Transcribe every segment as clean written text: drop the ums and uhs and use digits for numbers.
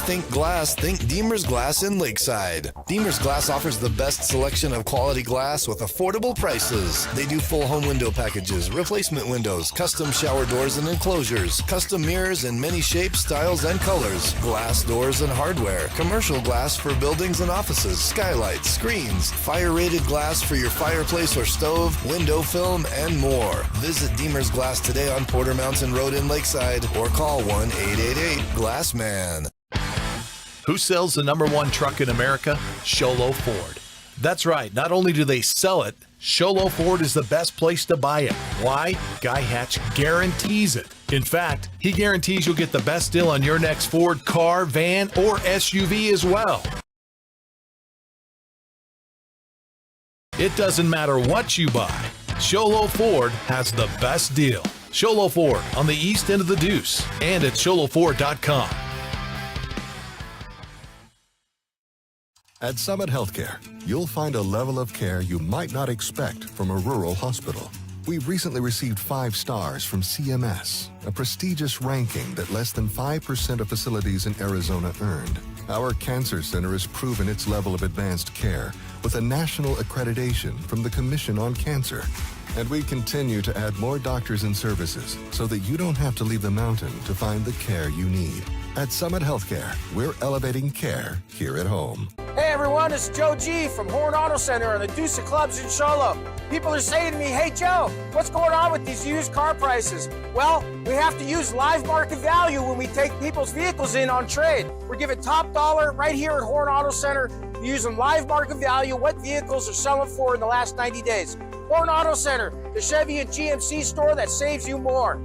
think glass, think Deemer's Glass in Lakeside. Deemer's Glass offers the best selection of quality glass with affordable prices. They do full home window packages, replacement windows, custom shower doors and enclosures, custom mirrors in many shapes, styles, and colors, glass doors and hardware, commercial glass for buildings and offices, skylights, screens, fire-rated glass for your fireplace or stove, window film, and more. Visit Deemer's Glass today on Porter Mountain Road in Lakeside or call 1-888-GLASSMAN. Who sells the #1 truck in America? Show Low Ford. That's right. Not only do they sell it, Show Low Ford is the best place to buy it. Why? Guy Hatch guarantees it. In fact, he guarantees you'll get the best deal on your next Ford car, van, or SUV as well. It doesn't matter what you buy. Show Low Ford has the best deal. Show Low Ford on the east end of the Deuce and at showlowford.com. At Summit Healthcare, you'll find a level of care you might not expect from a rural hospital. We've recently received 5 stars from CMS, a prestigious ranking that less than 5% of facilities in Arizona earned. Our cancer center has proven its level of advanced care with a national accreditation from the Commission on Cancer. And we continue to add more doctors and services so that you don't have to leave the mountain to find the care you need. At Summit Healthcare, we're elevating care here at home. Hey everyone, it's Joe G from Horn Auto Center and the Deuce of Clubs in Show Low. People are saying to me, hey Joe, what's going on with these used car prices? Well, we have to use live market value when we take people's vehicles in on trade. We're giving top dollar right here at Horn Auto Center, using live market value, what vehicles are selling for in the last 90 days. Horn Auto Center, the Chevy and GMC store that saves you more.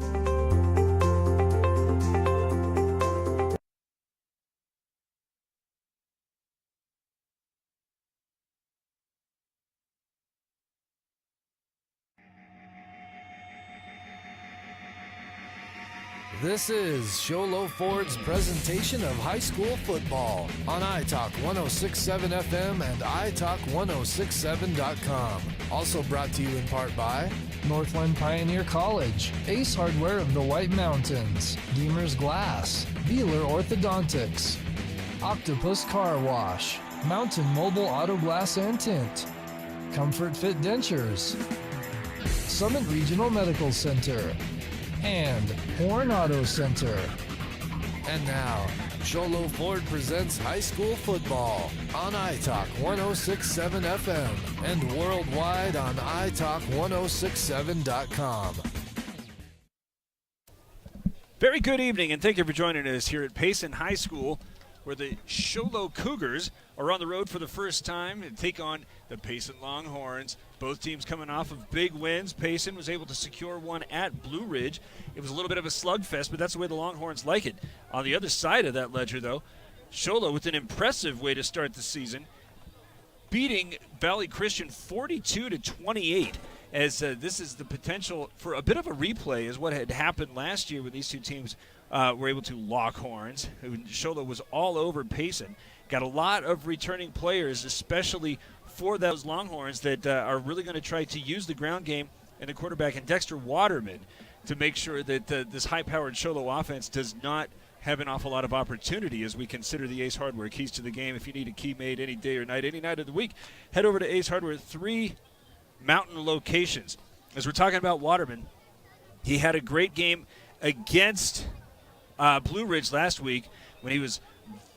This is Show Low Ford's presentation of high school football on iTalk 106.7 FM and iTalk1067.com. Also brought to you in part by Northland Pioneer College, Ace Hardware of the White Mountains, Deemer's Glass, Beeler Orthodontics, Octopus Car Wash, Mountain Mobile Auto Glass and Tint, Comfort Fit Dentures, Summit Regional Medical Center, and Horn Auto Center. And now, Show Low Ford presents high school football on iTalk 106.7 FM and worldwide on iTalk1067.com. Very good evening, and thank you for joining us here at Payson High School, where the Show Low Cougars are on the road for the first time and take on the Payson Longhorns. Both teams coming off of big wins. Payson was able to secure one at Blue Ridge. It was a little bit of a slugfest, but that's the way the Longhorns like it. On the other side of that ledger, though, Show Low with an impressive way to start the season, beating Valley Christian 42-28. As this is the potential for a bit of a replay as what had happened last year when these two teams were able to lock horns. Show Low was all over Payson. Got a lot of returning players, especially for those Longhorns that are really going to try to use the ground game and the quarterback and Dexter Waterman to make sure that this high-powered Show Low offense does not have an awful lot of opportunity as we consider the Ace Hardware keys to the game. If you need a key made any day or night, any night of the week, head over to Ace Hardware, 3 mountain locations. As we're talking about Waterman, he had a great game against Blue Ridge last week when he was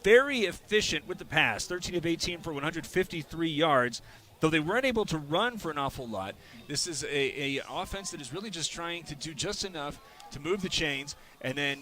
very efficient with the pass, 13 of 18 for 153 yards. Though they weren't able to run for an awful lot, this is a offense that is really just trying to do just enough to move the chains and then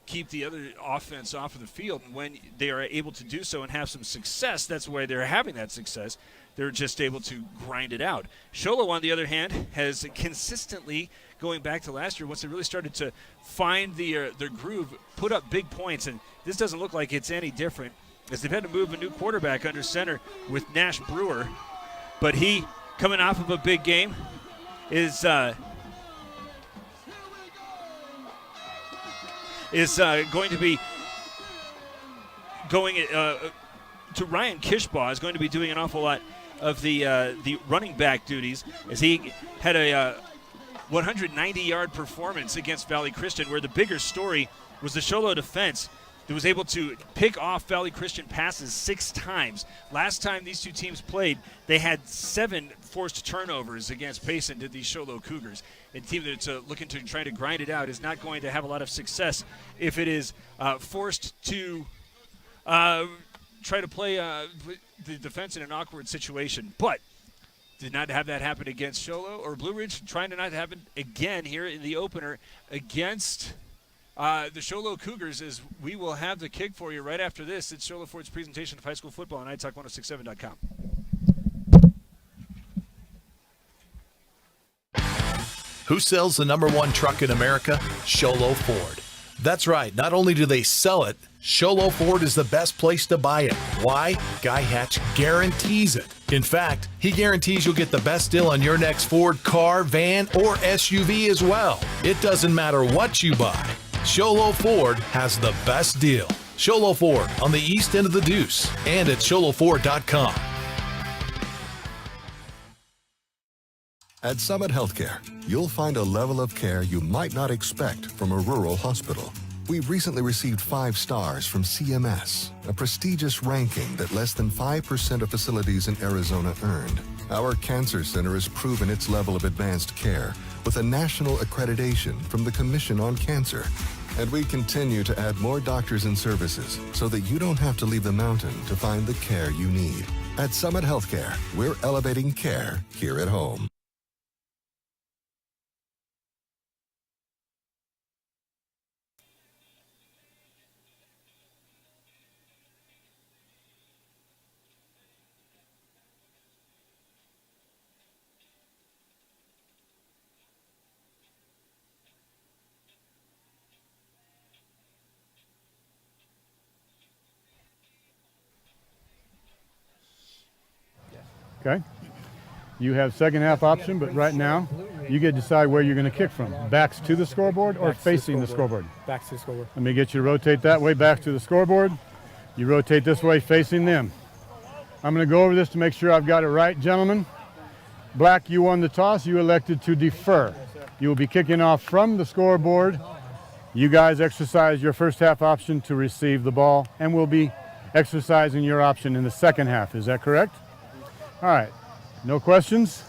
keep the other offense off of the field. And when they are able to do so and have some success, that's why they're having that success. They're just able to grind it out. Show Low, on the other hand, has consistently, going back to last year, once they really started to find their groove, put up big points. And this doesn't look like it's any different, as they've had to move a new quarterback under center with Nash Brewer. But he, coming off of a big game, is going to be going to Ryan Kishbaugh, is going to be doing an awful lot of the running back duties, as he had a 190-yard performance against Valley Christian, where the bigger story was the Show Low defense. that was able to pick off Valley Christian passes 6 times. Last time these two teams played, they had 7 forced turnovers against Payson, did these Show Low Cougars. A team that's looking to try to grind it out is not going to have a lot of success if it is forced to try to play the defense in an awkward situation. But did not have that happen against Show Low, or Blue Ridge trying to not happen again here in the opener against the Show Low Cougars. As we will have the kick for you right after this. It's Show Low Ford's presentation of high school football on iTalk1067.com. Who sells the #1 truck in America? Show Low Ford. That's right. Not only do they sell it, Show Low Ford is the best place to buy it. Why? Guy Hatch guarantees it. In fact, he guarantees you'll get the best deal on your next Ford car, van, or SUV as well. It doesn't matter what you buy. Show Low Ford has the best deal. Show Low Ford on the east end of the Deuce and at showlowford.com. At Summit Healthcare, you'll find a level of care you might not expect from a rural hospital. We've recently received 5 stars from CMS, a prestigious ranking that less than 5% of facilities in Arizona earned. Our cancer center has proven its level of advanced care with a national accreditation from the Commission on Cancer. And we continue to add more doctors and services so that you don't have to leave the mountain to find the care you need. At Summit Healthcare, we're elevating care here at home. Okay. You have second half option, but right now you get to decide where you're going to kick from. Backs to the scoreboard or facing the scoreboard? Backs to the scoreboard. Let me get you to rotate that way, back to the scoreboard. You rotate this way, facing them. I'm going to go over this to make sure I've got it right, gentlemen. Black, you won the toss. You elected to defer. You will be kicking off from the scoreboard. You guys exercise your first half option to receive the ball, and we'll be exercising your option in the second half. Is that correct? All right. No questions?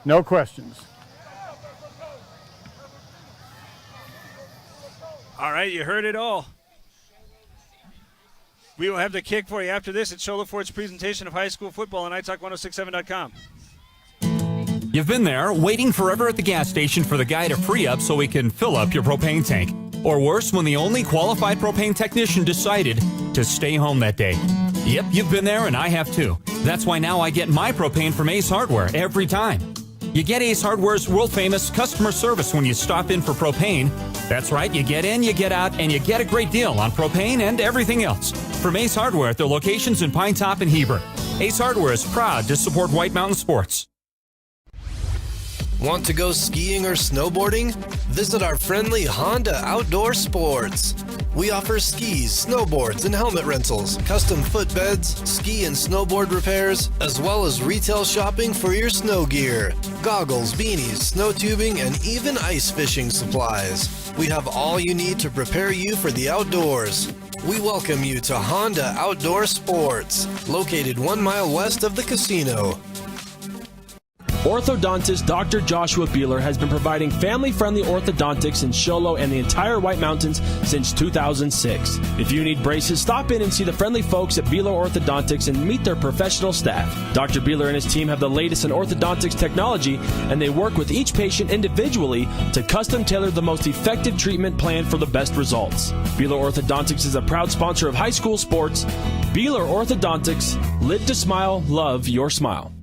No questions. All right, you heard it all. We will have the kick for you after this. It's Show Low Ford's presentation of high school football on iTalk1067.com. You've been there, waiting forever at the gas station for the guy to free up so he can fill up your propane tank. Or worse, when the only qualified propane technician decided to stay home that day. Yep, you've been there, and I have too. That's why now I get my propane from Ace Hardware every time. You get Ace Hardware's world-famous customer service when you stop in for propane. That's right, you get in, you get out, and you get a great deal on propane and everything else. From Ace Hardware at their locations in Pine Top and Heber. Ace Hardware is proud to support White Mountain Sports. Want to go skiing or snowboarding? Visit our friendly Honda Outdoor Sports. We offer skis, snowboards, and helmet rentals, custom footbeds, ski and snowboard repairs, as well as retail shopping for your snow gear, goggles, beanies, snow tubing, and even ice fishing supplies. We have all you need to prepare you for the outdoors. We welcome you to Honda Outdoor Sports, located 1 mile west of the casino. Orthodontist Dr. Joshua Beeler has been providing family-friendly orthodontics in Show Low and the entire White Mountains since 2006. If you need braces, stop in and see the friendly folks at Beeler Orthodontics and meet their professional staff. Dr. Beeler and his team have the latest in orthodontics technology, and they work with each patient individually to custom tailor the most effective treatment plan for the best results. Beeler Orthodontics is a proud sponsor of high school sports. Beeler Orthodontics, live to smile, love your smile.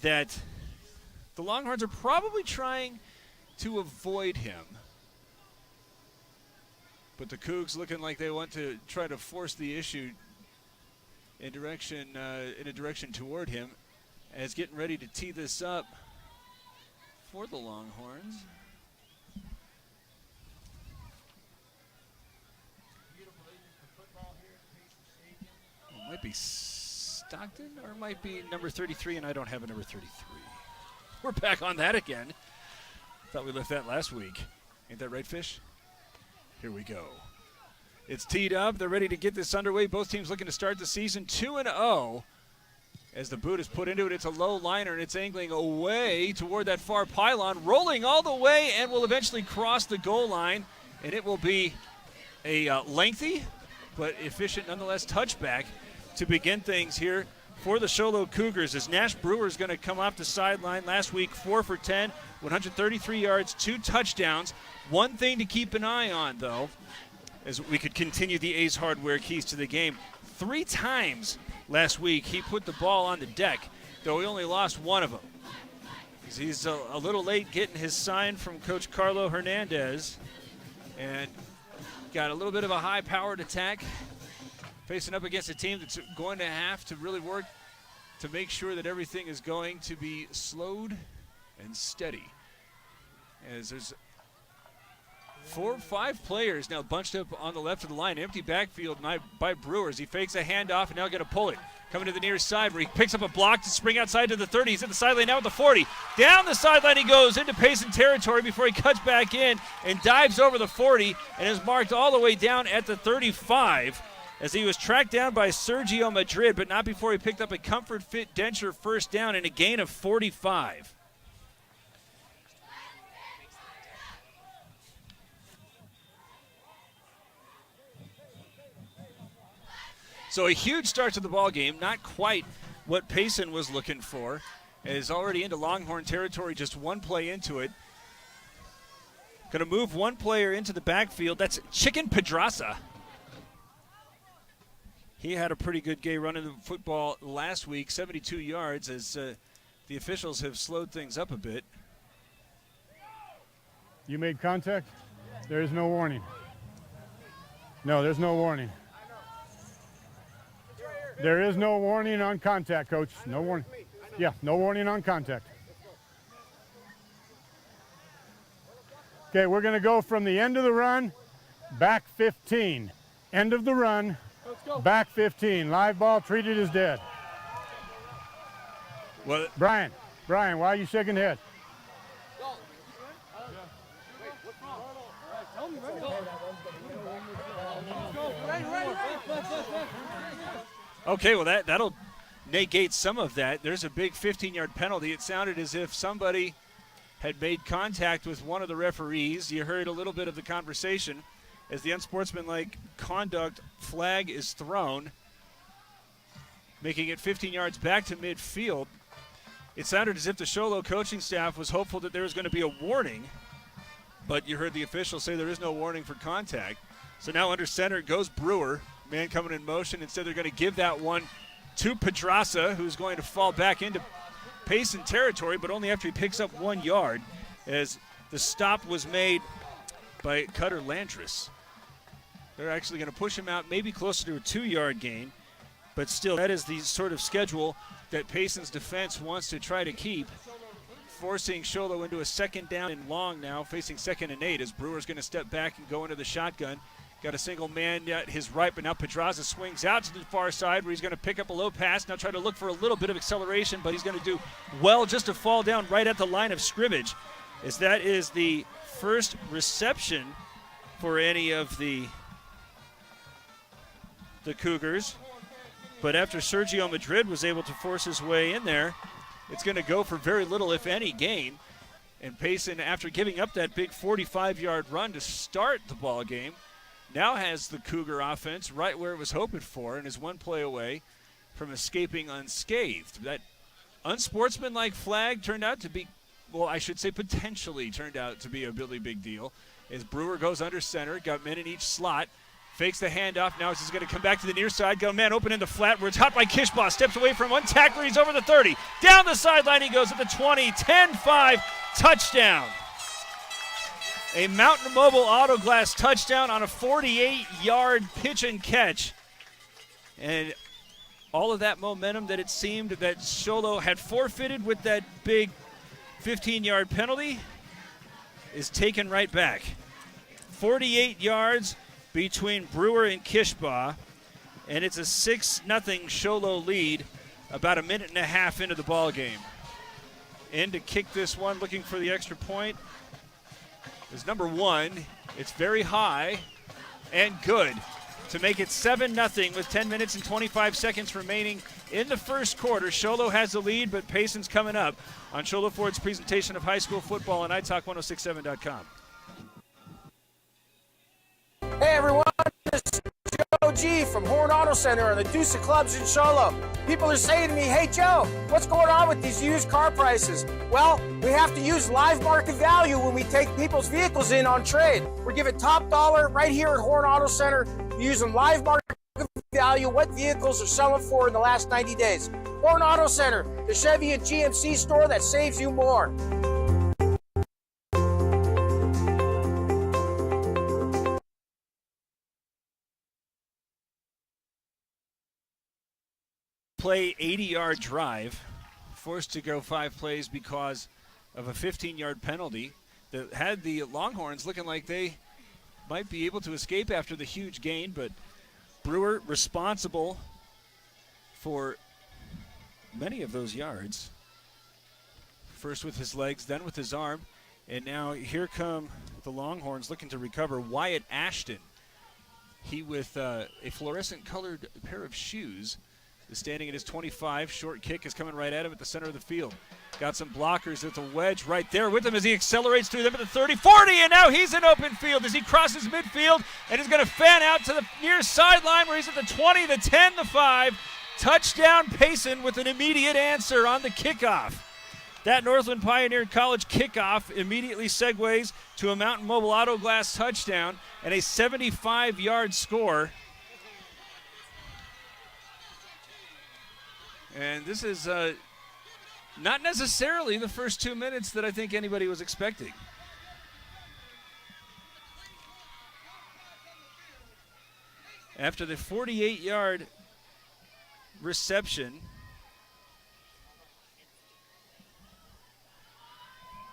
that the Longhorns are probably trying to avoid him. But the Cougs looking like they want to try to force the issue in a direction toward him, as getting ready to tee this up for the Longhorns. It might be Stockton or it might be number 33, and I don't have a number 33. We're back on that again. Thought we left that last week. Ain't that right, Fish? Here we go. It's teed up. They're ready to get this underway. Both teams looking to start the season 2-0. As the boot is put into it, it's a low liner, and it's angling away toward that far pylon, rolling all the way, and will eventually cross the goal line. And it will be a lengthy but efficient, nonetheless, touchback to begin things here for the Show Low Cougars, as Nash Brewer is going to come off the sideline. Last week, 4 for 10, 133 yards, 2 touchdowns. One thing to keep an eye on, though, as we could continue the A's Hardware keys to the game. 3 times last week he put the ball on the deck, though he only lost 1 of them. He's a little late getting his sign from Coach Carlo Hernandez, and got a little bit of a high-powered attack, facing up against a team that's going to have to really work to make sure that everything is going to be slowed and steady. As there's 4 or 5 players now bunched up on the left of the line. Empty backfield by Brewers. He fakes a handoff and now going to pull it. Coming to the near side where he picks up a block to spring outside to the 30. He's at the sideline now at the 40. Down the sideline he goes into Payson territory before he cuts back in and dives over the 40 and is marked all the way down at the 35 as he was tracked down by Sergio Madrid, but not before he picked up a comfort fit denture first down and a gain of 45. So a huge start to the ball game, not quite what Payson was looking for. Is already into Longhorn territory, just 1 play into it. Going to move 1 player into the backfield. That's Chicken Pedraza. He had a pretty good game running the football last week, 72 yards, as the officials have slowed things up a bit. You made contact? There is no warning. No, there's no warning. There is no warning on contact, Coach. No warning. Yeah, no warning on contact. Okay, we're going to go from the end of the run, back 15. End of the run, back 15. Live ball treated as dead. Well, Brian, why are you shaking head? okay, well that'll negate some of that. There's a big 15-yard penalty. It sounded as if somebody had made contact with one of the referees. You heard a little bit of the conversation as the unsportsmanlike conduct flag is thrown, making it 15 yards back to midfield. It sounded as if the Show Low coaching staff was hopeful that there was going to be a warning, but you heard the official say there is no warning for contact. So now under center goes Brewer, man coming in motion. Instead, they're going to give that one to Pedraza, who's going to fall back into Payson territory, but only after he picks up 1 yard, as the stop was made by Cutter Landris. They're actually going to push him out maybe closer to a 2-yard gain, but still, that is the sort of schedule that Payson's defense wants to try to keep, forcing Show Low into a 2nd down and long now, facing 2nd and 8, as Brewer's going to step back and go into the shotgun. Got a single man at his right, but now Pedraza swings out to the far side where he's going to pick up a low pass. Now try to look for a little bit of acceleration, but he's going to do well just to fall down right at the line of scrimmage, as that is the first reception for any of the Cougars. But after Sergio Madrid was able to force his way in there, it's going to go for very little, if any, gain. And Payson, after giving up that big 45-yard run to start the ball game, now has the Cougar offense right where it was hoping for and is 1 play away from escaping unscathed. That unsportsmanlike flag turned out to be, well, I should say potentially turned out to be a really big deal, as Brewer goes under center, got men in each slot, Fakes the handoff. Now he's going to come back to the near side. Got a man open in the flat where it's hot by Kishbaugh. Steps away from one tackler. He's over the 30. Down the sideline he goes at the 20. 10-5. Touchdown. A Mountain Mobile Auto Glass touchdown on a 48-yard pitch and catch. And all of that momentum that it seemed that Show Low had forfeited with that big 15-yard penalty is taken right back. 48 yards between Brewer and Kishbaugh, and it's a 6-0 Show Low lead about a minute and a half into the ball game. In to kick this one, looking for the extra point, is number 1. It's very high and good to make it 7-0 with 10 minutes and 25 seconds remaining in the first quarter. Show Low has the lead, but Payson's coming up on Show Low Ford's presentation of high school football on iTalk1067.com. Hey everyone, this is Joe G from Horn Auto Center and the Deuce of Clubs in Show Low. People are saying to me, hey Joe, what's going on with these used car prices? Well, we have to use live market value when we take people's vehicles in on trade. We're giving top dollar right here at Horn Auto Center, using live market value, what vehicles are selling for in the last 90 days. Horn Auto Center, the Chevy and GMC store that saves you more. Play 80-yard drive, forced to go 5 plays because of a 15-yard penalty that had the Longhorns looking like they might be able to escape after the huge gain, but Brewer responsible for many of those yards. First with his legs, then with his arm, and now here come the Longhorns looking to recover. Wyatt Ashton, he with a fluorescent-colored pair of shoes, is standing at his 25. Short kick is coming right at him at the center of the field. Got some blockers at the wedge right there with him as he accelerates through them at the 30, 40, and now he's in open field as he crosses midfield and is going to fan out to the near sideline where he's at the 20, the 10, the 5. Touchdown Payson with an immediate answer on the kickoff. That Northland Pioneer College kickoff immediately segues to a Mountain Mobile Auto Glass touchdown and a 75-yard score. And this is not necessarily the first 2 minutes that I think anybody was expecting. After the 48-yard reception,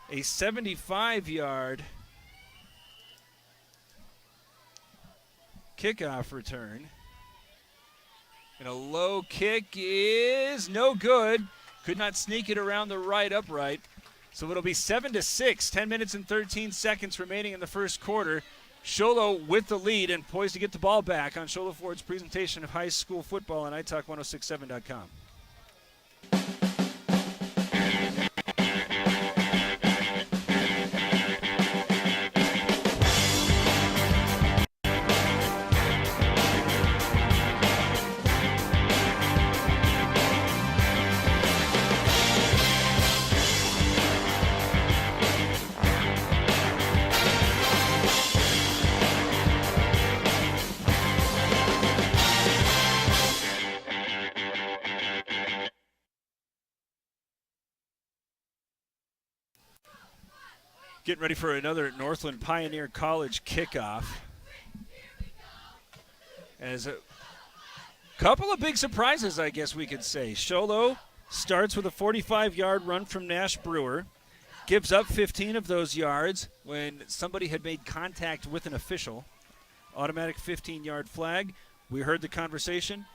a 75-yard kickoff return. And a low kick is no good. Could not sneak it around the right upright. So it'll be 7-6, 10 minutes and 13 seconds remaining in the first quarter. Show Low with the lead and poised to get the ball back on Show Low Ford's presentation of high school football on iTalk1067.com. Getting ready for another Northland Pioneer College kickoff. As a couple of big surprises, I guess we could say. Show Low starts with a 45-yard run from Nash Brewer. Gives up 15 of those yards when somebody had made contact with an official. Automatic 15-yard flag. We heard the conversation.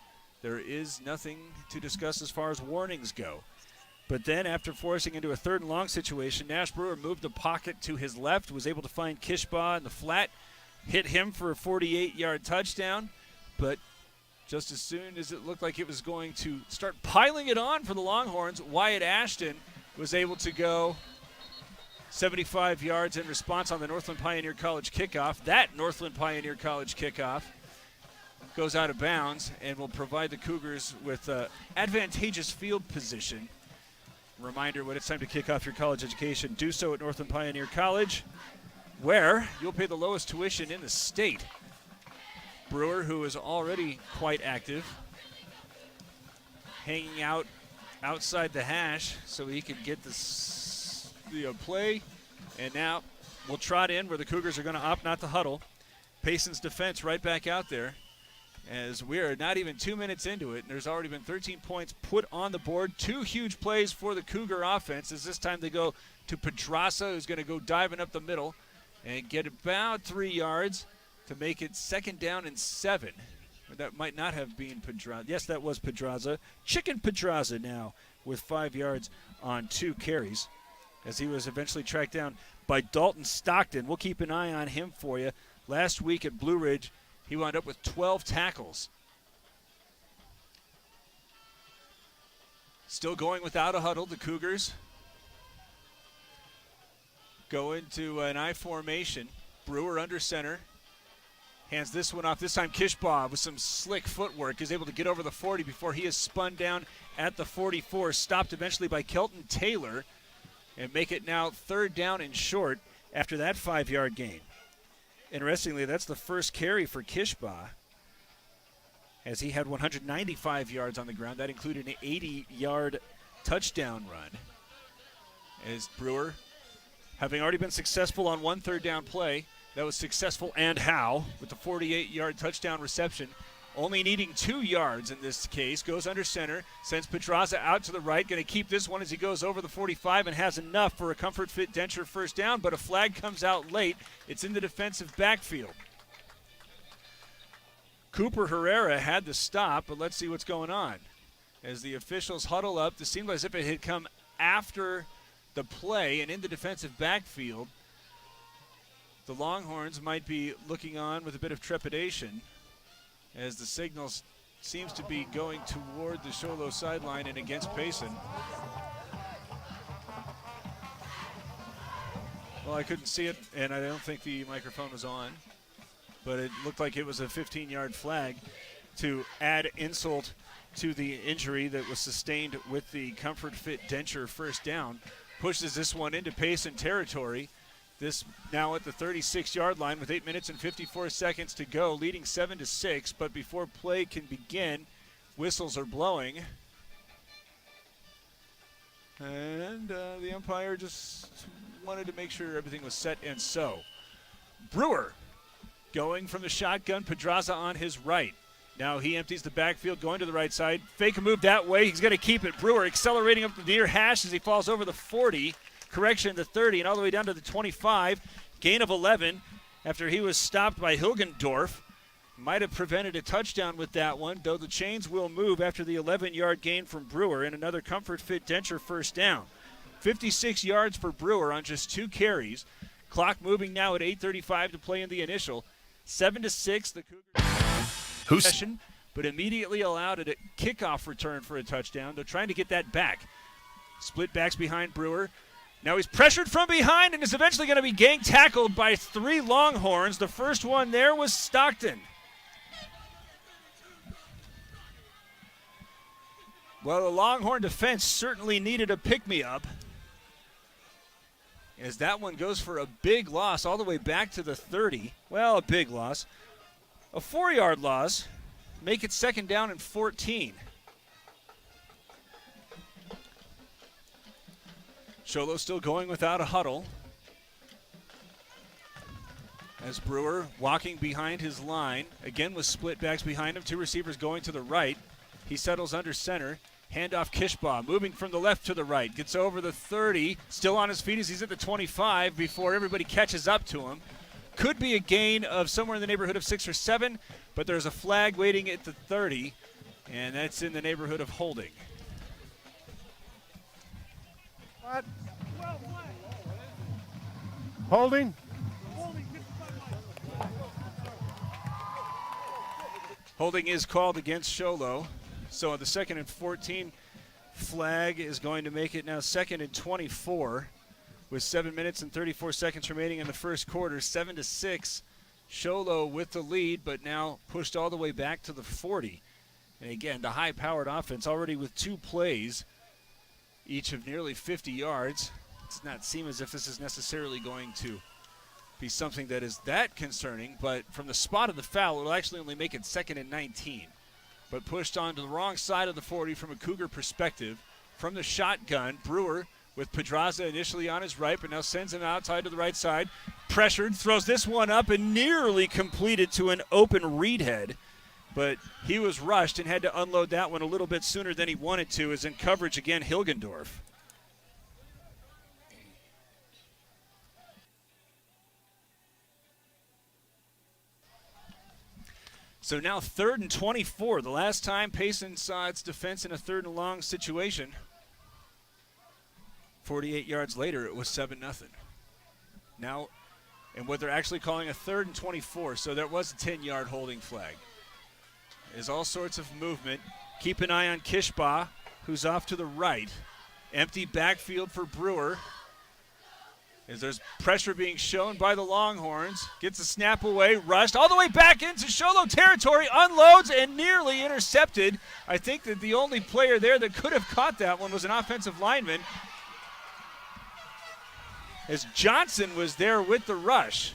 There is nothing to discuss as far as warnings go. But then after forcing into a 3rd and long situation, Nash Brewer moved the pocket to his left, was able to find Kishbaugh in the flat, hit him for a 48-yard touchdown. But just as soon as it looked like it was going to start piling it on for the Longhorns, Wyatt Ashton was able to go 75 yards in response on the Northland Pioneer College kickoff. That Northland Pioneer College kickoff goes out of bounds and will provide the Cougars with advantageous field position. Reminder, when it's time to kick off your college education, do so at Northland Pioneer College, where you'll pay the lowest tuition in the state. Brewer, who is already quite active, hanging out outside the hash so he could get the play. And now we'll trot in where the Cougars are going to opt not to huddle. Payson's defense right back out there as we're not even 2 minutes into it, and there's already been 13 points put on the board. 2 huge plays for the Cougar offense as this time they go to Pedraza, who's going to go diving up the middle and get about 3 yards to make it 2nd down and 7. That might not have been Pedraza. Yes, that was Pedraza. Chicken Pedraza now with 5 yards on 2 carries as he was eventually tracked down by Dalton Stockton. We'll keep an eye on him for you. Last week at Blue Ridge, he wound up with 12 tackles. Still going without a huddle, the Cougars go into an I formation. Brewer under center. Hands this one off. This time Kishbaugh with some slick footwork is able to get over the 40 before he is spun down at the 44. Stopped eventually by Kelton Taylor and make it now 3rd down and short after that 5-yard gain. Interestingly, that's the first carry for Kishbaugh as he had 195 yards on the ground. That included an 80-yard touchdown run. As Brewer, having already been successful on 1 3rd-down play, that was successful and how with the 48-yard touchdown reception. Only needing 2 yards in this case. Goes under center, sends Pedraza out to the right. Going to keep this one as he goes over the 45 and has enough for a Comfort Fit Denture 1st down, but a flag comes out late. It's in the defensive backfield. Cooper Herrera had the stop, but let's see what's going on. As the officials huddle up, it seemed as if it had come after the play and in the defensive backfield. The Longhorns might be looking on with a bit of trepidation as the signal seems to be going toward the Show Low sideline and against Payson. Well, I couldn't see it, and I don't think the microphone was on, but it looked like it was a 15-yard flag to add insult to the injury that was sustained with the Comfort Fit Denture 1st down. Pushes this one into Payson territory. This now at the 36-yard line with 8 minutes and 54 seconds to go, leading 7-6. But before play can begin, whistles are blowing. And the umpire just wanted to make sure everything was set and so. Brewer going from the shotgun, Pedraza on his right. Now he empties the backfield, going to the right side. Fake a move that way. He's going to keep it. Brewer accelerating up the near hash as he falls over the 40. Correction, the 30 and all the way down to the 25. Gain of 11 after he was stopped by Hilgendorf. Might have prevented a touchdown with that one, though the chains will move after the 11-yard gain from Brewer and another Comfort Fit Denture 1st down. 56 yards for Brewer on just 2 carries. Clock moving now at 8:35 to play in the initial. 7-6, the Cougars possession, but immediately allowed a kickoff return for a touchdown. They're trying to get that back. Split backs behind Brewer. Now he's pressured from behind and is eventually going to be gang tackled by 3 Longhorns. The first one there was Stockton. Well, the Longhorn defense certainly needed a pick-me-up, as that one goes for a big loss all the way back to the 30. Well, a big loss. A 4-yard loss. Make it 2nd down and 14. Show Low still going without a huddle. As Brewer walking behind his line, again with split backs behind him, 2 receivers going to the right. He settles under center. Handoff Kishbaugh, moving from the left to the right. Gets over the 30, still on his feet as he's at the 25 before everybody catches up to him. Could be a gain of somewhere in the neighborhood of 6 or 7, but there's a flag waiting at the 30, and that's in the neighborhood of holding. What? Holding? Holding is called against Show Low. So the 2nd and 14 flag is going to make it now 2nd and 24 with 7 minutes and 34 seconds remaining in the first quarter. 7-6. Show Low with the lead, but now pushed all the way back to the 40. And again, the high-powered offense already with 2 plays, each of nearly 50 yards. It does not seem as if this is necessarily going to be something that is that concerning, but from the spot of the foul, it'll actually only make it 2nd and 19. But pushed onto the wrong side of the 40 from a Cougar perspective. From the shotgun, Brewer with Pedraza initially on his right, but now sends him outside to the right side. Pressured, throws this one up and nearly completed to an open read head. But he was rushed and had to unload that one a little bit sooner than he wanted to, as in coverage again, Hilgendorf. So now 3rd and 24. The last time Payson saw its defense in a 3rd and long situation, 48 yards later, it was 7-0. Now, and what they're actually calling a 3rd and 24, so there was a 10-yard holding flag. There's all sorts of movement. Keep an eye on Kishbaugh, who's off to the right. Empty backfield for Brewer. As there's pressure being shown by the Longhorns. Gets a snap away, rushed all the way back into Show Low territory, unloads and nearly intercepted. I think that the only player there that could have caught that one was an offensive lineman, as Johnson was there with the rush.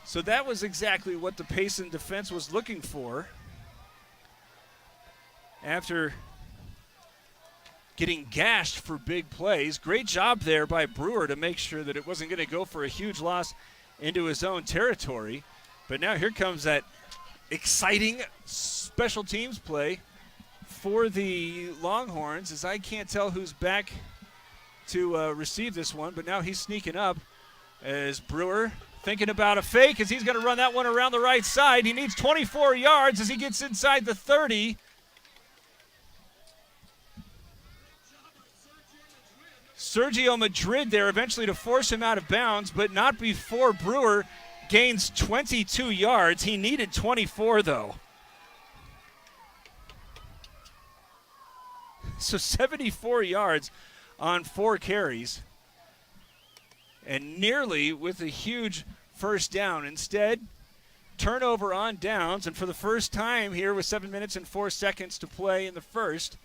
So that was exactly what the Payson defense was looking for. After getting gashed for big plays. Great job there by Brewer to make sure that it wasn't going to go for a huge loss into his own territory. But now here comes that exciting special teams play for the Longhorns, as I can't tell who's back to receive this one, but now he's sneaking up as Brewer thinking about a fake as he's going to run that one around the right side. He needs 24 yards as he gets inside the 30. Sergio Madrid there eventually to force him out of bounds, but not before Brewer gains 22 yards. He needed 24, though. So 74 yards on 4 carries, and nearly with a huge first down. Instead, turnover on downs, and for the first time here with 7 minutes and 4 seconds to play in the first,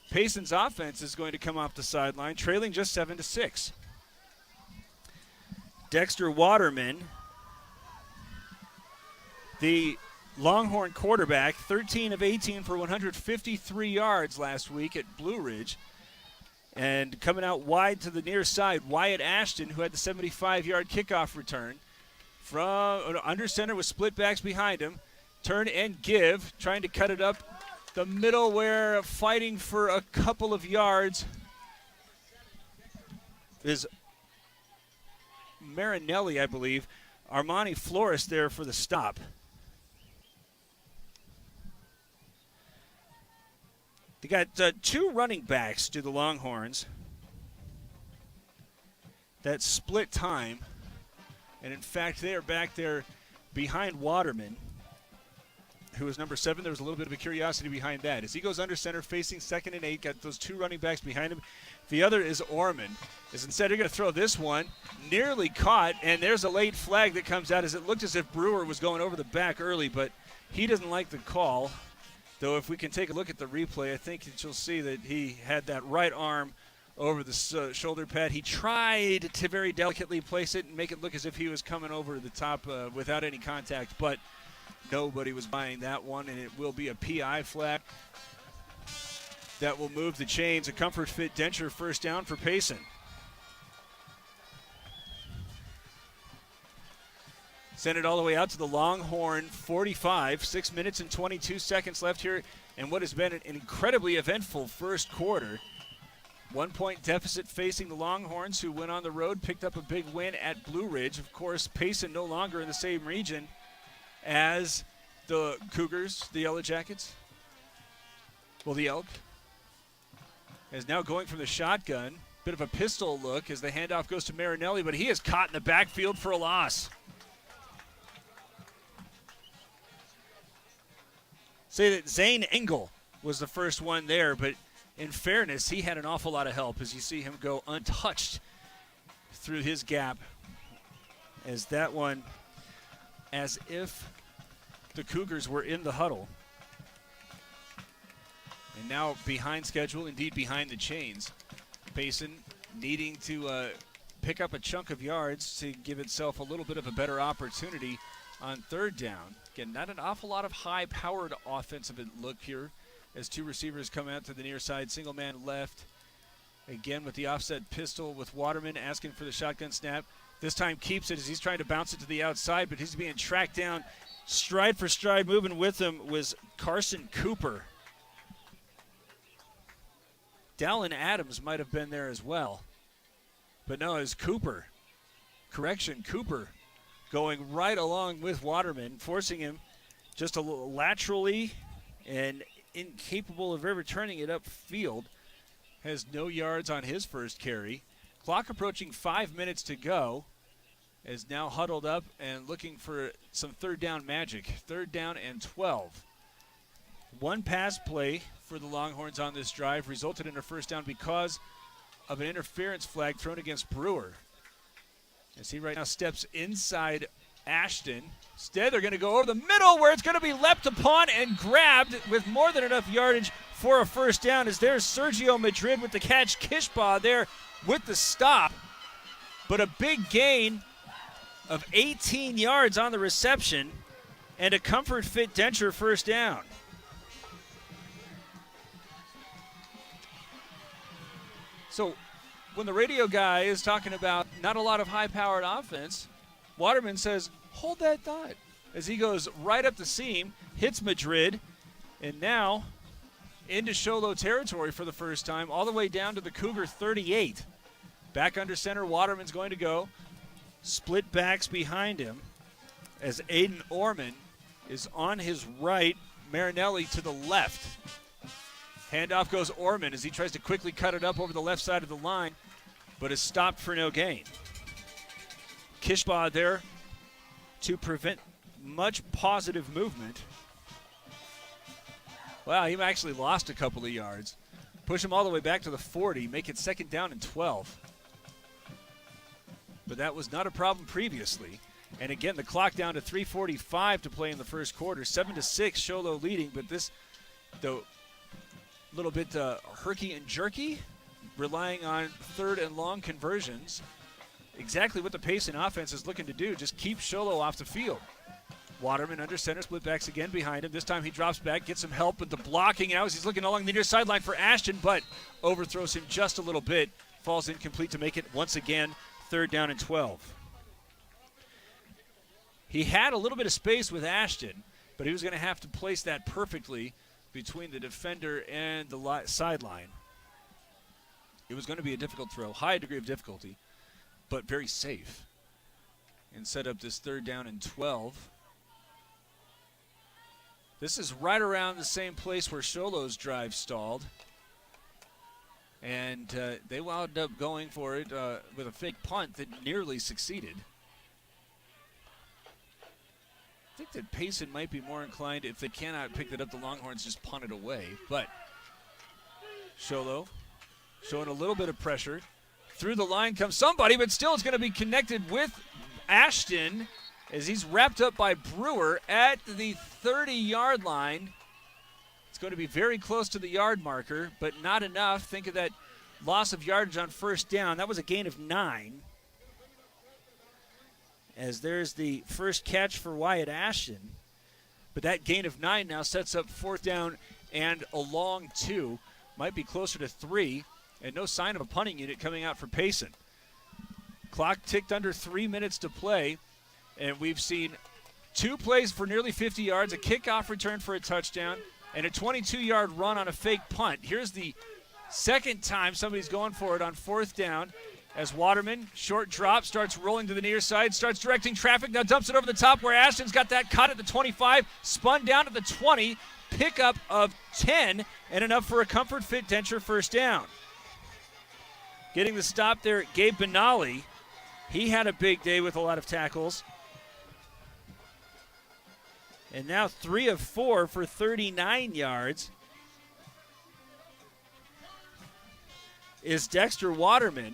Payson's offense is going to come off the sideline, trailing just 7-6. Dexter Waterman, the Longhorn quarterback, 13 of 18 for 153 yards last week at Blue Ridge. And coming out wide to the near side, Wyatt Ashton, who had the 75-yard kickoff return. From under center with split backs behind him. Turn and give, trying to cut it up the middle where fighting for a couple of yards is Marinelli, I believe. Armani Flores there for the stop. They got 2 running backs to the Longhorns that split time. And in fact, they are back there behind Waterman, who is number 7. There was a little bit of a curiosity behind that. As he goes under center, facing 2nd and 8, got those 2 running backs behind him. The other is Orman. As instead, they're going to throw this one, nearly caught, and there's a late flag that comes out as it looked as if Brewer was going over the back early, but he doesn't like the call. Though if we can take a look at the replay, I think that you'll see that he had that right arm over the shoulder pad. He tried to very delicately place it and make it look as if he was coming over the top without any contact, but nobody was buying that one, and it will be a PI flag that will move the chains. A comfort fit denture first down for Payson. Send it all the way out to the Longhorn 45. 6 minutes and 22 seconds left here in what has been an incredibly eventful first quarter. 1-point deficit facing the Longhorns, who went on the road, picked up a big win at Blue Ridge. Of course, Payson no longer in the same region as the Cougars, the Yellow Jackets. Well, the Elk is now going from the shotgun. Bit of a pistol look as the handoff goes to Marinelli, but he is caught in the backfield for a loss. Say that Zane Engel was the first one there, but in fairness, he had an awful lot of help as you see him go untouched through his gap. As that one, as if the Cougars were in the huddle. And now behind schedule, indeed behind the chains. Payson needing to pick up a chunk of yards to give itself a little bit of a better opportunity on third down. Again, not an awful lot of high-powered offensive look here as two receivers come out to the near side. Single man left. Again with the offset pistol with Waterman asking for the shotgun snap. This time keeps it as he's trying to bounce it to the outside, but he's being tracked down stride for stride. Moving with him was Carson Cooper. Dallin Adams might have been there as well. But no, it's Cooper. Cooper going right along with Waterman, forcing him just a little laterally and incapable of ever turning it upfield. Has no yards on his first carry. Clock approaching 5 minutes to go. Is now huddled up and looking for some third down magic. 3rd down and 12. One pass play for the Longhorns on this drive resulted in a first down because of an interference flag thrown against Brewer. As he right now steps inside Ashton. Instead, they're going to go over the middle where it's going to be leapt upon and grabbed with more than enough yardage for a first down. As there's Sergio Madrid with the catch. Kishbaugh there with the stop. But a big gain of 18 yards on the reception and a comfort fit denture first down. So when the radio guy is talking about not a lot of high-powered offense, Waterman says, hold that thought, as he goes right up the seam, hits Madrid, and now into Show Low territory for the first time, all the way down to the Cougar 38. Back under center, Waterman's going to go. Split backs behind him as Aiden Orman is on his right, Marinelli to the left. Handoff goes Orman as he tries to quickly cut it up over the left side of the line, but is stopped for no gain. Kishbaugh there to prevent much positive movement. Wow, he actually lost a couple of yards. Push him all the way back to the 40, make it 2nd down and 12. But that was not a problem previously. And again, the clock down to 3:45 to play in the first quarter. 7-6, Show Low leading, but this, though, little bit herky and jerky, relying on 3rd and long conversions. Exactly what the Payson offense is looking to do, just keep Show Low off the field. Waterman under center, split backs again behind him. This time he drops back, gets some help with the blocking now as he's looking along the near sideline for Ashton, but overthrows him just a little bit. Falls incomplete to make it once again 3rd down and 12. He had a little bit of space with Ashton, but he was going to have to place that perfectly between the defender and the sideline. It was going to be a difficult throw, high degree of difficulty, but very safe. And set up this 3rd down and 12. This is right around the same place where Show Low's drive stalled. And they wound up going for it with a fake punt that nearly succeeded. I think that Payson might be more inclined, if they cannot pick it up, the Longhorns just punt it away. But Show Low showing a little bit of pressure. Through the line comes somebody, but still it's going to be connected with Ashton as he's wrapped up by Brewer at the 30-yard line. It's going to be very close to the yard marker, but not enough. Think of that loss of yardage on first down. That was a gain of 9. As there's the first catch for Wyatt Ashton. But that gain of 9 now sets up 4th down and a long 2. Might be closer to 3. And no sign of a punting unit coming out for Payson. Clock ticked under 3 minutes to play. And we've seen 2 plays for nearly 50 yards, a kickoff return for a touchdown, and a 22-yard run on a fake punt. Here's the second time somebody's going for it on 4th down as Waterman, short drop, starts rolling to the near side, starts directing traffic, now dumps it over the top where Ashton's got that cut at the 25, spun down to the 20, pickup of 10, and enough for a comfort fit denture first down. Getting the stop there, Gabe Benali. He had a big day with a lot of tackles. And now 3 of 4 for 39 yards is Dexter Waterman.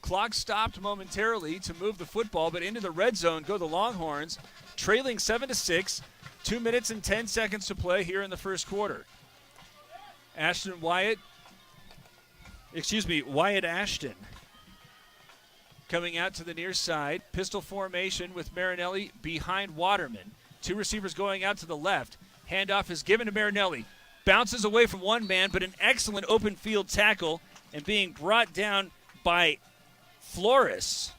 Clock stopped momentarily to move the football, but into the red zone go the Longhorns, trailing 7-6, 2 minutes and 10 seconds to play here in the first quarter. Wyatt Ashton coming out to the near side. Pistol formation with Marinelli behind Waterman. Two receivers going out to the left. Handoff is given to Marinelli. Bounces away from one man, but an excellent open field tackle and being brought down by Flores.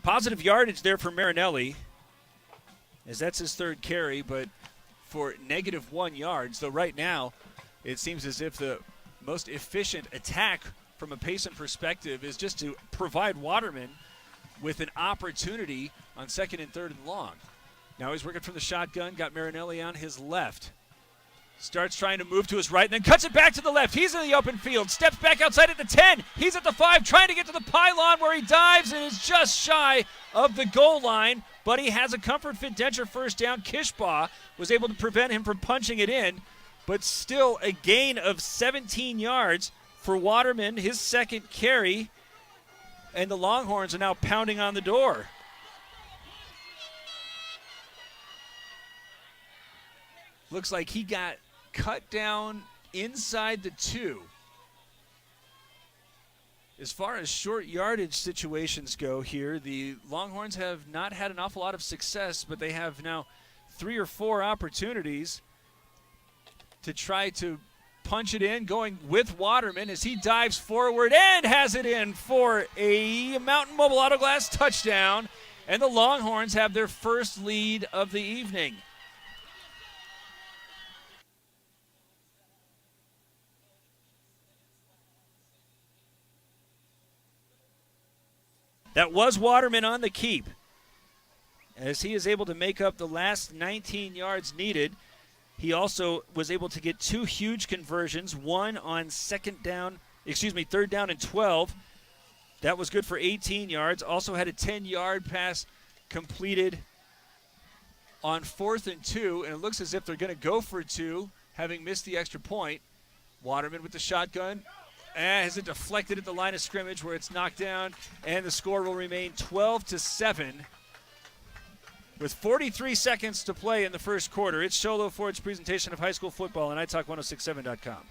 Positive yardage there for Marinelli, as that's his third carry, but for -1 yards. Though right now, it seems as if the most efficient attack from a Payson perspective is just to provide Waterman with an opportunity on 2nd and 3rd and long. Now he's working from the shotgun, got Marinelli on his left. Starts trying to move to his right, and then cuts it back to the left. He's in the open field, steps back outside at the 10. He's at the 5, trying to get to the pylon where he dives and is just shy of the goal line, but he has a comfort fit denture first down. Kishbaugh was able to prevent him from punching it in, but still a gain of 17 yards for Waterman, his second carry, and the Longhorns are now pounding on the door. Looks like he got cut down inside the 2. As far as short yardage situations go here, the Longhorns have not had an awful lot of success, but they have now 3 or 4 opportunities to try to punch it in, going with Waterman as he dives forward and has it in for a Mountain Mobile Auto Glass touchdown, and the Longhorns have their first lead of the evening. That was Waterman on the keep, as he is able to make up the last 19 yards needed. He also was able to get 2 huge conversions, one on third down and 12. That was good for 18 yards. Also had a 10-yard pass completed on 4th and 2, and it looks as if they're going to go for 2, having missed the extra point. Waterman with the shotgun. Has it deflected at the line of scrimmage where it's knocked down, and the score will remain 12-7 with 43 seconds to play in the first quarter. It's Show Low Ford's presentation of high school football on iTalk1067.com.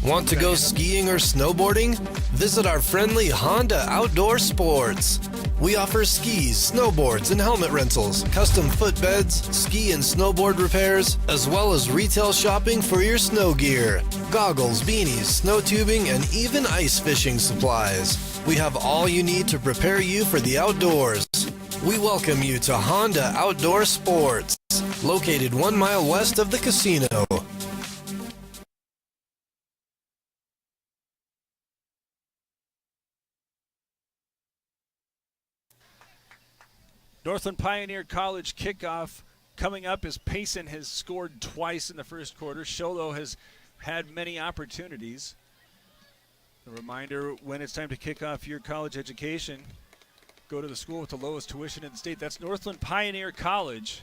Want to go skiing or snowboarding? Visit our friendly Honda Outdoor Sports. We offer skis, snowboards, and helmet rentals, custom footbeds, ski and snowboard repairs, as well as retail shopping for your snow gear, goggles, beanies, snow tubing, and even ice fishing supplies. We have all you need to prepare you for the outdoors. We welcome you to Honda Outdoor Sports, located 1 mile west of the casino. Northland Pioneer College kickoff coming up as Payson has scored twice in the first quarter. Show Low has had many opportunities. A reminder, when it's time to kick off your college education, go to the school with the lowest tuition in the state. That's Northland Pioneer College.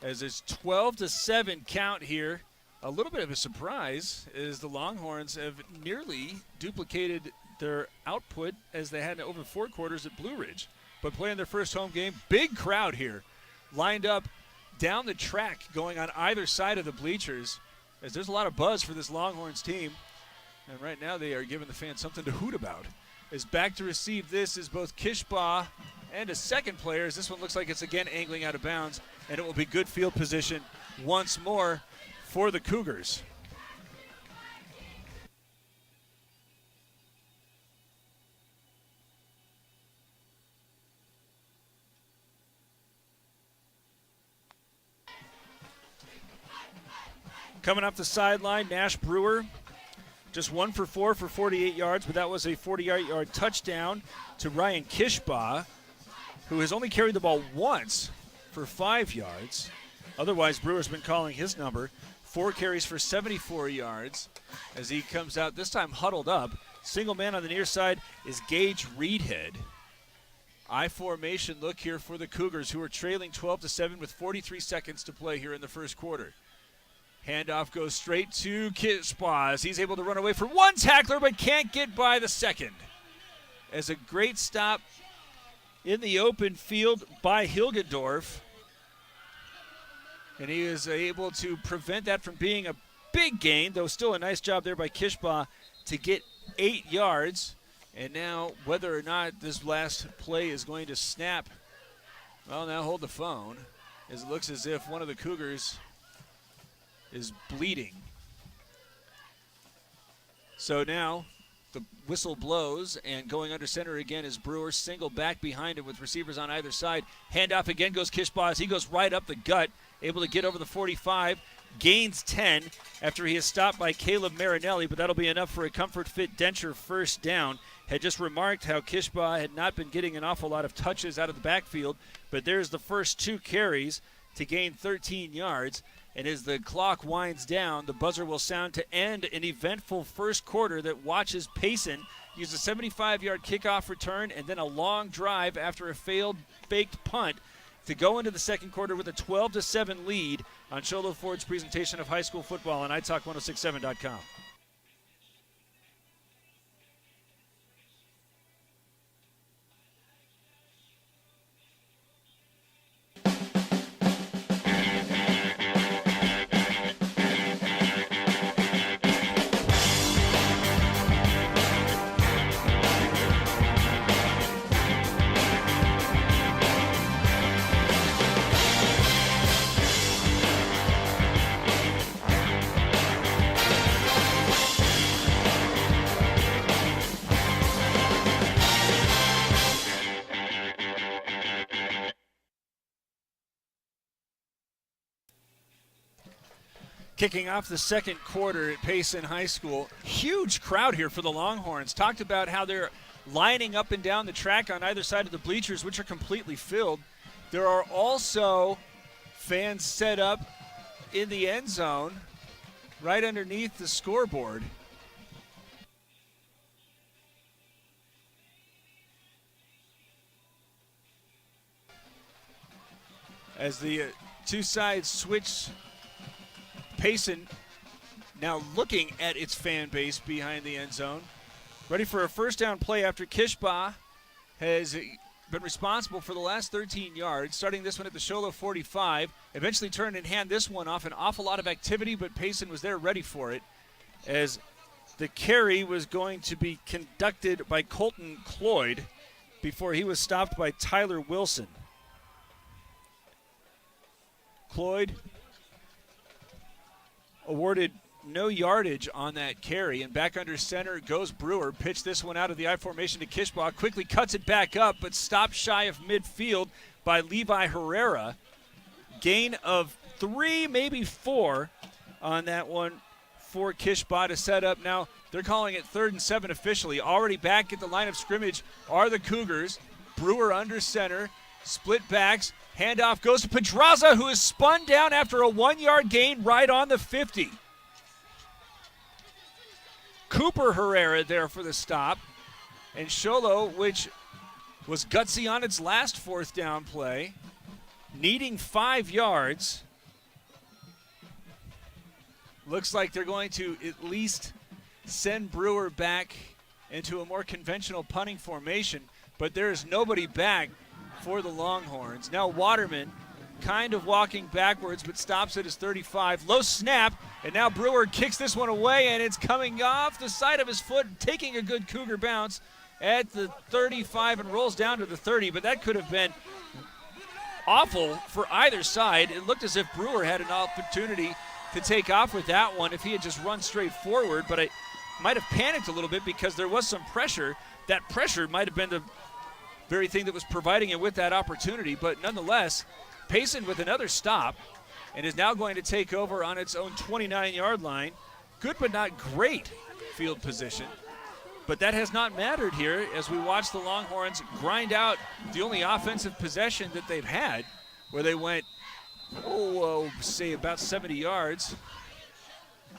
As it's 12-7 count here. A little bit of a surprise is the Longhorns have nearly duplicated their output as they had over 4 quarters at Blue Ridge. But playing their first home game, big crowd here, lined up down the track going on either side of the bleachers, as there's a lot of buzz for this Longhorns team. And right now they are giving the fans something to hoot about. As back to receive this is both Kishbaugh and a second player, as this one looks like it's again angling out of bounds, and it will be good field position once more for the Cougars. Coming up the sideline, Nash Brewer, just 1 for 4 for 48 yards, but that was a 48-yard touchdown to Ryan Kishbaugh, who has only carried the ball once for 5 yards. Otherwise, Brewer's been calling his number. 4 carries for 74 yards as he comes out, this time huddled up. Single man on the near side is Gage Reedhead. I formation look here for the Cougars, who are trailing 12-7 with 43 seconds to play here in the first quarter. Handoff goes straight to Kishbaugh as he's able to run away from one tackler but can't get by the second. As a great stop in the open field by Hilgendorf. and he is able to prevent that from being a big gain, though still a nice job there by Kishbaugh to get 8 yards. And now whether or not this last play is going to snap, well, now hold the phone, as it looks as if one of the Cougars is bleeding. So now the whistle blows, and going under center again is Brewer. Single back behind him with receivers on either side. Handoff again goes Kishbaugh as he goes right up the gut, able to get over the 45. Gains 10 after he is stopped by Caleb Marinelli, but that'll be enough for a Comfort Fit Denture first down. Had just remarked how Kishbaugh had not been getting an awful lot of touches out of the backfield, but there's the first 2 carries to gain 13 yards. And as the clock winds down, the buzzer will sound to end an eventful first quarter that watches Payson use a 75-yard kickoff return and then a long drive after a failed faked punt to go into the second quarter with a 12-7 lead on Show Low Ford's presentation of high school football on iTalk1067.com. Kicking off the second quarter at Payson High School. Huge crowd here for the Longhorns. Talked about how they're lining up and down the track on either side of the bleachers, which are completely filled. There are also fans set up in the end zone right underneath the scoreboard. As the two sides switch, Payson now looking at its fan base behind the end zone. Ready for a first down play after Kishbaugh has been responsible for the last 13 yards, starting this one at the Show Low 45. Eventually turned and hand this one off. An awful lot of activity, but Payson was there ready for it, as the carry was going to be conducted by Colton Cloyd before he was stopped by Tyler Wilson. Cloyd awarded no yardage on that carry, and back under center goes Brewer. Pitched this one out of the I formation to Kishbaugh. Quickly cuts it back up, but stopped shy of midfield by Levi Herrera. Gain of 3, maybe 4 on that one for Kishbaugh to set up. Now they're calling it 3rd and 7 officially. Already back at the line of scrimmage are the Cougars. Brewer under center, split backs. Handoff goes to Pedraza, who is spun down after a 1-yard gain right on the 50. Cooper Herrera there for the stop. And Show Low, which was gutsy on its last 4th down play, needing 5 yards. Looks like they're going to at least send Brewer back into a more conventional punting formation, but there's nobody back for the Longhorns. Now Waterman kind of walking backwards, but stops at his 35. Low snap, and now Brewer kicks this one away, and it's coming off the side of his foot, taking a good Cougar bounce at the 35 and rolls down to the 30, but that could have been awful for either side. It looked as if Brewer had an opportunity to take off with that one if he had just run straight forward, but I might have panicked a little bit because there was some pressure. That pressure might have been the very thing that was providing it with that opportunity, but nonetheless, Payson with another stop and is now going to take over on its own 29-yard line. Good but not great field position, but that has not mattered here as we watch the Longhorns grind out the only offensive possession that they've had, where they went, say about 70 yards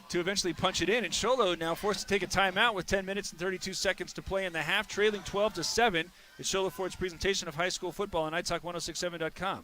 to eventually punch it in. And Show Low now forced to take a timeout with 10 minutes and 32 seconds to play in the half, trailing 12-7. It's Show Low Ford's presentation of high school football on iTalk1067.com.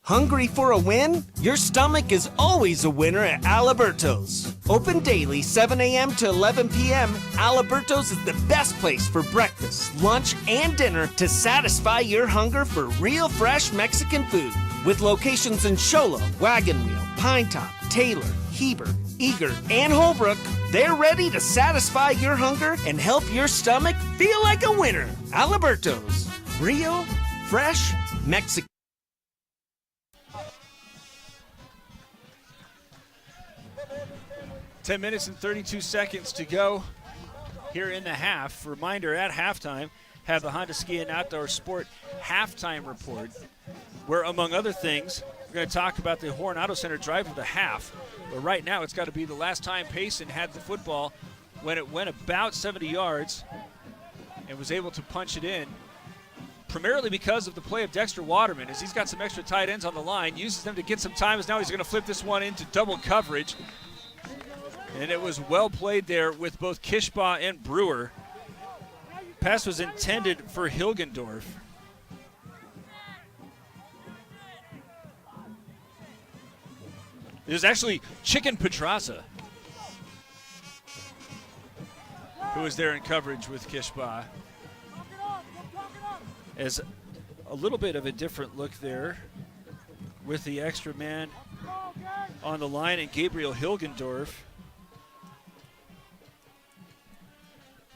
Hungry for a win? Your stomach is always a winner at Aliberto's. Open daily 7 a.m. to 11 p.m., Aliberto's is the best place for breakfast, lunch, and dinner to satisfy your hunger for real fresh Mexican food. With locations in Show Low, Wagon Wheel, Pine Top, Taylor, Heber, Eager, and Holbrook, they're ready to satisfy your hunger and help your stomach feel like a winner. Alberto's. Real, fresh, Mexican. 10 minutes and 32 seconds to go here in the half. Reminder, at halftime, have the Honda Ski and Outdoor Sport halftime report, where, among other things, we're going to talk about the Horn Auto Center drive of the half. But right now, it's got to be the last time Payson had the football when it went about 70 yards and was able to punch it in, primarily because of the play of Dexter Waterman, as he's got some extra tight ends on the line, uses them to get some time, as now he's going to flip this one into double coverage. And it was well played there with both Kishbaugh and Brewer. Pass was intended for Hilgendorf. It was actually Chicken Pedraza who was there in coverage with Kishbaugh. As a little bit of a different look there with the extra man on the line, and Gabriel Hilgendorf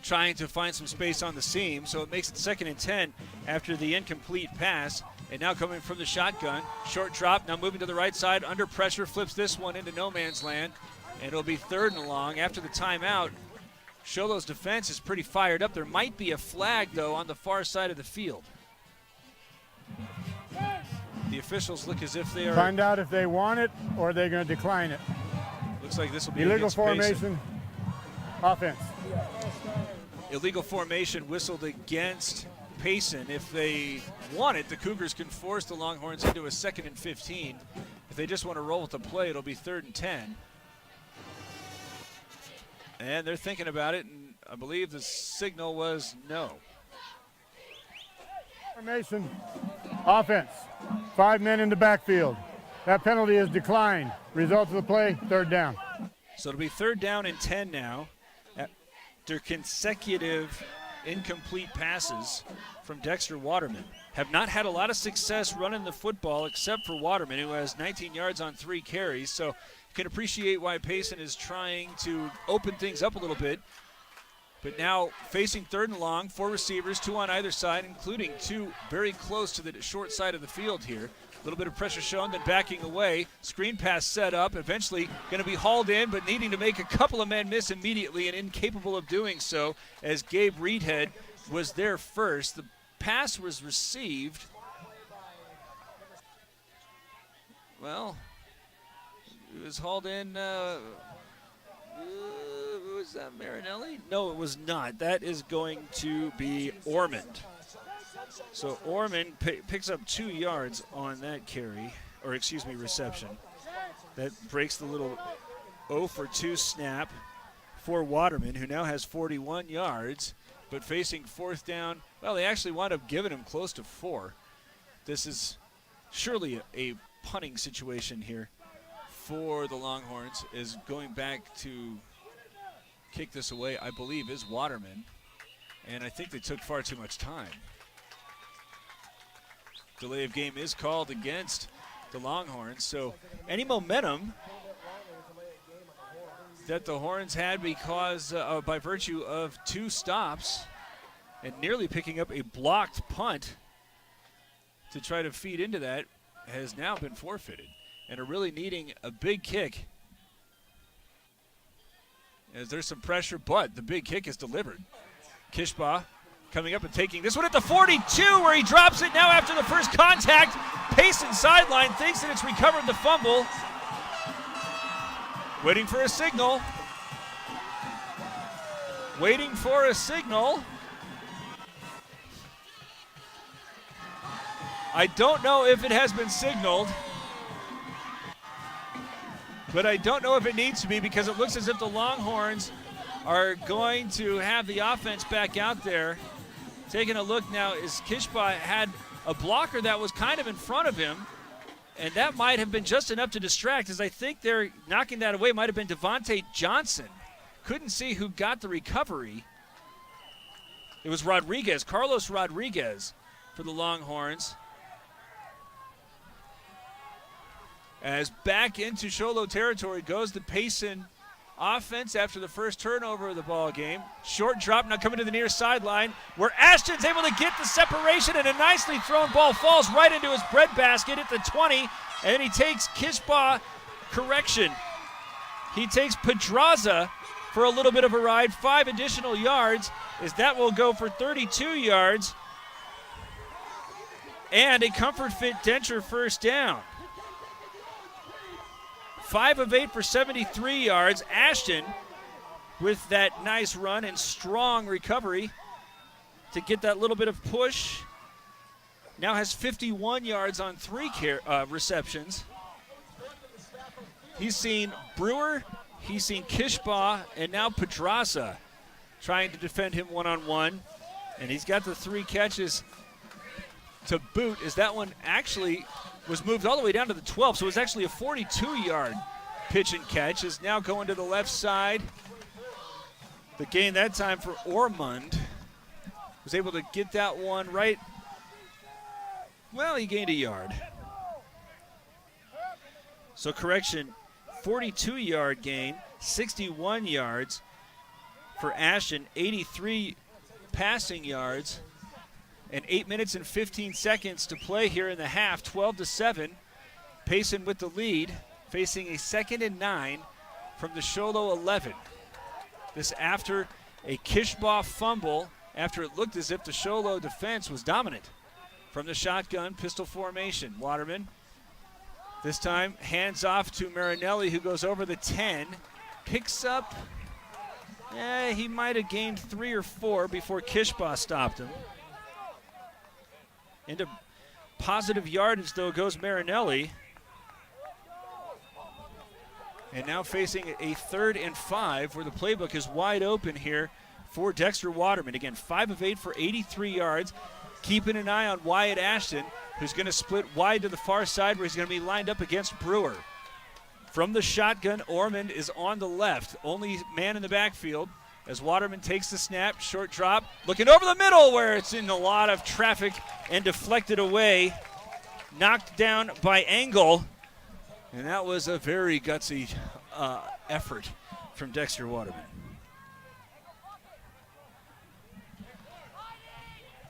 trying to find some space on the seam, so it makes it 2nd and 10 after the incomplete pass. And now coming from the shotgun, short drop, now moving to the right side, under pressure, flips this one into no man's land, and it'll be 3rd and long. After the timeout, Show Low's defense is pretty fired up. There might be a flag, though, on the far side of the field. The officials look as if they are... Find out if they want it or they're going to decline it. Looks like this will be illegal against formation, Payson. Offense. Illegal formation whistled against Payson. If they want it, the Cougars can force the Longhorns into a 2nd and 15. If they just want to roll with the play, it'll be 3rd and 10. And they're thinking about it, and I believe the signal was no. Formation, offense, 5 men in the backfield. That penalty is declined. Result of the play, 3rd down. So it'll be 3rd down and 10 now after consecutive incomplete passes from Dexter Waterman. Have not had a lot of success running the football except for Waterman, who has 19 yards on 3 carries. So you can appreciate why Payson is trying to open things up a little bit. But now facing 3rd and long, 4 receivers, 2 on either side, including 2 very close to the short side of the field here. A little bit of pressure shown, then backing away. Screen pass set up, eventually going to be hauled in, but needing to make a couple of men miss immediately and incapable of doing so, as Gabe Reedhead was there first. The pass was received. Well, it was hauled in. Was that Marinelli? No, it was not. That is going to be Ormond. So Ormond picks up 2 yards on that carry, or excuse me, reception. That breaks the little 0 for 2 snap for Waterman, who now has 41 yards, but facing 4th down. Well, they actually wound up giving him close to 4. This is surely a punting situation here for the Longhorns, is going back to kick this away, I believe, is Waterman. And I think they took far too much time. Delay of game is called against the Longhorns. So any momentum that the Horns had because by virtue of 2 stops and nearly picking up a blocked punt to try to feed into that has now been forfeited, and are really needing a big kick, as there's some pressure, but the big kick is delivered. Kishbaugh coming up and taking this one at the 42, where he drops it now after the first contact. Payson sideline, thinks that it's recovered the fumble. Waiting for a signal. Waiting for a signal. I don't know if it has been signaled, but I don't know if it needs to be, because it looks as if the Longhorns are going to have the offense back out there. Taking a look now, is Kishbaugh had a blocker that was kind of in front of him, and that might have been just enough to distract, as I think they're knocking that away. Might have been Devontae Johnson. Couldn't see who got the recovery. It was Rodriguez, Carlos Rodriguez, for the Longhorns. As back into Show Low territory goes the Payson offense after the first turnover of the ball game. Short drop now coming to the near sideline where Ashton's able to get the separation, and a nicely thrown ball falls right into his breadbasket at the 20, and he takes Kishbaugh, correction. He takes Pedraza for a little bit of a ride, 5 additional yards, as that will go for 32 yards and a Comfort Fit Denture first down. 5 of 8 for 73 yards. Ashton with that nice run and strong recovery to get that little bit of push. Now has 51 yards on 3 receptions. He's seen Brewer, he's seen Kishbaugh, and now Pedraza trying to defend him one-on-one. And he's got the 3 catches to boot, as that one actually was moved all the way down to the 12, so it was actually a 42-yard pitch and catch. Is now going to the left side. The gain that time for Ormond. Was able to get that one right. Well, he gained a yard. So correction, 42-yard gain, 61 yards for Ashton, 83 passing yards. And 8 minutes and 15 seconds to play here in the half, 12-7. Payson with the lead, facing a 2nd and 9 from the Show Low 11. This after a Kishbaugh fumble, after it looked as if the Show Low defense was dominant. From the shotgun, pistol formation. Waterman, this time, hands off to Marinelli, who goes over the 10. Picks up, he might have gained 3 or 4 before Kishbaugh stopped him. Into positive yardage, though, goes Marinelli. And now facing a 3rd and 5, where the playbook is wide open here for Dexter Waterman. Again, 5 of 8 for 83 yards. Keeping an eye on Wyatt Ashton, who's going to split wide to the far side, where he's going to be lined up against Brewer. From the shotgun, Ormond is on the left. Only man in the backfield. As Waterman takes the snap, short drop, looking over the middle where it's in a lot of traffic and deflected away. Knocked down by Engel. And that was a very gutsy effort from Dexter Waterman.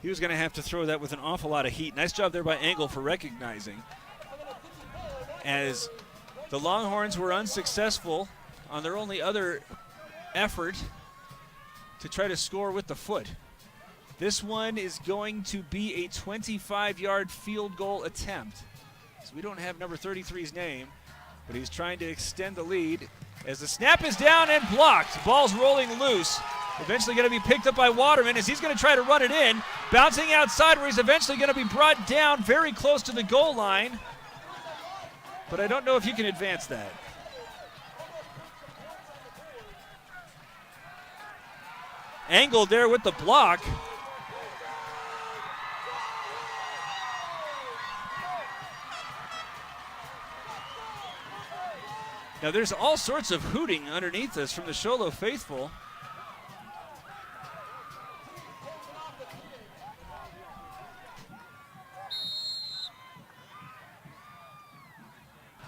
He was going to have to throw that with an awful lot of heat. Nice job there by Engel for recognizing. As the Longhorns were unsuccessful on their only other effort to try to score with the foot. This one is going to be a 25-yard field goal attempt. So we don't have number 33's name, but he's trying to extend the lead as the snap is down and blocked. Ball's rolling loose. Eventually going to be picked up by Waterman as he's going to try to run it in. Bouncing outside where he's eventually going to be brought down very close to the goal line. But I don't know if you can advance that. Angled there with the block. Now there's all sorts of hooting underneath us from the Show Low faithful.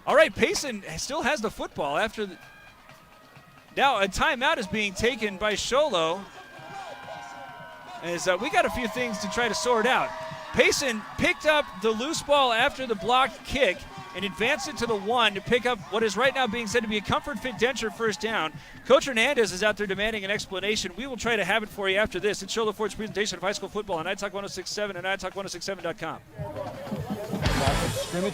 All right, Payson still has the football after the, now a timeout is being taken by Show Low. As we got a few things to try to sort out. Payson picked up the loose ball after the blocked kick and advanced it to the 1 to pick up what is right now being said to be a Comfort Fit Denture first down. Coach Hernandez is out there demanding an explanation. We will try to have it for you after this. It's Show Low Ford's presentation of high school football on iTalk 1067 and iTalk1067.com.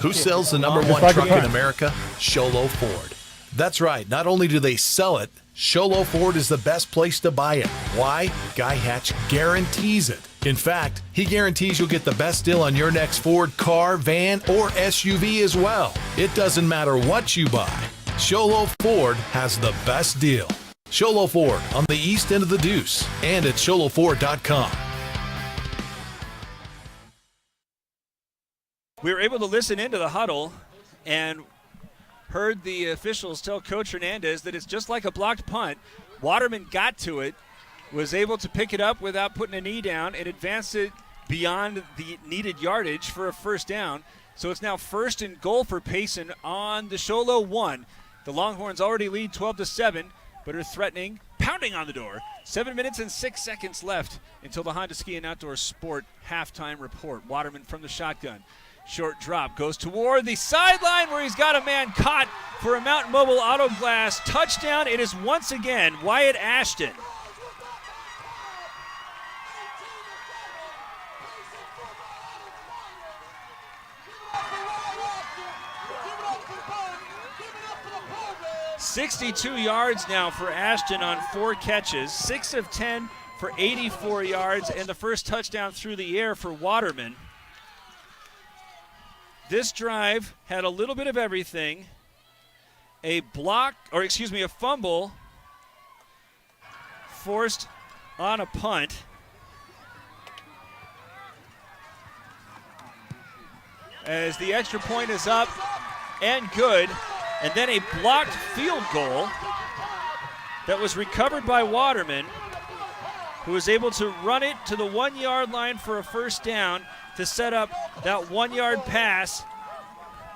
Who sells the number 1 truck in America? Show Low Ford. That's right. Not only do they sell it, Show Low Ford is the best place to buy it. Why? Guy Hatch guarantees it. In fact, he guarantees you'll get the best deal on your next Ford car, van, or SUV as well. It doesn't matter what you buy. Show Low Ford has the best deal. Show Low Ford on the east end of the Deuce and at showlowford.com. We were able to listen into the huddle and heard the officials tell Coach Hernandez that it's just like a blocked punt. Waterman got to it, was able to pick it up without putting a knee down, and advanced it beyond the needed yardage for a first down. So it's now 1st and goal for Payson on the Show Low 1. The Longhorns already lead 12-7, but are threatening, pounding on the door. 7 minutes and 6 seconds left until the Honda Ski and Outdoor Sport halftime report. Waterman from the shotgun. Short drop goes toward the sideline where he's got a man caught for a Mountain Mobile Auto Glass touchdown. It is once again Wyatt Ashton. "62 yards now for Ashton on 4 catches, 6 of 10 for 84 yards, and the first touchdown through the air for Waterman. This drive had a little bit of everything. A fumble forced on a punt. As the extra point is up and good. And then a blocked field goal that was recovered by Waterman, who was able to run it to the 1-yard line for a first down to set up that 1-yard pass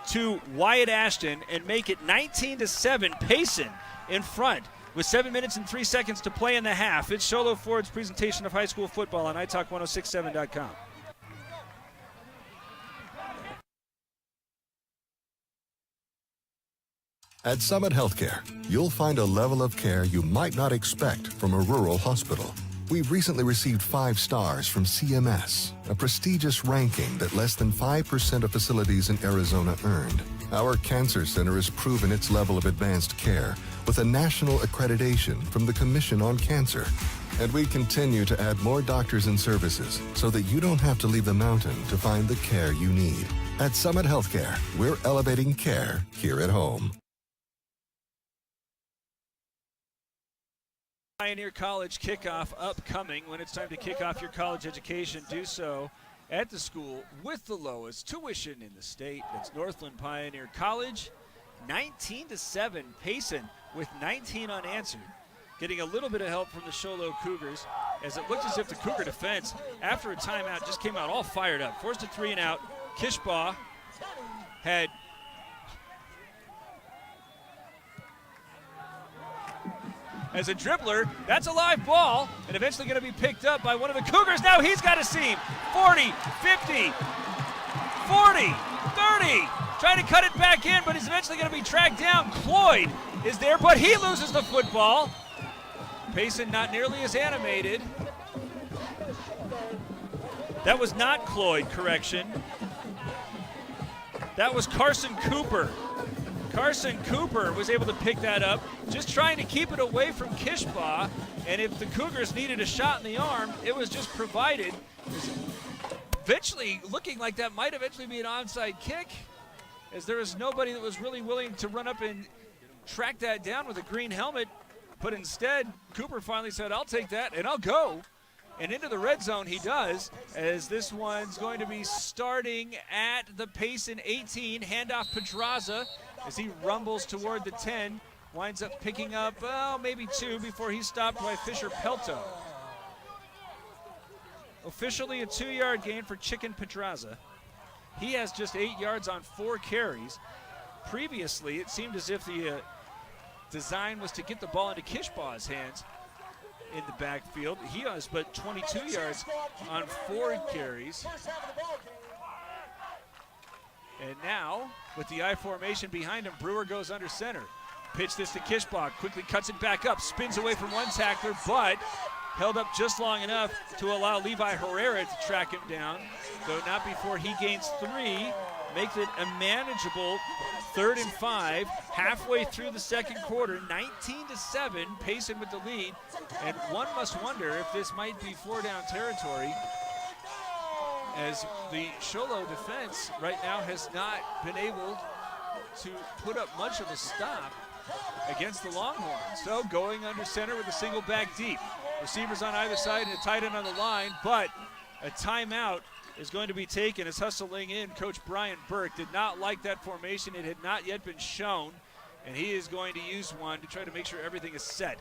to Wyatt Ashton and make it 19-7. Payson in front with 7 minutes and 3 seconds to play in the half. It's Show Low Ford's presentation of high school football on iTalk1067.com. At Summit Healthcare, you'll find a level of care you might not expect from a rural hospital. We've recently received 5 stars from CMS, a prestigious ranking that less than 5% of facilities in Arizona earned. Our cancer center has proven its level of advanced care with a national accreditation from the Commission on Cancer. And we continue to add more doctors and services so that you don't have to leave the mountain to find the care you need. At Summit Healthcare, we're elevating care here at home. Pioneer College kickoff upcoming. When it's time to kick off your college education, do so at the school with the lowest tuition in the state. That's Northland Pioneer College. 19-7. Payson with 19 unanswered. Getting a little bit of help from the Show Low Cougars, as it looked as if the Cougar defense, after a timeout, just came out all fired up. Forced a 3 and out. Kishbaugh had as a dribbler, that's a live ball, and eventually going to be picked up by one of the Cougars. Now he's got a seam. 40, 50, 40, 30. Trying to cut it back in, but he's eventually going to be tracked down. Cloyd is there, but he loses the football. Payson not nearly as animated. That was not Cloyd, correction. That was Carson Cooper. Carson Cooper was able to pick that up, just trying to keep it away from Kishbaugh. And if the Cougars needed a shot in the arm, it was just provided. Eventually looking like that might eventually be an onside kick, as there was nobody that was really willing to run up and track that down with a green helmet. But instead, Cooper finally said, I'll take that and I'll go. And into the red zone he does, as this one's going to be starting at the Payson 18. Handoff Pedraza as he rumbles toward the 10. Winds up picking up, maybe 2 before he's stopped by Fisher Pelto. Officially a 2-yard gain for Chicken Pedraza. He has just 8 yards on 4 carries. Previously, it seemed as if the design was to get the ball into Kishbaugh's hands in the backfield. He has but 22 yards on 4 carries. And now, with the I formation behind him, Brewer goes under center. Pitch this to Kishbaugh, quickly cuts it back up, spins away from one tackler, but held up just long enough to allow Levi Herrera to track him down, though not before he gains 3, makes it a manageable 3rd and 5, halfway through the second quarter. 19-7, Payson with the lead, and one must wonder if this might be 4-down territory, as the Show Low defense right now has not been able to put up much of a stop against the Longhorns. So going under center with a single back deep. Receivers on either side and a tight end on the line, but a timeout is going to be taken as hustling in. Coach Brian Burke did not like that formation. It had not yet been shown, and he is going to use one to try to make sure everything is set.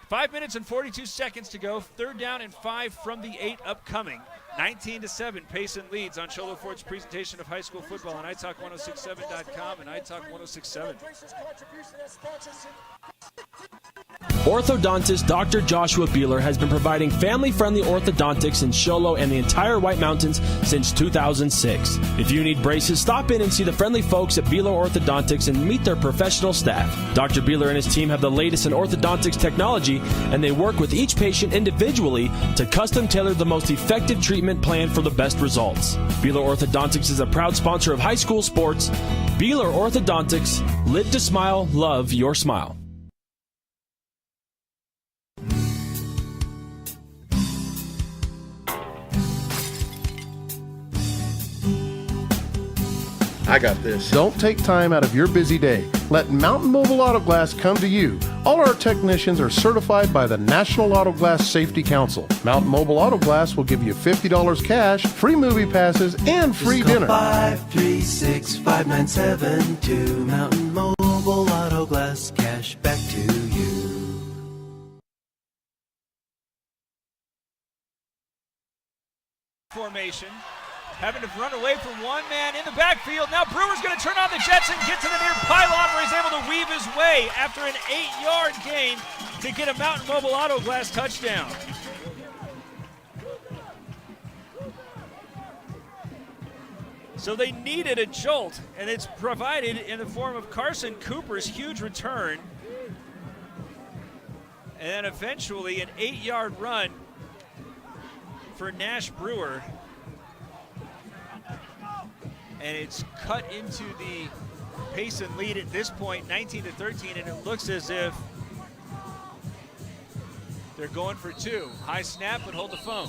5 minutes and 42 seconds to go. 3rd down and 5 from the 8 upcoming. 19-7, Payson leads on Show Low Ford's presentation of high school football on italk1067.com and italk1067. Orthodontist Dr. Joshua Beeler has been providing family-friendly orthodontics in Show Low and the entire White Mountains since 2006. If you need braces, stop in and see the friendly folks at Beeler Orthodontics and meet their professional staff. Dr. Beeler and his team have the latest in orthodontics technology, and they work with each patient individually to custom tailor the most effective treatment plan for the best results. Beeler Orthodontics is a proud sponsor of high school sports. Beeler Orthodontics, live to smile, love your smile. I got this. Don't take time out of your busy day. Let Mountain Mobile Auto Glass come to you. All our technicians are certified by the National Auto Glass Safety Council. Mountain Mobile Auto Glass will give you $50 cash, free movie passes, and free dinner. 536-5972. Mountain Mobile Auto Glass, cash back to you. Formation. Having to run away from one man in the backfield. Now Brewer's going to turn on the jets and get to the near pylon where he's able to weave his way after an 8-yard gain to get a Mountain Mobile Auto Glass touchdown. So they needed a jolt, and it's provided in the form of Carson Cooper's huge return. And then eventually an 8-yard run for Nash Brewer. And it's cut into the Payson lead at this point, 19-13, and it looks as if they're going for 2. High snap, but hold the phone.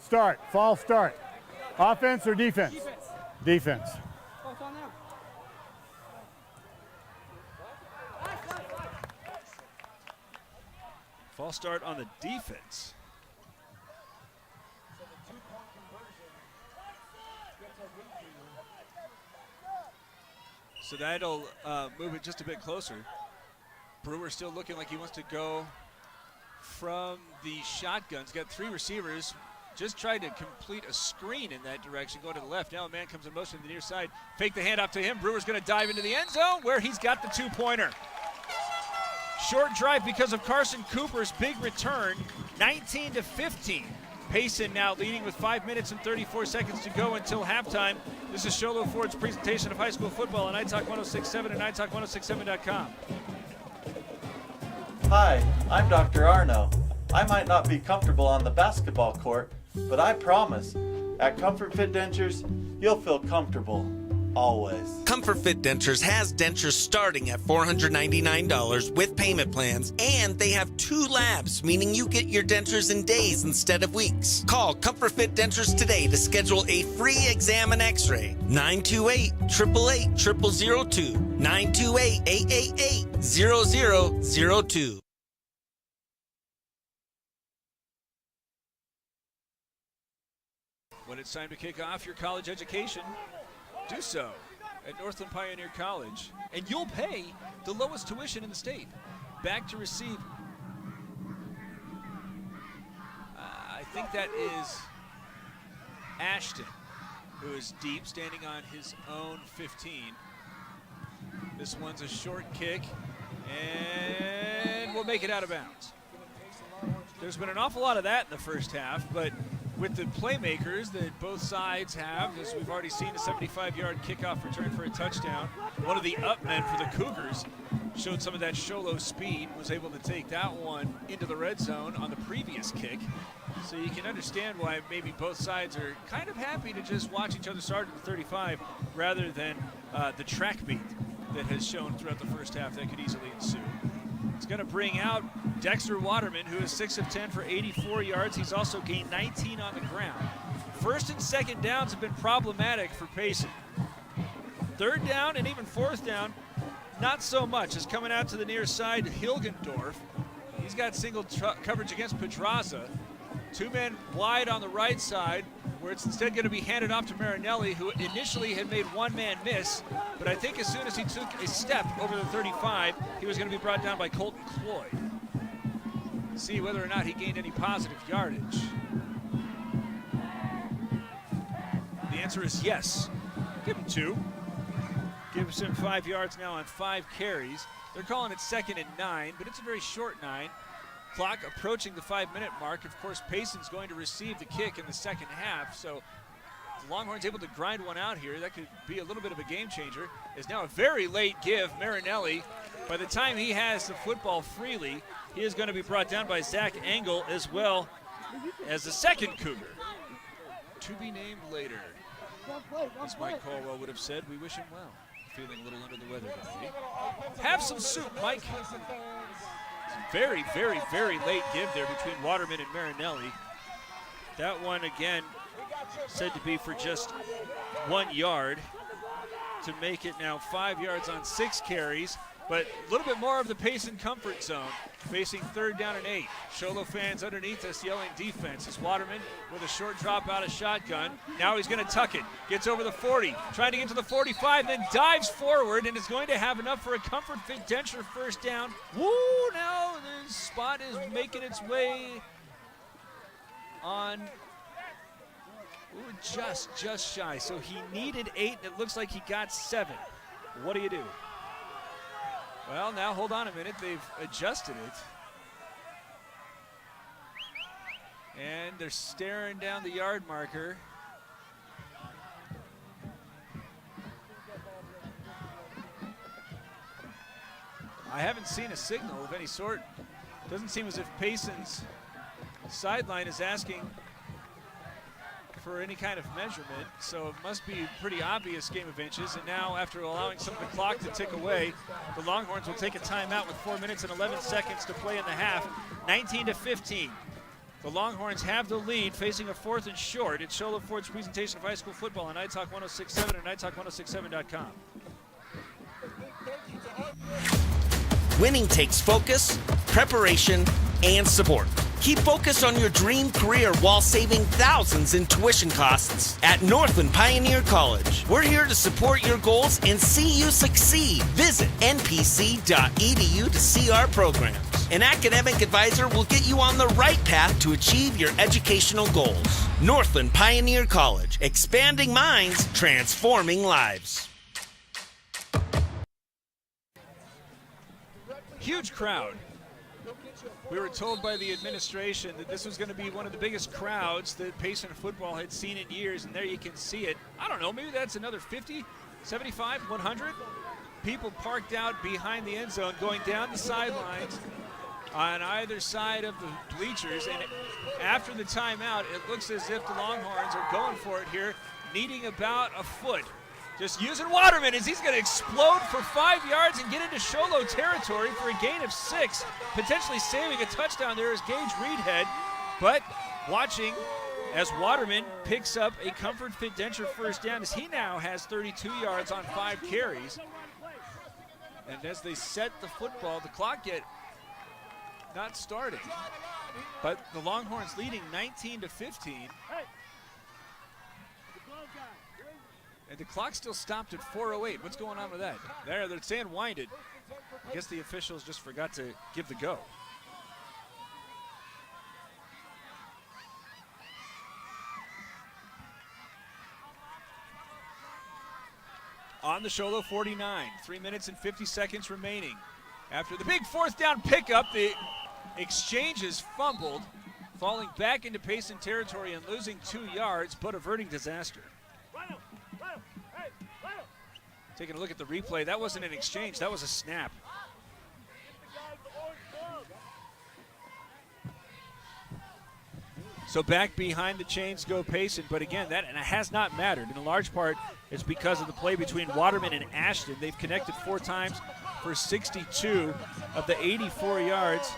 Start, false start. Offense or defense? Defense. False start on the defense. So that'll move it just a bit closer. Brewer still looking like he wants to go from the shotgun. He's got 3 receivers. Just tried to complete a screen in that direction, going to the left. Now a man comes in motion to the near side. Fake the handoff to him. Brewer's going to dive into the end zone where he's got the 2-pointer. Short drive because of Carson Cooper's big return, 19-15. Payson now leading with 5 minutes and 34 seconds to go until halftime. This is Show Low Ford's presentation of high school football on iTalk 1067 and iTalk1067.com. Hi, I'm Dr. Arno. I might not be comfortable on the basketball court, but I promise, at Comfort Fit Dentures, you'll feel comfortable. Always. Comfort Fit Dentures has dentures starting at $499 with payment plans, and they have 2 labs, meaning you get your dentures in days instead of weeks. Call Comfort Fit Dentures today to schedule a free exam and x-ray. 928-888-0002. 928-888-0002. When it's time to kick off your college education, do so at Northland Pioneer College, and you'll pay the lowest tuition in the state. Back to receive. I think that is Ashton, who is deep, standing on his own 15. This one's a short kick, and we'll make it out of bounds. There's been an awful lot of that in the first half, but with the playmakers that both sides have, as we've already seen, a 75-yard kickoff return for a touchdown. One of the up men for the Cougars showed some of that Show Low speed, was able to take that one into the red zone on the previous kick. So you can understand why maybe both sides are kind of happy to just watch each other start at the 35 rather than the track beat that has shown throughout the first half that could easily ensue. It's going to bring out Dexter Waterman, who is 6 of 10 for 84 yards. He's also gained 19 on the ground. First and second downs have been problematic for Payson. Third down and even fourth down, not so much. Is coming out to the near side, Hilgendorf. He's got single coverage against Pedraza. 2 men wide on the right side. where it's instead going to be handed off to Marinelli, who initially had made one man miss, but I think as soon as he took a step over the 35, he was going to be brought down by Colton Cloyd. See whether or not he gained any positive yardage. The answer is yes. Give him 2. Gives him 5 yards now on 5 carries. They're calling it 2nd and 9, but it's a very short 9. Clock approaching the 5-minute mark. Of course, Payson's going to receive the kick in the second half, so the Longhorns able to grind one out here. That could be a little bit of a game changer. Is now a very late give. Marinelli, by the time he has the football freely, he is going to be brought down by Zach Engel as well as the second Cougar. To be named later. As Mike Caldwell would have said, we wish him well. Feeling a little under the weather today. Have some soup, Mike. Very, very, very late give there between Waterman and Marinelli. That one, again, said to be for just 1 yard to make it now 5 yards on 6 carries. But a little bit more of the Payson comfort zone, facing 3rd down and 8. Show Low fans underneath us yelling defense. As Waterman with a short drop out of shotgun. Now he's going to tuck it. Gets over the 40, trying to get to the 45, then dives forward and is going to have enough for a Comfort Fit Denture first down. Woo! Now the spot is making its way on just shy. So he needed 8, and it looks like he got 7. What do you do? Well, now hold on a minute. They've adjusted it. And they're staring down the yard marker. I haven't seen a signal of any sort. Doesn't seem as if Payson's sideline is asking for any kind of measurement, so it must be a pretty obvious game of inches. And now, after allowing some of the clock to tick away, the Longhorns will take a timeout with 4 minutes and 11 seconds to play in the half. 19-15. The Longhorns have the lead, facing a 4th and short. It's Show Low Ford's presentation of high school football on iTalk 106.7 and iTalk1067.com. Winning takes focus, preparation, and support. Keep focused on your dream career while saving thousands in tuition costs at Northland Pioneer College. We're here to support your goals and see you succeed. Visit npc.edu to see our programs. An academic advisor will get you on the right path to achieve your educational goals. Northland Pioneer College, expanding minds, transforming lives. Huge crowd. We were told by the administration that this was going to be one of the biggest crowds that Payson football had seen in years, and there you can see it. I don't know, maybe that's another 50, 75, 100 people parked out behind the end zone, going down the sidelines on either side of the bleachers. And after the timeout, it looks as if the Longhorns are going for it here, needing about a foot. Just using Waterman as he's going to explode for 5 yards and get into Show Low territory for a gain of 6, potentially saving a touchdown there as Gage Reedhead. But watching as Waterman picks up a Comfort Fit Denture first down, as he now has 32 yards on 5 carries. And as they set the football, the clock yet not starting, but the Longhorns leading 19-15. And the clock still stopped at 4:08. What's going on with that? There, they're saying wind it. I guess the officials just forgot to give the go. On the Show Low 49, 3 minutes and 50 seconds remaining. After the big 4th down pickup, the exchange is fumbled, falling back into Payson territory and losing 2 yards, but averting disaster. Taking a look at the replay, that wasn't an exchange, that was a snap. So back behind the chains go Payson, but again, that has not mattered. In a large part, it's because of the play between Waterman and Ashton. They've connected 4 times for 62 of the 84 yards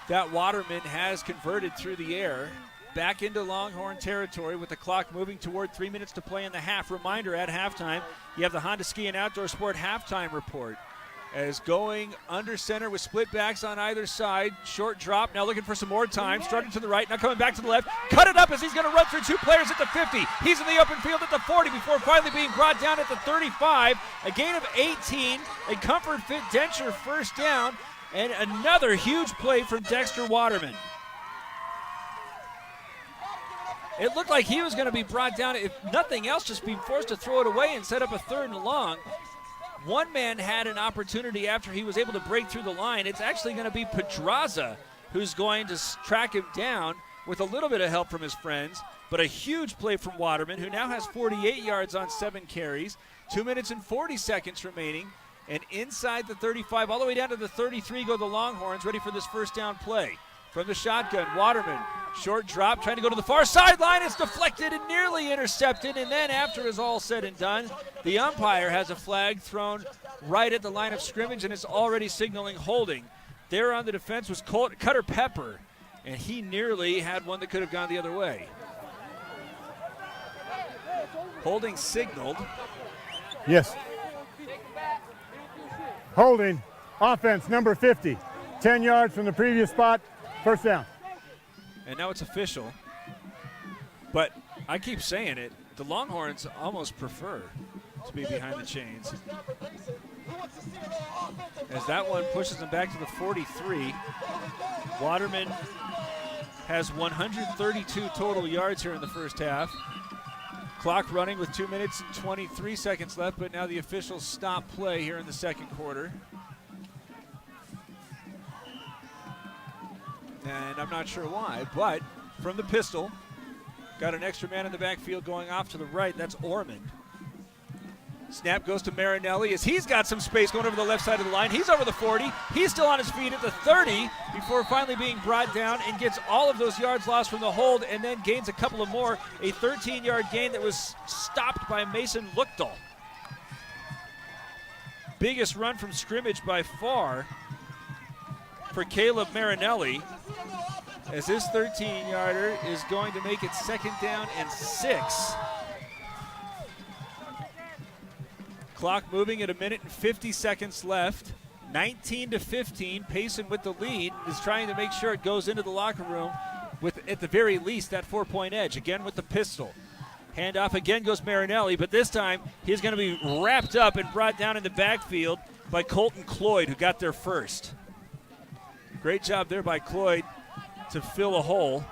that Waterman has converted through the air. Back into Longhorn territory with the clock moving toward 3 minutes to play in the half. Reminder, at halftime, you have the Honda Ski and Outdoor Sport halftime report. as going under center with split backs on either side. Short drop, now looking for some more time. Starting to the right, now coming back to the left. Cut it up as he's going to run through two players at the 50. He's in the open field at the 40 before finally being brought down at the 35. A gain of 18, a Comfort Fit Denture first down, and another huge play from Dexter Waterman. It looked like he was going to be brought down, if nothing else, just being forced to throw it away and set up a 3rd and long. One man had an opportunity after he was able to break through the line. It's actually going to be Pedraza who's going to track him down with a little bit of help from his friends. But a huge play from Waterman, who now has 48 yards on 7 carries. 2 minutes and 40 seconds remaining. And inside the 35, all the way down to the 33, go the Longhorns, ready for this first down play. From the shotgun, Waterman, short drop, trying to go to the far sideline. It's deflected and nearly intercepted. And then after it's all said and done, the umpire has a flag thrown right at the line of scrimmage, and it's already signaling holding. There on the defense was Cutter Pepper, and he nearly had one that could have gone the other way. Holding signaled. Yes. Holding. Offense, number 50. 10 yards from the previous spot. First down. And now it's official. But I keep saying it, the Longhorns almost prefer to be behind the chains. As that one pushes them back to the 43. Waterman has 132 total yards here in the first half. Clock running with 2 minutes and 23 seconds left, but now the officials stop play here in the second quarter. And I'm not sure why, but from the pistol, got an extra man in the backfield going off to the right. That's Ormond. Snap goes to Marinelli as he's got some space going over the left side of the line. He's over the 40. He's still on his feet at the 30 before finally being brought down and gets all of those yards lost from the hold and then gains a couple of more. A 13-yard gain that was stopped by Mason Luchtel. Biggest run from scrimmage by far for Caleb Marinelli, as his 13-yarder is going to make it 2nd down and 6. Clock moving at 1 minute and 50 seconds left. 19-15. Payson with the lead is trying to make sure it goes into the locker room with, at the very least, that 4-point edge. Again with the pistol. Handoff again goes Marinelli, but this time he's going to be wrapped up and brought down in the backfield by Colton Cloyd, who got there first. Great job there by Cloyd to fill a hole.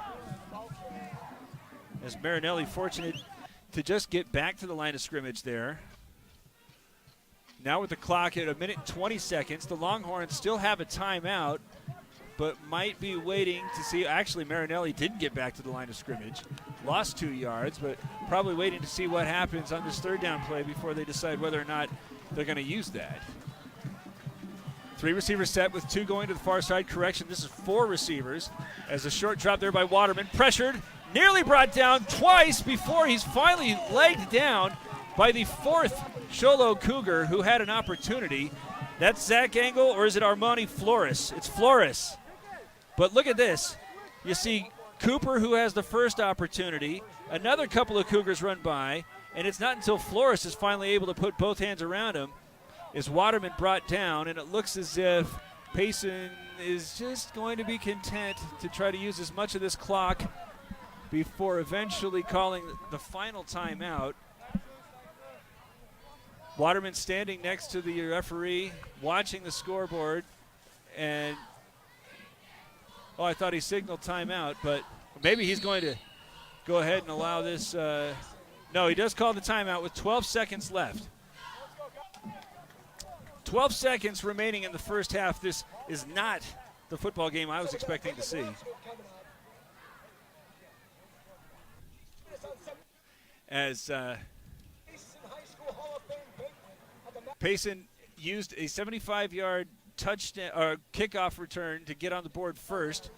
As Marinelli fortunate to just get back to the line of scrimmage there. Now with the clock at 1 minute and 20 seconds, the Longhorns still have a timeout, but might be waiting to see. Actually, Marinelli didn't get back to the line of scrimmage. Lost 2 yards, but probably waiting to see what happens on this 3rd down play before they decide whether or not they're going to use that. 3 receivers set with 2 going to the far side. Correction, this is 4 receivers. As a short drop there by Waterman. Pressured, nearly brought down twice before he's finally legged down by the 4th Show Low Cougar who had an opportunity. That's Zach Engel, or is it Armani Flores? It's Flores. But look at this. You see Cooper, who has the first opportunity. Another couple of Cougars run by, and it's not until Flores is finally able to put both hands around him is Waterman brought down, and it looks as if Payson is just going to be content to try to use as much of this clock before eventually calling the final timeout. Waterman standing next to the referee, watching the scoreboard, and I thought he signaled timeout, but maybe he's going to go ahead and allow this. No, he does call the timeout with 12 seconds left. 12 seconds remaining in the first half. This is not the football game I was expecting to see. As Payson used a 75-yard touchdown or kickoff return to get on the board first.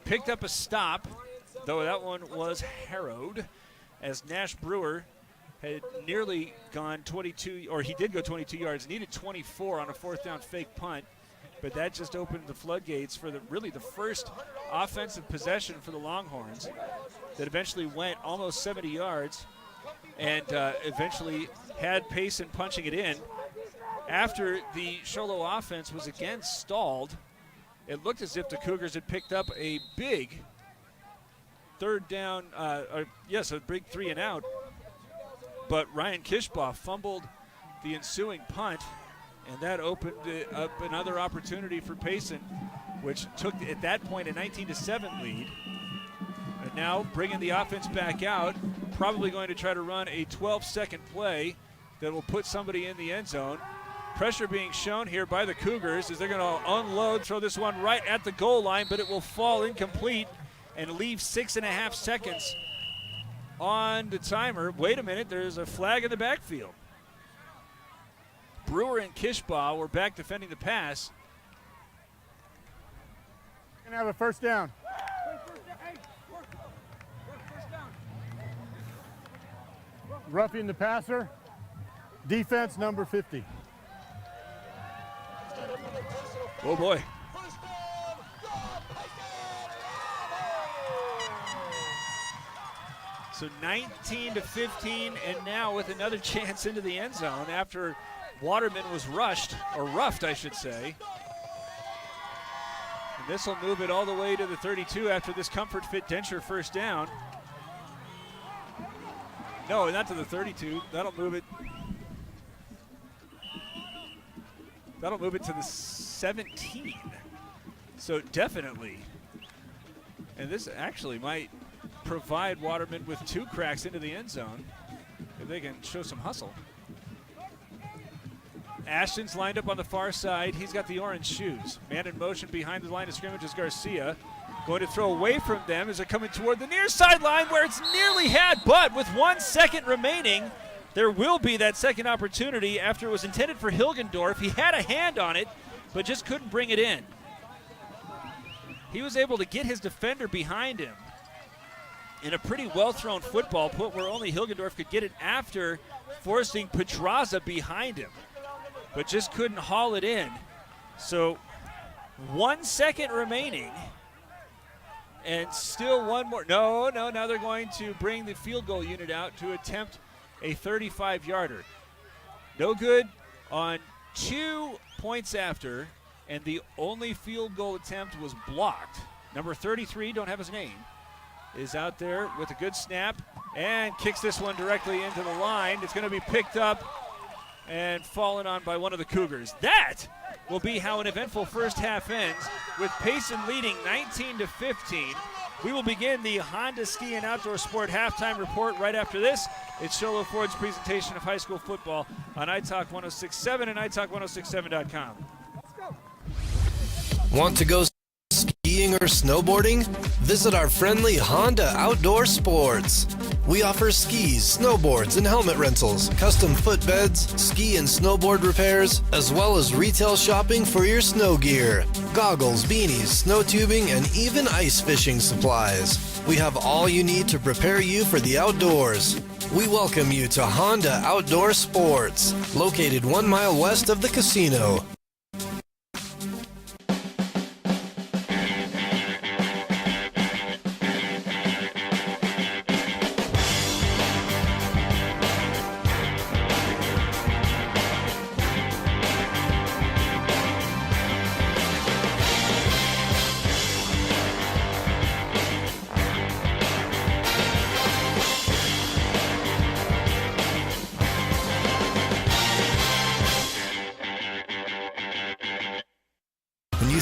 Picked up a stop, though that one was harrowed, as Nash Brewer had nearly gone 22, or he did go 22 yards, needed 24 on a 4th down fake punt, but that just opened the floodgates for the first offensive possession for the Longhorns that eventually went almost 70 yards and eventually had Payson punching it in. after the Show Low offense was again stalled, it looked as if the Cougars had picked up a big third down, a big 3 and out. But Ryan Kishbaugh fumbled the ensuing punt, and that opened up another opportunity for Payson, which took at that point a 19-7 lead. And now bringing the offense back out, probably going to try to run a 12-second play that will put somebody in the end zone. Pressure being shown here by the Cougars as they're going to unload, throw this one right at the goal line, but it will fall incomplete and leave 6.5 seconds on the timer. Wait a minute, there's a flag in the backfield. Brewer and Kishbaugh were back defending the pass. Gonna have a first down. Roughing the passer. Defense number 50. Oh boy. So 19-15, and now with another chance into the end zone after Waterman was roughed, I should say. And this will move it all the way to the 32 after this Comfort Fit Denture first down. No, not to the 32. That'll move it to the 17. So definitely. And this actually might provide Waterman with 2 cracks into the end zone if they can show some hustle. Ashton's lined up on the far side. He's got the orange shoes. Man in motion behind the line of scrimmage is Garcia. Going to throw away from them as they're coming toward the near sideline where it's nearly had, but with 1 second remaining, there will be that second opportunity after it was intended for Hilgendorf. He had a hand on it, but just couldn't bring it in. He was able to get his defender behind him in a pretty well-thrown football put where only Hilgendorf could get it after forcing Pedraza behind him, but just couldn't haul it in. So 1 second remaining, and still one more. No, now they're going to bring the field goal unit out to attempt a 35-yarder. No good on 2 points after, and the only field goal attempt was blocked. Number 33, don't have his name, is out there with a good snap and kicks this one directly into the line. It's going to be picked up and fallen on by one of the Cougars. That will be how an eventful first half ends, with Payson leading 19-15. We will begin the Honda Ski and Outdoor Sport halftime report right after this. It's Show Low Ford's presentation of high school football on iTalk 106.7 and iTalk1067.com. Want to go skiing or snowboarding? Visit our friendly Honda Outdoor Sports. We offer skis, snowboards, and helmet rentals, custom footbeds, ski and snowboard repairs, as well as retail shopping for your snow gear, goggles, beanies, snow tubing, and even ice fishing supplies. We have all you need to prepare you for the outdoors. We welcome you to Honda Outdoor Sports, located 1 mile west of the casino.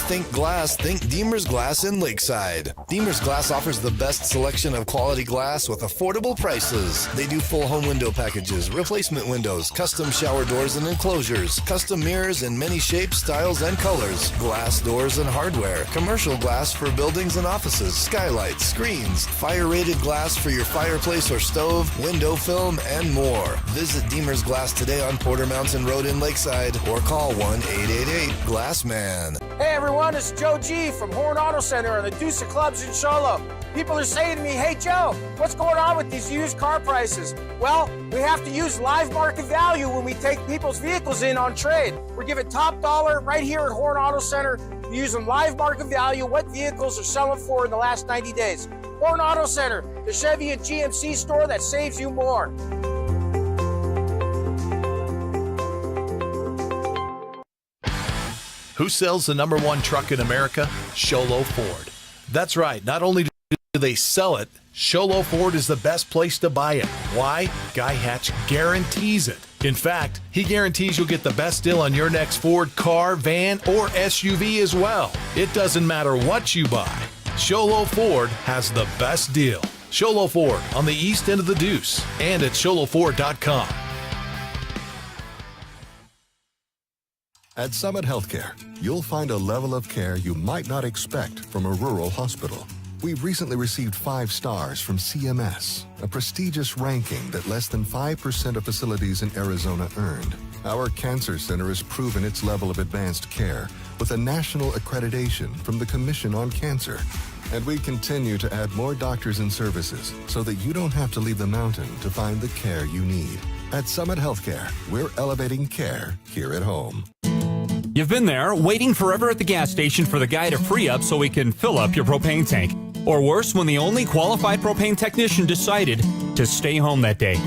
Think glass, think Deemer's Glass in Lakeside. Deemer's Glass offers the best selection of quality glass with affordable prices. They do full home window packages, replacement windows, custom shower doors and enclosures, custom mirrors in many shapes, styles, and colors, glass doors and hardware, commercial glass for buildings and offices, skylights, screens, fire-rated glass for your fireplace or stove, window film, and more. Visit Deemer's Glass today on Porter Mountain Road in Lakeside or call 1-888-GLASSMAN. Hey everyone, it's Joe G from Horn Auto Center and the Deuce of Clubs in Show Low. People are saying to me, hey Joe, what's going on with these used car prices? Well, we have to use live market value when we take people's vehicles in on trade. We're giving top dollar right here at Horn Auto Center, using live market value, what vehicles are selling for in the last 90 days. Horn Auto Center, the Chevy and GMC store that saves you more. Who sells the #1 truck in America? Show Low Ford. That's right. Not only do they sell it, Show Low Ford is the best place to buy it. Why? Guy Hatch guarantees it. In fact, he guarantees you'll get the best deal on your next Ford car, van, or SUV as well. It doesn't matter what you buy. Show Low Ford has the best deal. Show Low Ford on the east end of the Deuce and at showlowford.com. At Summit Healthcare, you'll find a level of care you might not expect from a rural hospital. We've recently received 5 stars from CMS, a prestigious ranking that less than 5% of facilities in Arizona earned. Our cancer center has proven its level of advanced care with a national accreditation from the Commission on Cancer. And we continue to add more doctors and services so that you don't have to leave the mountain to find the care you need. At Summit Healthcare, we're elevating care here at home. You've been there, waiting forever at the gas station for the guy to free up so he can fill up your propane tank. Or worse, when the only qualified propane technician decided to stay home that day.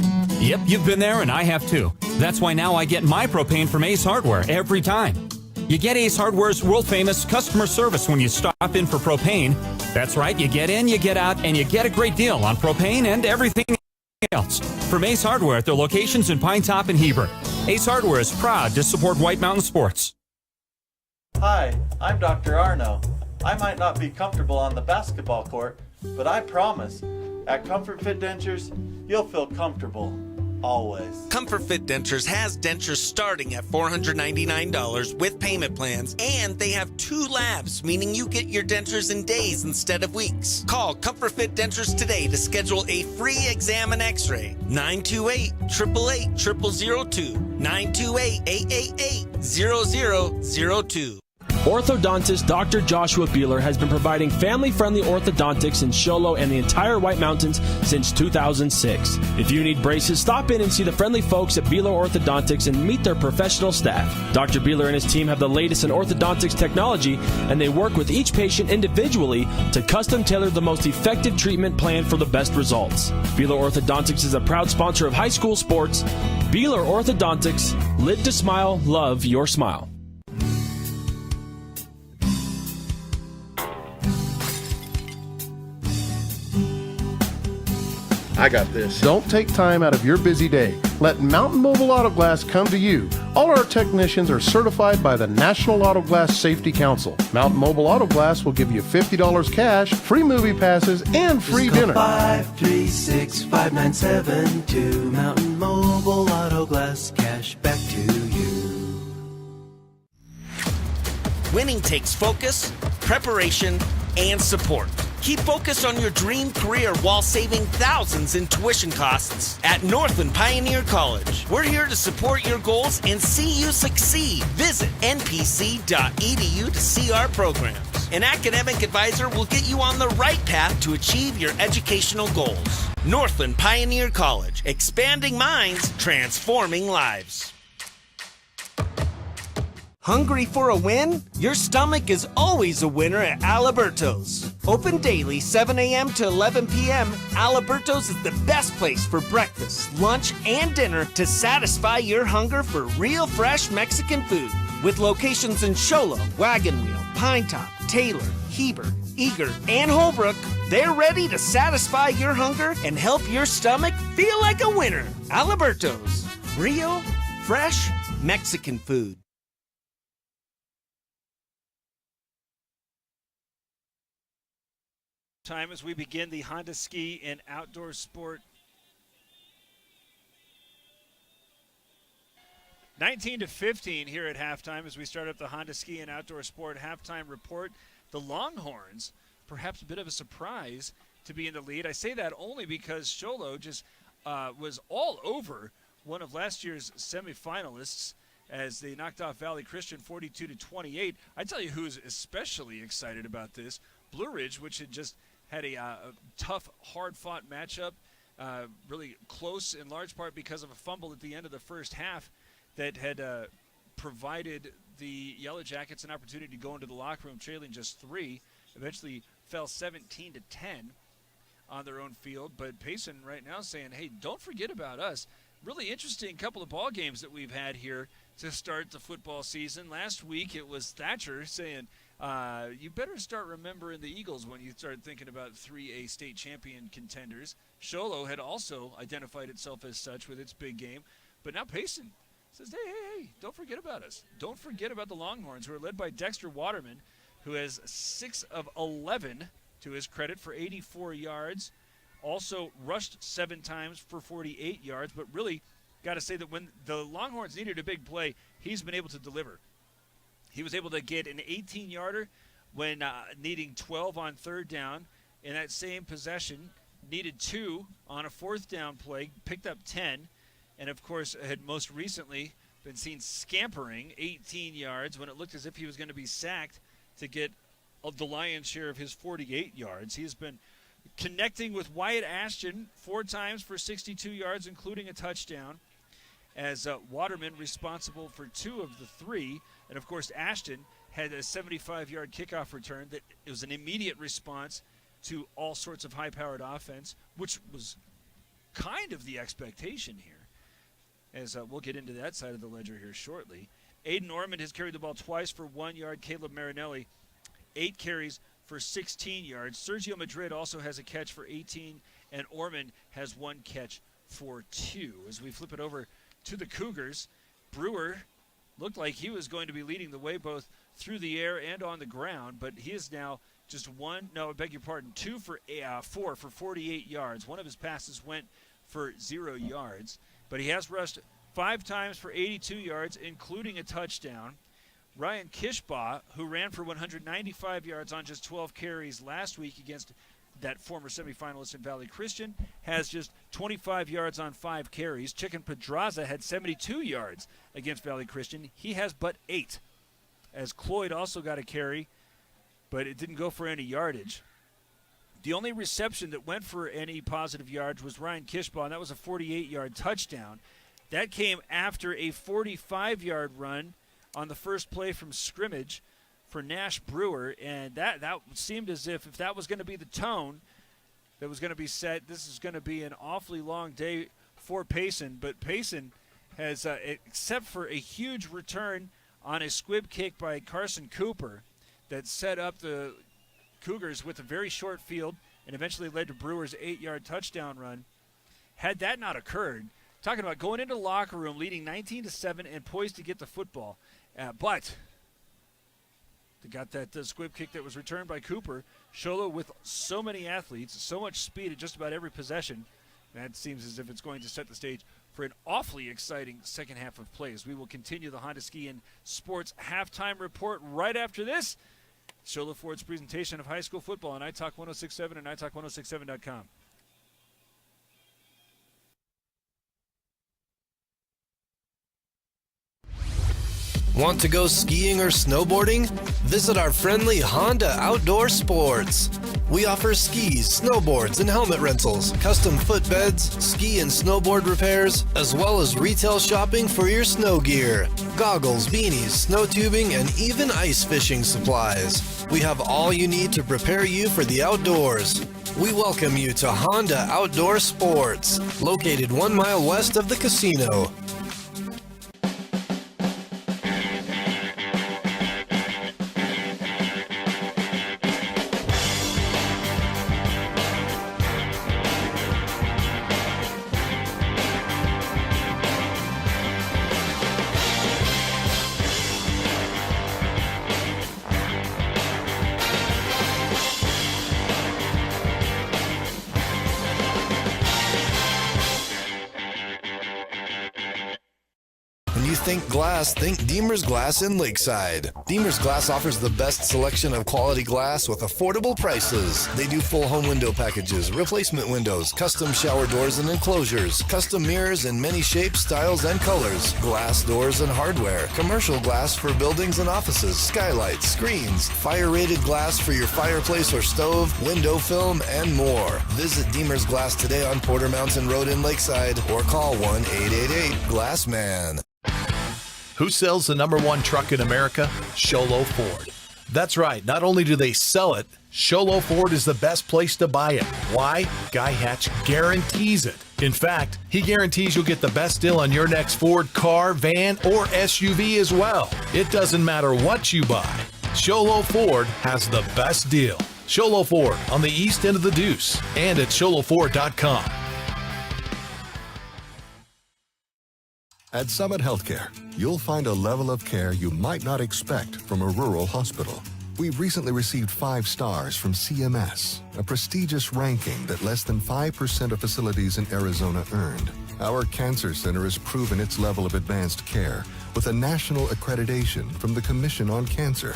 Yep, you've been there and I have too. That's why now I get my propane from Ace Hardware every time. You get Ace Hardware's world-famous customer service when you stop in for propane. That's right, you get in, you get out, and you get a great deal on propane and everything else. From Ace Hardware at their locations in Pine Top and Heber. Ace Hardware is proud to support White Mountain Sports. Hi, I'm Dr. Arno. I might not be comfortable on the basketball court, but I promise, at Comfort Fit Dentures, you'll feel comfortable. Always. Comfort Fit Dentures has dentures starting at $499 with payment plans, and they have 2 labs, meaning you get your dentures in days instead of weeks. Call Comfort Fit Dentures today to schedule a free exam and x-ray. 928-888-0002. 928-888-0002. Orthodontist Dr. Joshua Beeler has been providing family-friendly orthodontics in Show Low and the entire White Mountains since 2006. If you need braces, stop in and see the friendly folks at Beeler Orthodontics and meet their professional staff. Dr. Beeler and his team have the latest in orthodontics technology, and they work with each patient individually to custom tailor the most effective treatment plan for the best results. Beeler Orthodontics is a proud sponsor of high school sports. Beeler Orthodontics, live to smile, love your smile. I got this. Don't take time out of your busy day. Let Mountain Mobile Auto Glass come to you. All our technicians are certified by the National Auto Glass Safety Council. Mountain Mobile Auto Glass will give you $50 cash, free movie passes, and free Just call dinner. 536-5972. Mountain Mobile Auto Glass, cash back to you. Winning takes focus, preparation, and support. Keep focused on your dream career while saving thousands in tuition costs at Northland Pioneer College. We're here to support your goals and see you succeed. Visit npc.edu to see our programs. An academic advisor will get you on the right path to achieve your educational goals. Northland Pioneer College, expanding minds, transforming lives. Hungry for a win? Your stomach is always a winner at Aliberto's. Open daily 7 a.m. to 11 p.m., Aliberto's is the best place for breakfast, lunch, and dinner to satisfy your hunger for real fresh Mexican food. With locations in Show Low, Wagon Wheel, Pine Top, Taylor, Heber, Eager, and Holbrook, they're ready to satisfy your hunger and help your stomach feel like a winner. Aliberto's, real, fresh Mexican food. Time as we begin the Honda Ski and Outdoor Sport 19-15 here at halftime as we start up the Honda Ski and Outdoor Sport halftime report. The Longhorns, perhaps a bit of a surprise to be in the lead. I say that only because Show Low just was all over one of last year's semifinalists as they knocked off Valley Christian 42-28. I tell you who's especially excited about this, Blue Ridge, which had just had a tough, hard-fought matchup, really close in large part because of a fumble at the end of the first half that had provided the Yellow Jackets an opportunity to go into the locker room trailing just 3. Eventually fell 17-10 on their own field. But Payson right now saying, hey, don't forget about us. really interesting couple of ball games that we've had here to start the football season. Last week it was Thatcher saying, you better start remembering the Eagles when you start thinking about 3A state champion contenders. Show Low had also identified itself as such with its big game. But now Payson says, hey, don't forget about us. Don't forget about the Longhorns, who are led by Dexter Waterman, who has 6 of 11 to his credit for 84 yards. Also rushed 7 times for 48 yards, but really got to say that when the Longhorns needed a big play, he's been able to deliver. He was able to get an 18-yarder when needing 12 on 3rd down. In that same possession, needed 2 on a 4th down play, picked up 10, and of course had most recently been seen scampering 18 yards when it looked as if he was going to be sacked to get the lion's share of his 48 yards. He has been connecting with Wyatt Ashton 4 times for 62 yards, including a touchdown, as Waterman responsible for 2 of the 3. And, of course, Ashton had a 75-yard kickoff return that it was an immediate response to all sorts of high-powered offense, which was kind of the expectation here, as we'll get into that side of the ledger here shortly. Aiden Ormond has carried the ball twice for 1 yard. Caleb Marinelli, 8 carries for 16 yards. Sergio Madrid also has a catch for 18, and Ormond has 1 catch for 2. As we flip it over to the Cougars, Brewer looked like he was going to be leading the way both through the air and on the ground, but he is now just 2 for 4 for 48 yards. One of his passes went for 0 yards, but he has rushed 5 times for 82 yards, including a touchdown. Ryan Kishbaugh, who ran for 195 yards on just 12 carries last week against that former semifinalist in Valley Christian, has just 25 yards on 5 carries. Chicken Pedraza had 72 yards against Valley Christian. He has but 8. As Cloyd also got a carry, but it didn't go for any yardage. The only reception that went for any positive yards was Ryan Kishbaugh, and that was a 48-yard touchdown. That came after a 45-yard run on the first play from scrimmage for Nash Brewer, and that seemed as if that was going to be the tone that was going to be set, this is going to be an awfully long day for Payson. But Payson has, except for a huge return on a squib kick by Carson Cooper that set up the Cougars with a very short field and eventually led to Brewer's 8-yard touchdown run. Had that not occurred, talking about going into the locker room leading 19-7 and poised to get the football, but they got that squib kick that was returned by Cooper. Show Low with so many athletes, so much speed at just about every possession. That seems as if it's going to set the stage for an awfully exciting second half of plays. We will continue the Honda Ski and Sports halftime report right after this. Show Low Ford's presentation of high school football on iTalk 1067 and iTalk1067.com. Want to go skiing or snowboarding? Visit our friendly Honda Outdoor Sports. We offer skis, snowboards, and helmet rentals, custom footbeds, ski and snowboard repairs, as well as retail shopping for your snow gear, goggles, beanies, snow tubing, and even ice fishing supplies. We have all you need to prepare you for the outdoors. We welcome you to Honda Outdoor Sports, located 1 mile west of the casino. Think glass, think Deemer's Glass in Lakeside. Deemer's Glass offers the best selection of quality glass with affordable prices. They do full home window packages, replacement windows, custom shower doors and enclosures, custom mirrors in many shapes, styles, and colors, glass doors and hardware, commercial glass for buildings and offices, skylights, screens, fire-rated glass for your fireplace or stove, window film, and more. Visit Deemer's Glass today on Porter Mountain Road in Lakeside or call 1-888-GLASSMAN. Who sells the #1 truck in America? Show Low Ford. That's right. Not only do they sell it, Show Low Ford is the best place to buy it. Why? Guy Hatch guarantees it. In fact, he guarantees you'll get the best deal on your next Ford car, van, or SUV as well. It doesn't matter what you buy. Show Low Ford has the best deal. Show Low Ford on the east end of the Deuce and at showlowford.com. At Summit Healthcare, you'll find a level of care you might not expect from a rural hospital. We've recently received 5 stars from CMS, a prestigious ranking that less than 5% of facilities in Arizona earned. Our cancer center has proven its level of advanced care with a national accreditation from the Commission on Cancer.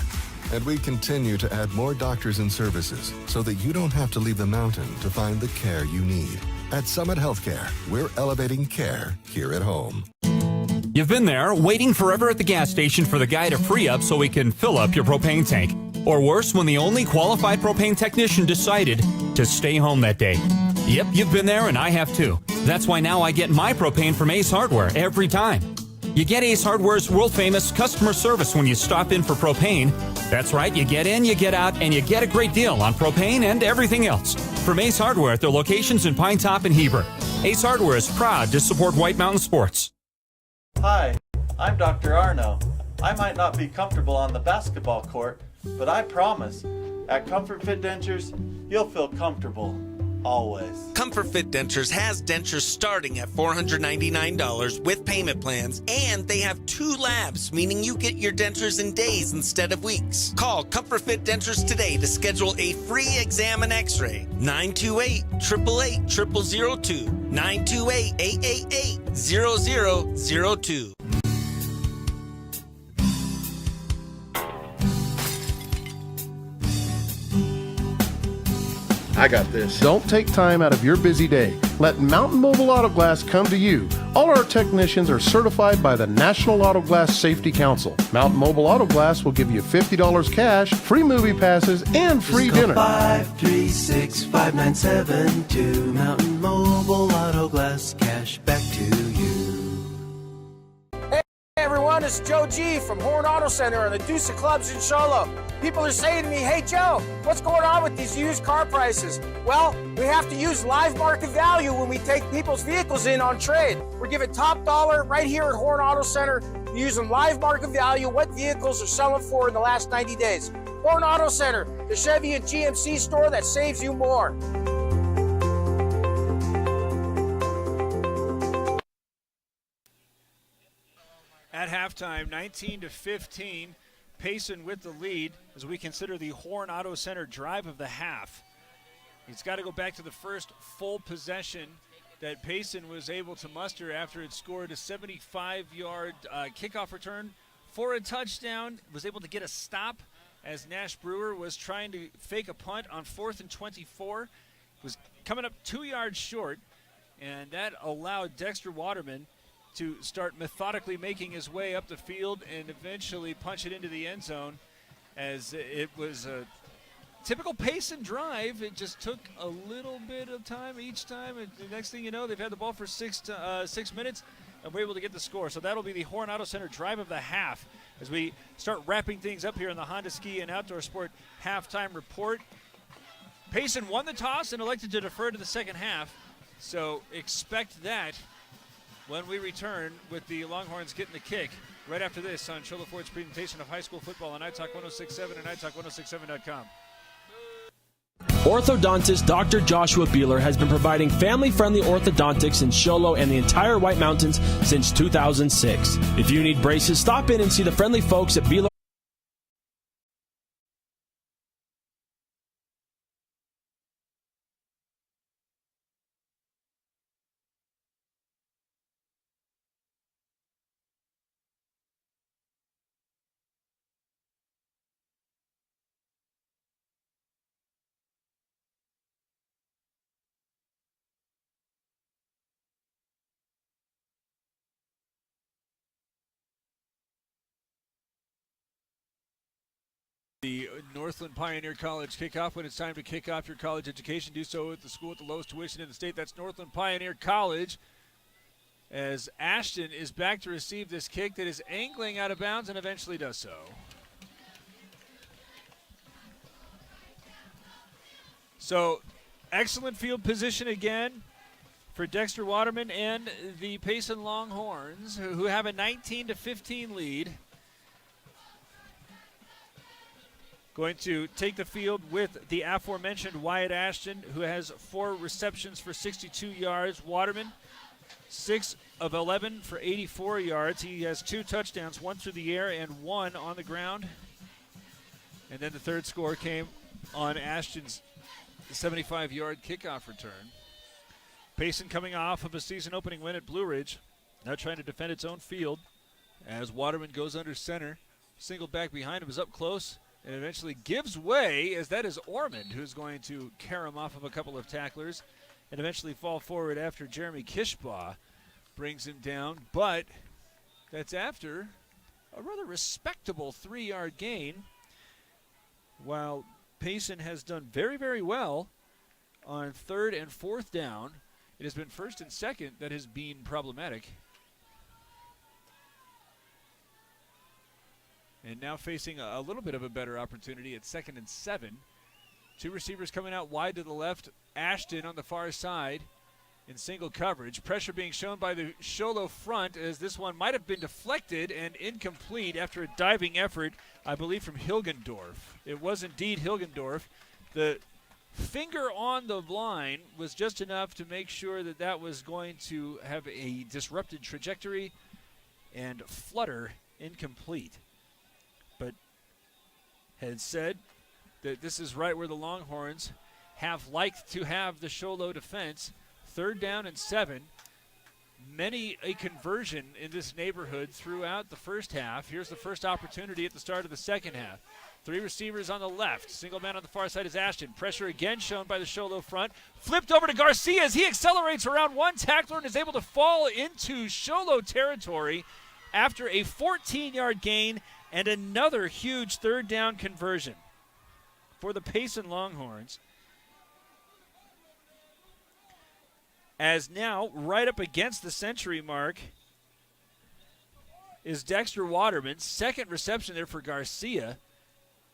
And we continue to add more doctors and services so that you don't have to leave the mountain to find the care you need. At Summit Healthcare, we're elevating care here at home. You've been there, waiting forever at the gas station for the guy to free up so we can fill up your propane tank. Or worse, when the only qualified propane technician decided to stay home that day. Yep, you've been there and I have too. That's why now I get my propane from Ace Hardware every time. You get Ace Hardware's world-famous customer service when you stop in for propane. That's right, you get in, you get out, and you get a great deal on propane and everything else. From Ace Hardware at their locations in Pine Top and Heber. Ace Hardware is proud to support White Mountain Sports. Hi, I'm Dr. Arno. I might not be comfortable on the basketball court, but I promise, at Comfort Fit Dentures, you'll feel comfortable, always. Comfort Fit Dentures has dentures starting at $499 with payment plans, and they have 2 labs, meaning you get your dentures in days instead of weeks. Call Comfort Fit Dentures today to schedule a free exam and x-ray. 928-888-0002. 928-888-0002. I got this. Don't take time out of your busy day. Let Mountain Mobile Auto Glass come to you. All our technicians are certified by the National Auto Glass Safety Council. Mountain Mobile Auto Glass will give you $50 cash, free movie passes, and free dinner. 536-5972. Mountain Mobile Auto Glass, cash back to you. Hey everyone, it's Joe G from Horn Auto Center and the Deuce Clubs in Show Low. People are saying to me, hey Joe, what's going on with these used car prices? Well, we have to use live market value when we take people's vehicles in on trade. We're giving top dollar right here at Horn Auto Center, using live market value, what vehicles are selling for in the last 90 days. Horn Auto Center, the Chevy and GMC store that saves you more. At halftime, 19-15. Payson with the lead as we consider the Horn Auto Center drive of the half. He's got to go back to the first full possession that Payson was able to muster after it scored a 75-yard kickoff return for a touchdown. Was able to get a stop as Nash Brewer was trying to fake a punt on 4th and 24. Was coming up 2 yards short, and that allowed Dexter Waterman to start methodically making his way up the field and eventually punch it into the end zone, as it was a typical Payson drive. It just took a little bit of time each time, and the next thing you know, they've had the ball for 6 minutes and we're able to get the score. So that'll be the Horn Auto Center drive of the half as we start wrapping things up here in the Honda Ski and Outdoor Sport halftime report. Payson won the toss and elected to defer to the second half, so expect that when we return with the Longhorns getting the kick right after this on Show Low Ford's presentation of high school football on iTalk 106.7 and iTalk1067.com. Orthodontist Dr. Joshua Beeler has been providing family-friendly orthodontics in Show Low and the entire White Mountains since 2006. If you need braces, stop in and see the friendly folks at Beeler. The Northland Pioneer College kickoff. When it's time to kick off your college education, do so at the school with the lowest tuition in the state. That's Northland Pioneer College. As Ashton is back to receive this kick that is angling out of bounds and eventually does so. So, excellent field position again for Dexter Waterman and the Payson Longhorns, who have a 19-15 lead. Going to take the field with the aforementioned Wyatt Ashton, who has 4 receptions for 62 yards. Waterman, 6 of 11 for 84 yards. He has 2 touchdowns, 1 through the air and 1 on the ground. And then the third score came on Ashton's 75-yard kickoff return. Payson coming off of a season-opening win at Blue Ridge, now trying to defend its own field as Waterman goes under center. Single back behind him is up close and eventually gives way, as that is Ormond who's going to carry him off of a couple of tacklers and eventually fall forward after Jeremy Kishbaugh brings him down. But that's after a rather respectable 3-yard gain, while Payson has done very, very well on 3rd and 4th down. It has been 1st and 2nd that has been problematic. And now facing a little bit of a better opportunity at 2nd and 7. 2 receivers coming out wide to the left. Ashton on the far side in single coverage. Pressure being shown by the Show Low front, as this one might have been deflected and incomplete after a diving effort, I believe, from Hilgendorf. It was indeed Hilgendorf. The finger on the line was just enough to make sure that that was going to have a disrupted trajectory and flutter incomplete. But had said that this is right where the Longhorns have liked to have the Show Low defense. 3rd down and 7. Many a conversion in this neighborhood throughout the first half. Here's the first opportunity at the start of the second half. 3 receivers on the left. Single man on the far side is Ashton. Pressure again shown by the Show Low front. Flipped over to Garcia as he accelerates around one tackler and is able to fall into Show Low territory after a 14-yard gain and another huge 3rd down conversion for the Payson Longhorns. As now, right up against the century mark is Dexter Waterman. 2nd reception there for Garcia.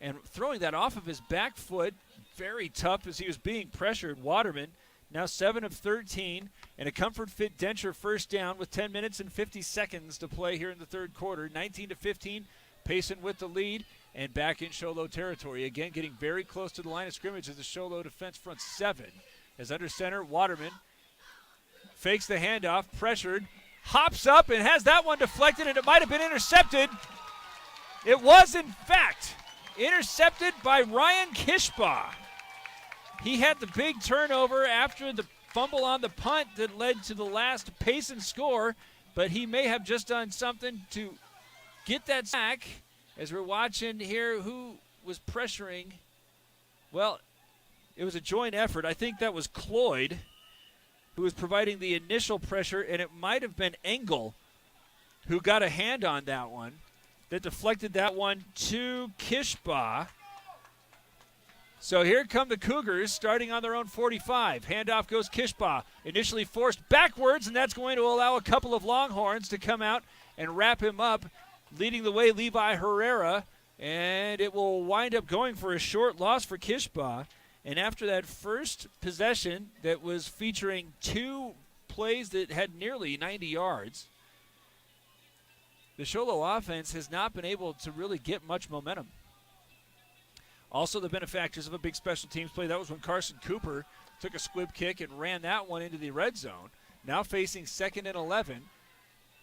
And throwing that off of his back foot, very tough as he was being pressured. Waterman now 7 of 13 and a Comfort Fit Denture first down with 10 minutes and 50 seconds to play here in the 3rd quarter. 19-15, Payson with the lead and back in Show Low territory. Again, getting very close to the line of scrimmage as the Show Low defense front 7. As under center, Waterman fakes the handoff, pressured, hops up and has that one deflected, and it might have been intercepted. It was, in fact, intercepted by Ryan Kishbaugh. He had the big turnover after the fumble on the punt that led to the last Payson score, but he may have just done something to get that sack. As we're watching here, who was pressuring? Well, it was a joint effort. I think that was Cloyd who was providing the initial pressure, and it might have been Engel who got a hand on that one that deflected that one to Kishbaugh. So here come the Cougars starting on their own 45. Handoff goes Kishbaugh. Initially forced backwards, and that's going to allow a couple of Longhorns to come out and wrap him up. Leading the way, Levi Herrera, and it will wind up going for a short loss for Kishbaugh. And after that first possession that was featuring 2 plays that had nearly 90 yards, the Show Low offense has not been able to really get much momentum. Also the benefactors of a big special teams play, that was when Carson Cooper took a squib kick and ran that one into the red zone. Now facing 2nd and 11.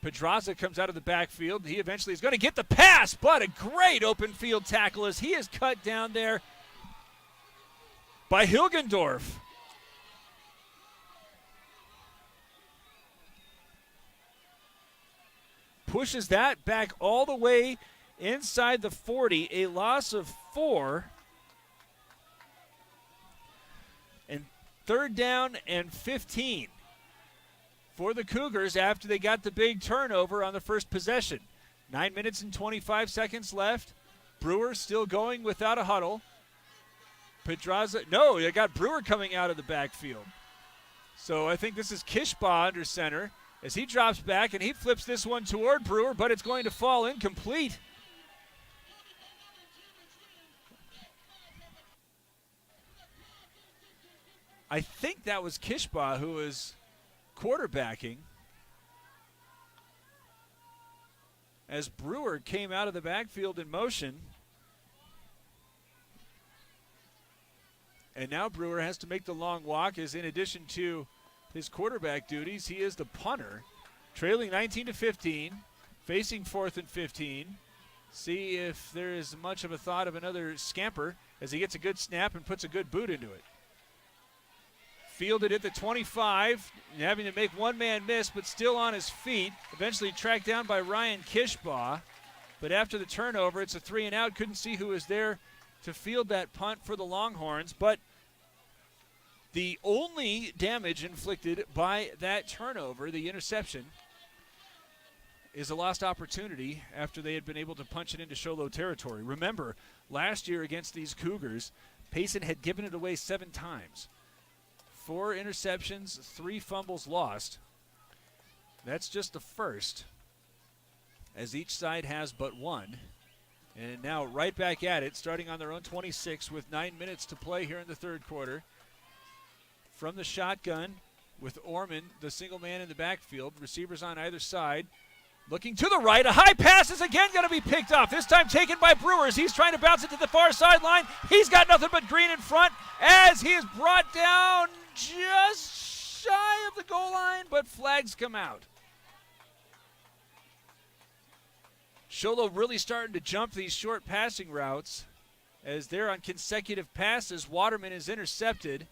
Pedraza comes out of the backfield. He eventually is going to get the pass, but a great open field tackle as he is cut down there by Hilgendorf. Pushes that back all the way inside the 40, a loss of 4. And 3rd down and 15 for the Cougars after they got the big turnover on the first possession. 9 minutes and 25 seconds left. Brewer still going without a huddle. Pedraza, no, they got Brewer coming out of the backfield. So I think this is Kishbaugh under center as he drops back and he flips this one toward Brewer, but it's going to fall incomplete. I think that was Kishbaugh who was quarterbacking as Brewer came out of the backfield in motion. And now Brewer has to make the long walk, as in addition to his quarterback duties, he is the punter. Trailing 19-15, facing 4th and 15. See if there is much of a thought of another scamper as he gets a good snap and puts a good boot into it. Fielded at the 25, having to make one man miss, but still on his feet. Eventually tracked down by Ryan Kishbaugh. But after the turnover, it's a 3-and-out. Couldn't see who was there to field that punt for the Longhorns. But the only damage inflicted by that turnover, the interception, is a lost opportunity after they had been able to punch it into Show Low territory. Remember, last year against these Cougars, Payson had given it away 7 times. 4 interceptions, 3 fumbles lost. That's just the first, as each side has but one. And now right back at it, starting on their own 26 with 9 minutes to play here in the third quarter. From the shotgun with Orman, the single man in the backfield, receivers on either side. Looking to the right, a high pass is again going to be picked off, this time taken by Brewers. He's trying to bounce it to the far sideline. He's got nothing but green in front as he is brought down just shy of the goal line, but flags come out. Show Low really starting to jump these short passing routes as they're on consecutive passes. Waterman is intercepted.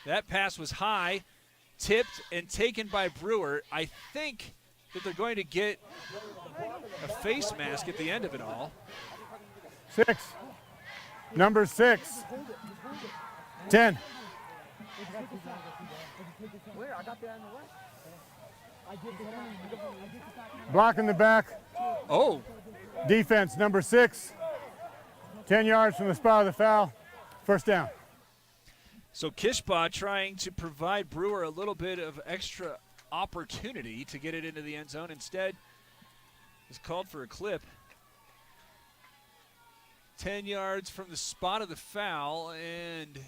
That pass was high, tipped and taken by Brewer. I think that they're going to get a face mask at the end of it all. 6. Number 6. 10. Block in the back. Oh. Defense, number 6. 10 yards from the spot of the foul. First down. So Kishbaugh trying to provide Brewer a little bit of extra opportunity to get it into the end zone. Instead, is called for a clip. 10 yards from the spot of the foul, and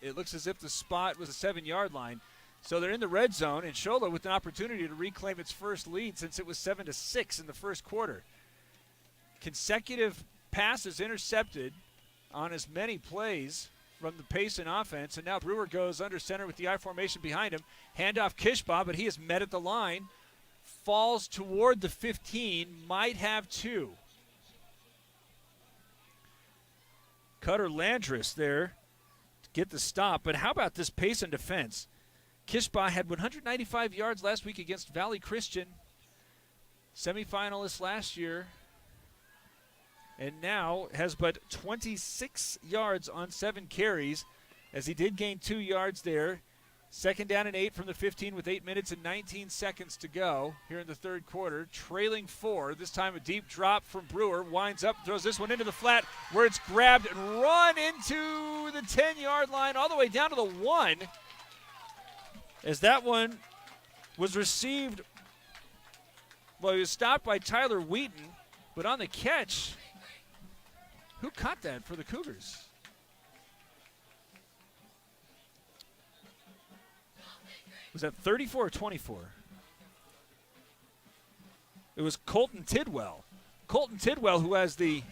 it looks as if the spot was a 7-yard line. So they're in the red zone, and Show Low with an opportunity to reclaim its first lead since it was 7-6 in the first quarter. Consecutive passes intercepted on as many plays from the Payson offense, and now Brewer goes under center with the I formation behind him. Handoff Kishbaugh, but he is met at the line. Falls toward the 15, might have 2. Cutter Landris there to get the stop, but how about this Payson defense? Kishbaugh had 195 yards last week against Valley Christian, semifinalists last year, and now has but 26 yards on 7 carries, as he did gain 2 yards there. Second down and 8 from the 15 with 8 minutes and 19 seconds to go here in the third quarter. Trailing 4, this time a deep drop from Brewer. Winds up, throws this one into the flat where it's grabbed and run into the 10-yard line all the way down to the 1. As that one was received, well, he was stopped by Tyler Wheaton, but on the catch, who caught that for the Cougars? Was that 34 or 24? It was Colton Tidwell. Colton Tidwell, who has the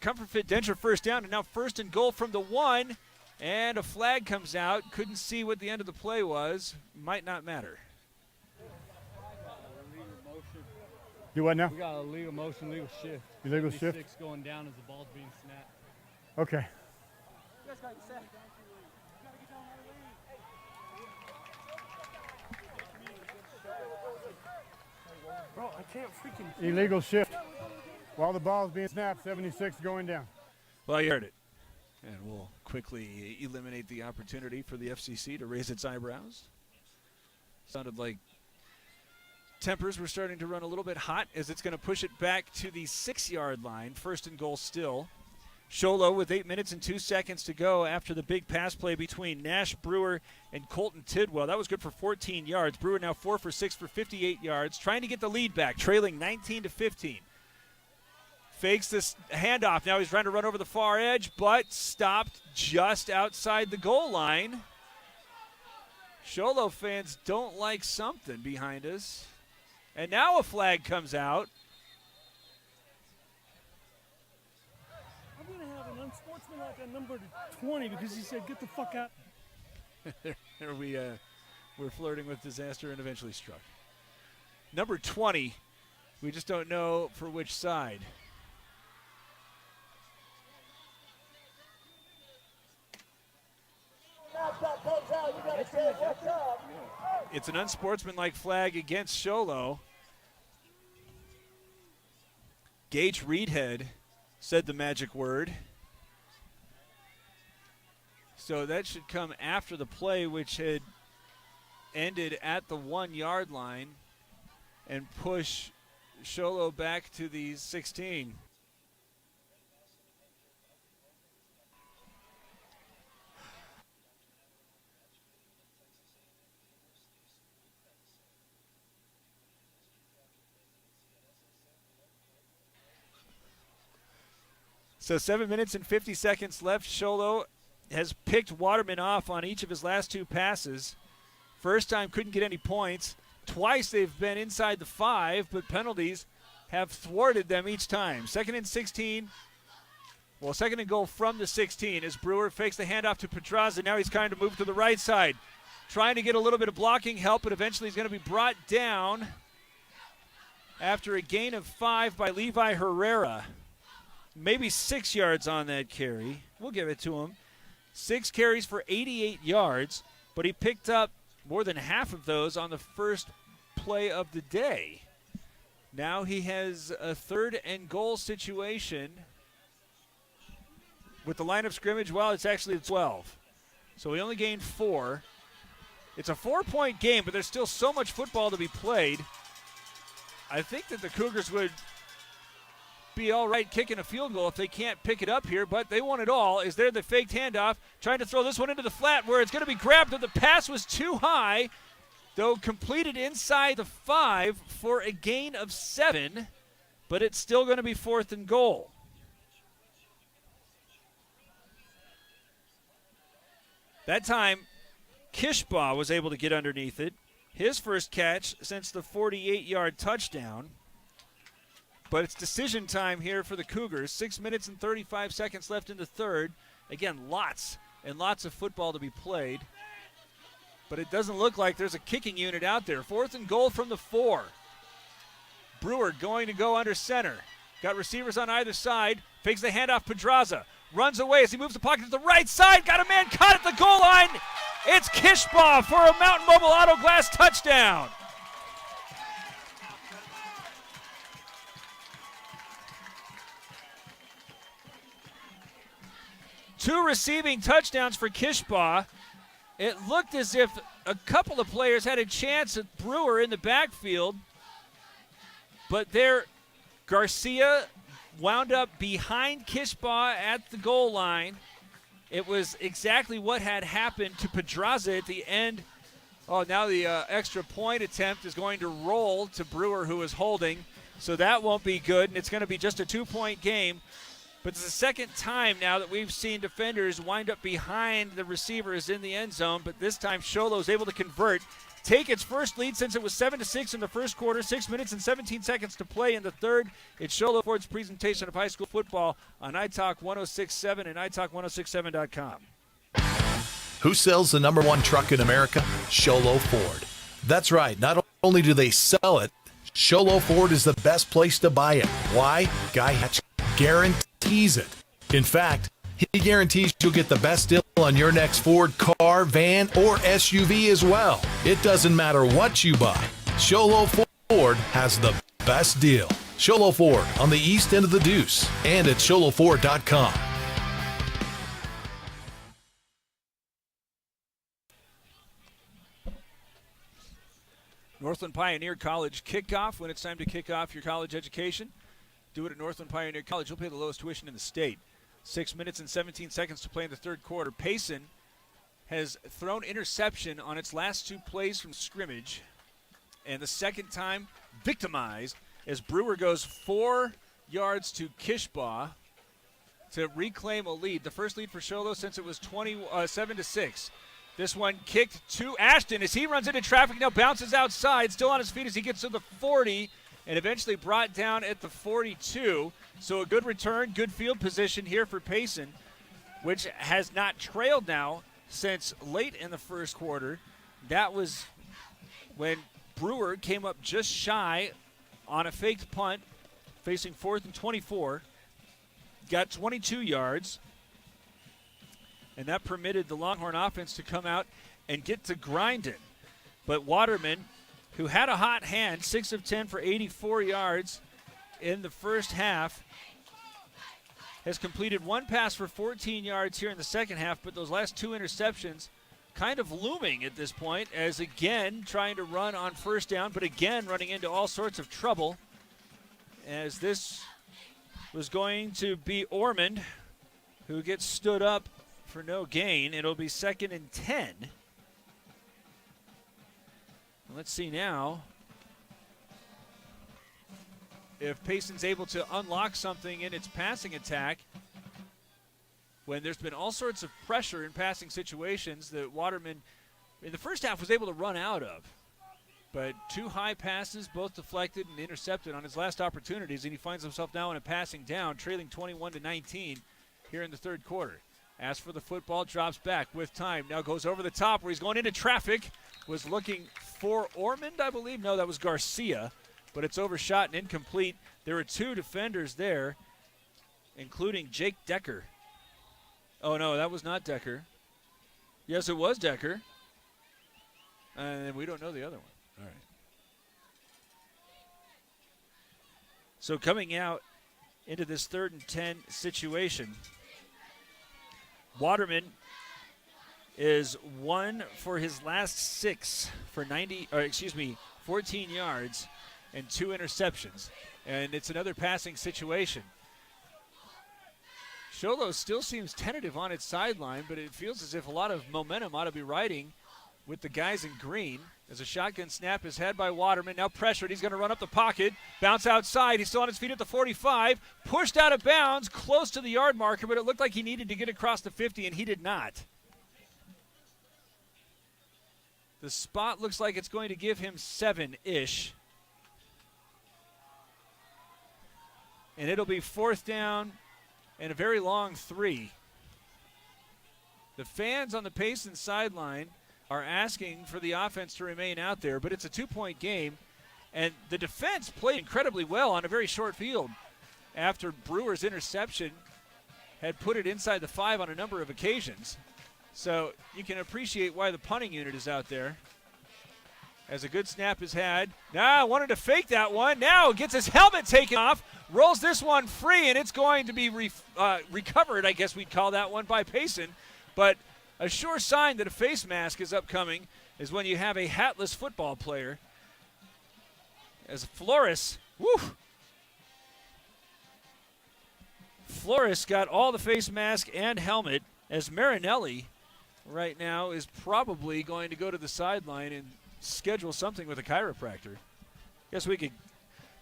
Comfort Fit Denture first down, and now first and goal from the 1. And a flag comes out. Couldn't see what the end of the play was. Might not matter. Do what now? We got a legal motion, legal shift. Illegal shift? 76 going down as the ball's being snapped. Okay. Bro, I can't freaking... Illegal shift. While the ball's being snapped, 76 going down. Well, you heard it. And we'll quickly eliminate the opportunity for the FCC to raise its eyebrows. Sounded like tempers were starting to run a little bit hot as it's going to push it back to the 6-yard line. First and goal still. Show Low with 8 minutes and 2 seconds to go after the big pass play between Nash Brewer and Colton Tidwell. That was good for 14 yards. Brewer now 4 for 6 for 58 yards. Trying to get the lead back, trailing 19-15. Fakes this handoff. Now he's trying to run over the far edge, but stopped just outside the goal line. Show Low fans don't like something behind us. And now a flag comes out. I'm going to have an unsportsmanlike on number 20 because he said, get the fuck out. There we're flirting with disaster and eventually struck. Number 20, we just don't know for which side. It's an unsportsmanlike flag against Show Low. Gage Reedhead said the magic word. So that should come after the play, which had ended at the 1-yard line, and push Show Low back to the 16. So 7 minutes and 50 seconds left. Show Low has picked Waterman off on each of his last 2 passes. First time couldn't get any points. Twice they've been inside the 5, but penalties have thwarted them each time. 2nd and 16. Well, 2nd and goal from the 16 as Brewer fakes the handoff to Pedraza. Now he's trying to move to the right side. Trying to get a little bit of blocking help, but eventually he's going to be brought down after a gain of 5 by Levi Herrera. Maybe 6 yards on that carry. We'll give it to him. 6 carries for 88 yards, but he picked up more than half of those on the first play of the day. Now he has a 3rd and goal situation with the line of scrimmage. Well, it's actually 12. So he only gained 4. It's a 4-point game, but there's still so much football to be played. I think that the Cougars would be all right kicking a field goal if they can't pick it up here, but they want it all. Is there the faked handoff, trying to throw this one into the flat where it's going to be grabbed, but the pass was too high, though completed inside the 5 for a gain of 7, but it's still going to be 4th and goal. That time, Kishbaugh was able to get underneath it. His first catch since the 48-yard touchdown. But it's decision time here for the Cougars. 6 minutes and 35 seconds left in the 3rd. Again, lots and lots of football to be played. But it doesn't look like there's a kicking unit out there. 4th and goal from the 4. Brewer going to go under center. Got receivers on either side. Fakes the handoff. Pedraza runs away as he moves the pocket to the right side. Got a man caught at the goal line. It's Kishbaugh for a Mountain Mobile Auto Glass touchdown. Two receiving touchdowns for Kishbaugh. It looked as if a couple of players had a chance at Brewer in the backfield, but there Garcia wound up behind Kishbaugh at the goal line. It was exactly what had happened to Pedraza at the end. Oh, now the extra point attempt is going to roll to Brewer, who is holding, so that won't be good, and it's going to be just a 2-point game. But it's the second time now that we've seen defenders wind up behind the receivers in the end zone, but this time Show Low is able to convert, take its first lead since it was 7-6 in the first quarter, 6 minutes and 17 seconds to play in the 3rd. It's Show Low Ford's presentation of high school football on iTalk 106.7 and iTalk1067.com. Who sells the #1 truck in America? Show Low Ford. That's right. Not only do they sell it, Show Low Ford is the best place to buy it. Why? Guy Hatch guarantees it. In fact, he guarantees you'll get the best deal on your next Ford car, van, or SUV as well. It doesn't matter what you buy. Show Low Ford has the best deal. Show Low Ford on the east end of the Deuce and at showlowford.com. Northland Pioneer College kickoff. When it's time to kick off your college education, do it at Northland Pioneer College. You'll pay the lowest tuition in the state. 6 minutes and 17 seconds to play in the 3rd quarter. Payson has thrown interception on its last 2 plays from scrimmage, and the second time victimized as Brewer goes 4 yards to Kishbaugh to reclaim a lead. The first lead for Show Low since it was 7-6. This one kicked to Ashton as he runs into traffic, now bounces outside, still on his feet as he gets to the 40, and eventually brought down at the 42. So a good return, good field position here for Payson, which has not trailed now since late in the first quarter. That was when Brewer came up just shy on a faked punt, facing 4th and 24. Got 22 yards. And that permitted the Longhorn offense to come out and get to grinding. But Waterman, who had a hot hand, 6 of 10 for 84 yards in the first half, has completed one pass for 14 yards here in the second half, but those last 2 interceptions kind of looming at this point, as again trying to run on first down, but again running into all sorts of trouble, as this was going to be Ormond, who gets stood up for no gain. It'll be 2nd and 10. Let's see now if Payson's able to unlock something in its passing attack when there's been all sorts of pressure in passing situations that Waterman in the first half was able to run out of. But 2 high passes, both deflected and intercepted on his last opportunities, and he finds himself now in a passing down, trailing 21-19 here in the third quarter. As for the football, drops back with time. Now goes over the top where he's going into traffic. Was looking for Ormond, I believe. No, that was Garcia. But it's overshot and incomplete. There were 2 defenders there, including Jake Decker. Oh, no, that was not Decker. Yes, it was Decker. And we don't know the other one. All right. So coming out into this 3rd and 10 situation, Waterman is 1 for his last 6 for 14 yards and 2 interceptions. And it's another passing situation. Show Low still seems tentative on its sideline, but it feels as if a lot of momentum ought to be riding with the guys in green. As a shotgun snap is had by Waterman, now pressured. He's going to run up the pocket, bounce outside. He's still on his feet at the 45, pushed out of bounds, close to the yard marker, but it looked like he needed to get across the 50, and he did not. The spot looks like it's going to give him 7-ish. And it'll be 4th down and a very long 3. The fans on the Payson sideline are asking for the offense to remain out there, but it's a 2-point game, and the defense played incredibly well on a very short field after Brewer's interception had put it inside the 5 on a number of occasions. So you can appreciate why the punting unit is out there. As a good snap is had. Now wanted to fake that one. Now gets his helmet taken off, rolls this one free, and it's going to be recovered, I guess we'd call that one, by Payson. But a sure sign that a face mask is upcoming is when you have a hatless football player. As Flores, Flores got all the face mask and helmet, as Marinelli right now is probably going to go to the sideline and schedule something with a chiropractor. Guess we could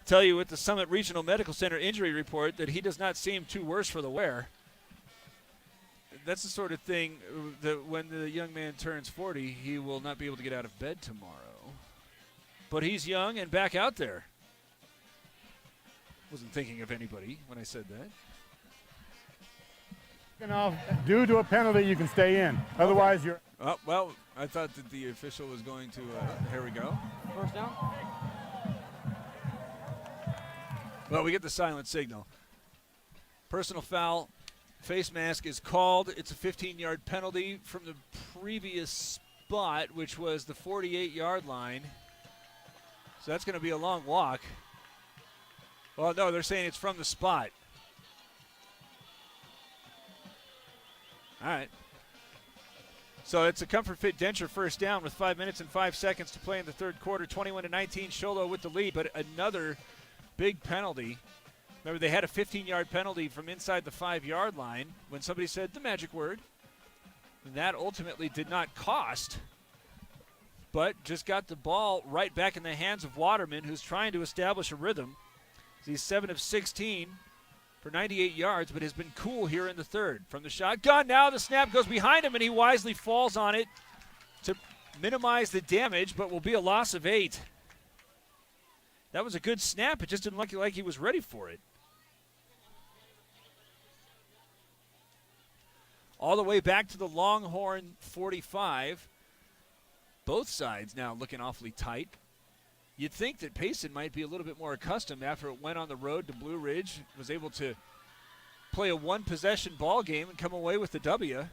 tell you with the Summit Regional Medical Center injury report that he does not seem too worse for the wear. That's the sort of thing that when the young man turns 40, he will not be able to get out of bed tomorrow. But he's young and back out there. Wasn't thinking of anybody when I said that. Due to a penalty, you can stay in. Otherwise, you're... Oh, well, I thought that the official was going to... here we go. First down. Well, we get the silent signal. Personal foul. Face mask is called. It's a 15-yard penalty from the previous spot, which was the 48-yard line. So that's going to be a long walk. Well, no, they're saying it's from the spot. All right. So it's a Comfort Fit Denture first down with 5 minutes and 5 seconds to play in the third quarter. 21-19, Show Low with the lead, but another big penalty. Remember, they had a 15-yard penalty from inside the 5-yard line when somebody said the magic word. And that ultimately did not cost, but just got the ball right back in the hands of Waterman, who's trying to establish a rhythm. He's 7 of 16 for 98 yards, but has been cool here in the third. From the shotgun, now the snap goes behind him, and he wisely falls on it to minimize the damage, but will be a loss of 8. That was a good snap. It just didn't look like he was ready for it. All the way back to the Longhorn 45. Both sides now looking awfully tight. You'd think that Payson might be a little bit more accustomed after it went on the road to Blue Ridge, was able to play a one-possession ball game and come away with the W.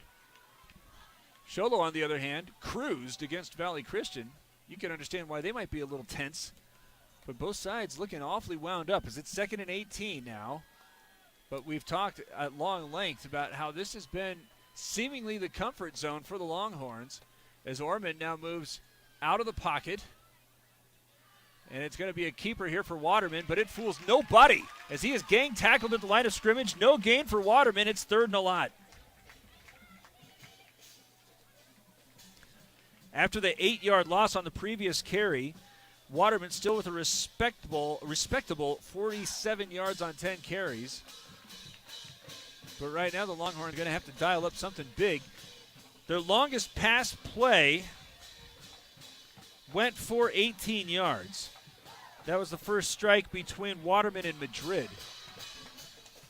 Show Low, on the other hand, cruised against Valley Christian. You can understand why they might be a little tense. But both sides looking awfully wound up as it's 2nd and 18 now. But we've talked at long length about how this has been seemingly the comfort zone for the Longhorns as Orman now moves out of the pocket. And it's going to be a keeper here for Waterman, but it fools nobody as he is gang tackled at the line of scrimmage. No gain for Waterman. It's 3rd and a lot. After the 8-yard loss on the previous carry, Waterman still with a respectable 47 yards on 10 carries. But right now the Longhorns are going to have to dial up something big. Their longest pass play went for 18 yards. That was the first strike between Waterman and Madrid.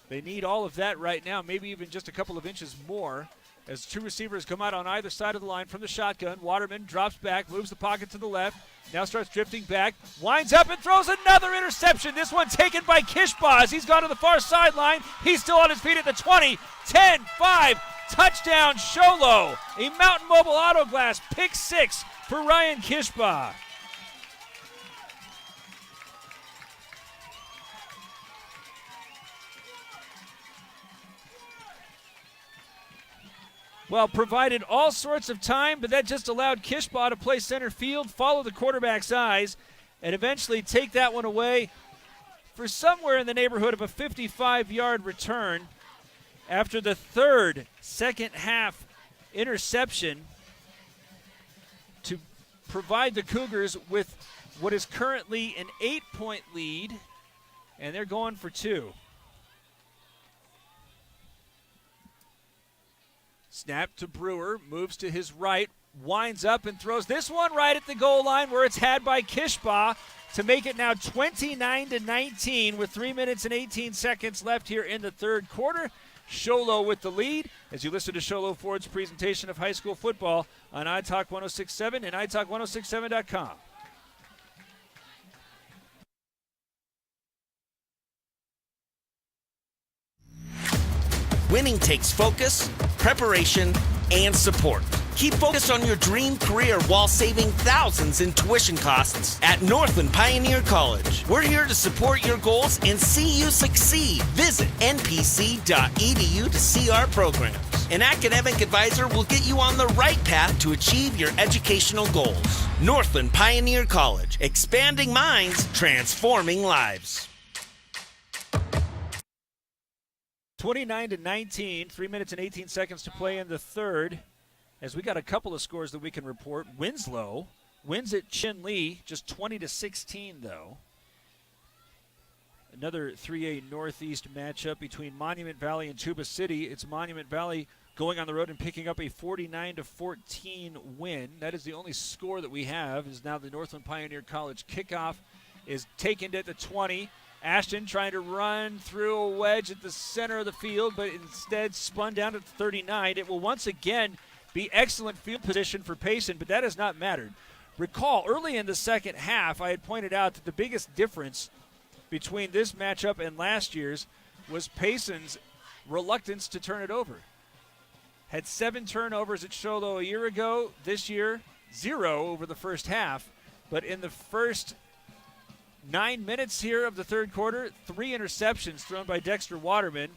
They need all of that right now, maybe even just a couple of inches more. As 2 receivers come out on either side of the line from the shotgun, Waterman drops back, moves the pocket to the left, now starts drifting back, winds up and throws another interception. This one taken by Kishba as he's gone to the far sideline. He's still on his feet at the 20, 10, 5, touchdown Show Low. A Mountain Mobile Auto Glass pick 6 for Ryan Kishba. Well, provided all sorts of time, but that just allowed Kishba to play center field, follow the quarterback's eyes, and eventually take that one away for somewhere in the neighborhood of a 55-yard return after the 3rd second-half interception to provide the Cougars with what is currently an 8-point lead, and they're going for 2. Snap to Brewer, moves to his right, winds up and throws this one right at the goal line where it's had by Kishba to make it now 29-19 with 3 minutes and 18 seconds left here in the 3rd quarter. Show Low with the lead as you listen to Show Low Ford's presentation of high school football on iTalk 1067 and iTalk1067.com. Winning takes focus, preparation, and support. Keep focused on your dream career while saving thousands in tuition costs at Northland Pioneer College. We're here to support your goals and see you succeed. Visit npc.edu to see our programs. An academic advisor will get you on the right path to achieve your educational goals. Northland Pioneer College, expanding minds, transforming lives. 29-19, 3 minutes and 18 seconds to play in the 3rd. As we got a couple of scores that we can report. Winslow wins at Chin-Lee, just 20-16 though. Another 3A Northeast matchup between Monument Valley and Tuba City. It's Monument Valley going on the road and picking up a 49-14 win. That is the only score that we have. Is now the Northland Pioneer College kickoff is taken at the 20. Ashton trying to run through a wedge at the center of the field, but instead spun down at the 39. It will once again be excellent field position for Payson, but that has not mattered. Recall, early in the second half, I had pointed out that the biggest difference between this matchup and last year's was Payson's reluctance to turn it over. Had 7 turnovers at Show Low a year ago. This year, 0 over the first half. But in the first 9 minutes here of the 3rd quarter, 3 interceptions thrown by Dexter Waterman.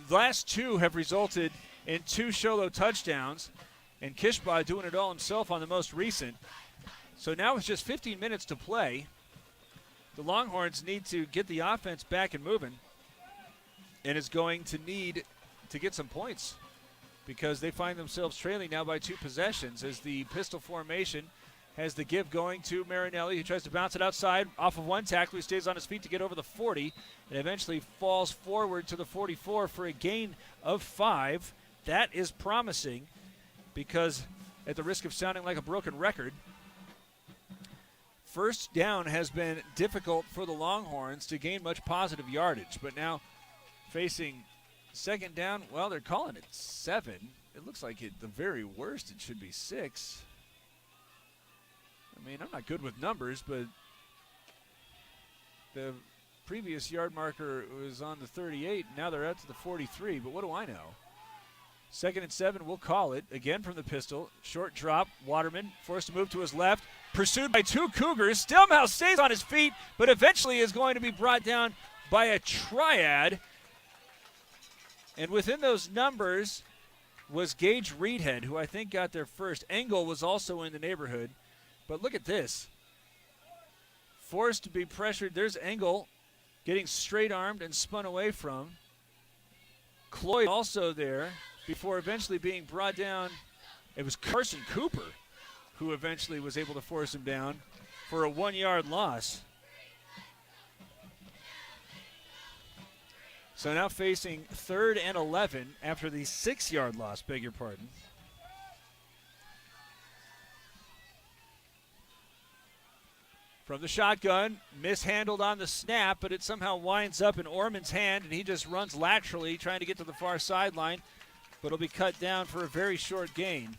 The last 2 have resulted in 2 Show Low touchdowns, and Kishba doing it all himself on the most recent. So now with just 15 minutes to play, the Longhorns need to get the offense back and moving, and is going to need to get some points because they find themselves trailing now by 2 possessions as the pistol formation has the give going to Marinelli, who tries to bounce it outside off of one tackle. He stays on his feet to get over the 40 and eventually falls forward to the 44 for a gain of 5. That is promising because at the risk of sounding like a broken record, first down has been difficult for the Longhorns to gain much positive yardage. But now facing second down, well, they're calling it 7. It looks like at the very worst it should be 6. I mean, I'm not good with numbers, but the previous yard marker was on the 38. Now they're out to the 43, but what do I know? 2nd and 7, we'll call it. Again from the pistol. Short drop. Waterman forced to move to his left. Pursued by 2 Cougars. Stillmouth stays on his feet, but eventually is going to be brought down by a triad. And within those numbers was Gage Reedhead, who I think got there first. Engel was also in the neighborhood. But look at this. Forced to be pressured. There's Engel getting straight-armed and spun away from. Cloyd also there before eventually being brought down. It was Carson Cooper who eventually was able to force him down for a 1-yard loss. So now facing 3rd and 11 after the 6-yard loss, beg your pardon. From the shotgun, mishandled on the snap, but it somehow winds up in Orman's hand, and he just runs laterally trying to get to the far sideline, but it'll be cut down for a very short gain.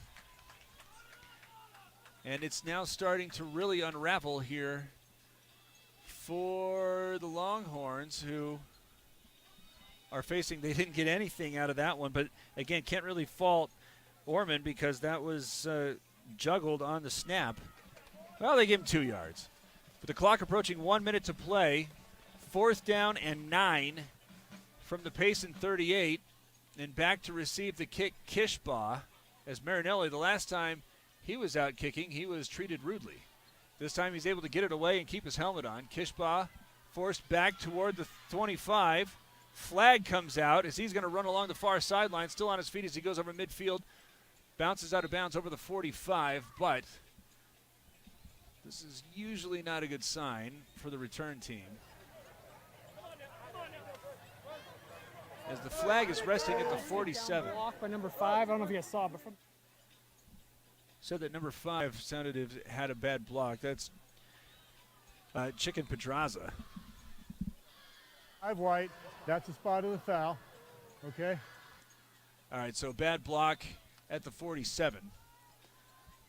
And it's now starting to really unravel here for the Longhorns, who are facing, they didn't get anything out of that one, but again, can't really fault Orman because that was juggled on the snap. Well, they give him 2 yards. With the clock approaching 1 minute to play, 4th down and 9 from the Payson 38, and back to receive the kick, Kishbaugh, as Marinelli, the last time he was out kicking, he was treated rudely. This time he's able to get it away and keep his helmet on. Kishbaugh forced back toward the 25. Flag comes out as he's going to run along the far sideline, still on his feet as he goes over midfield, bounces out of bounds over the 45, but this is usually not a good sign for the return team, as the flag is resting at the 47. Block by number 5. I don't know if you guys saw it, but Said that number 5 sounded it had a bad block. That's Chicken Pedraza. 5 white. That's the spot of the foul. Okay. All right, so bad block at the 47.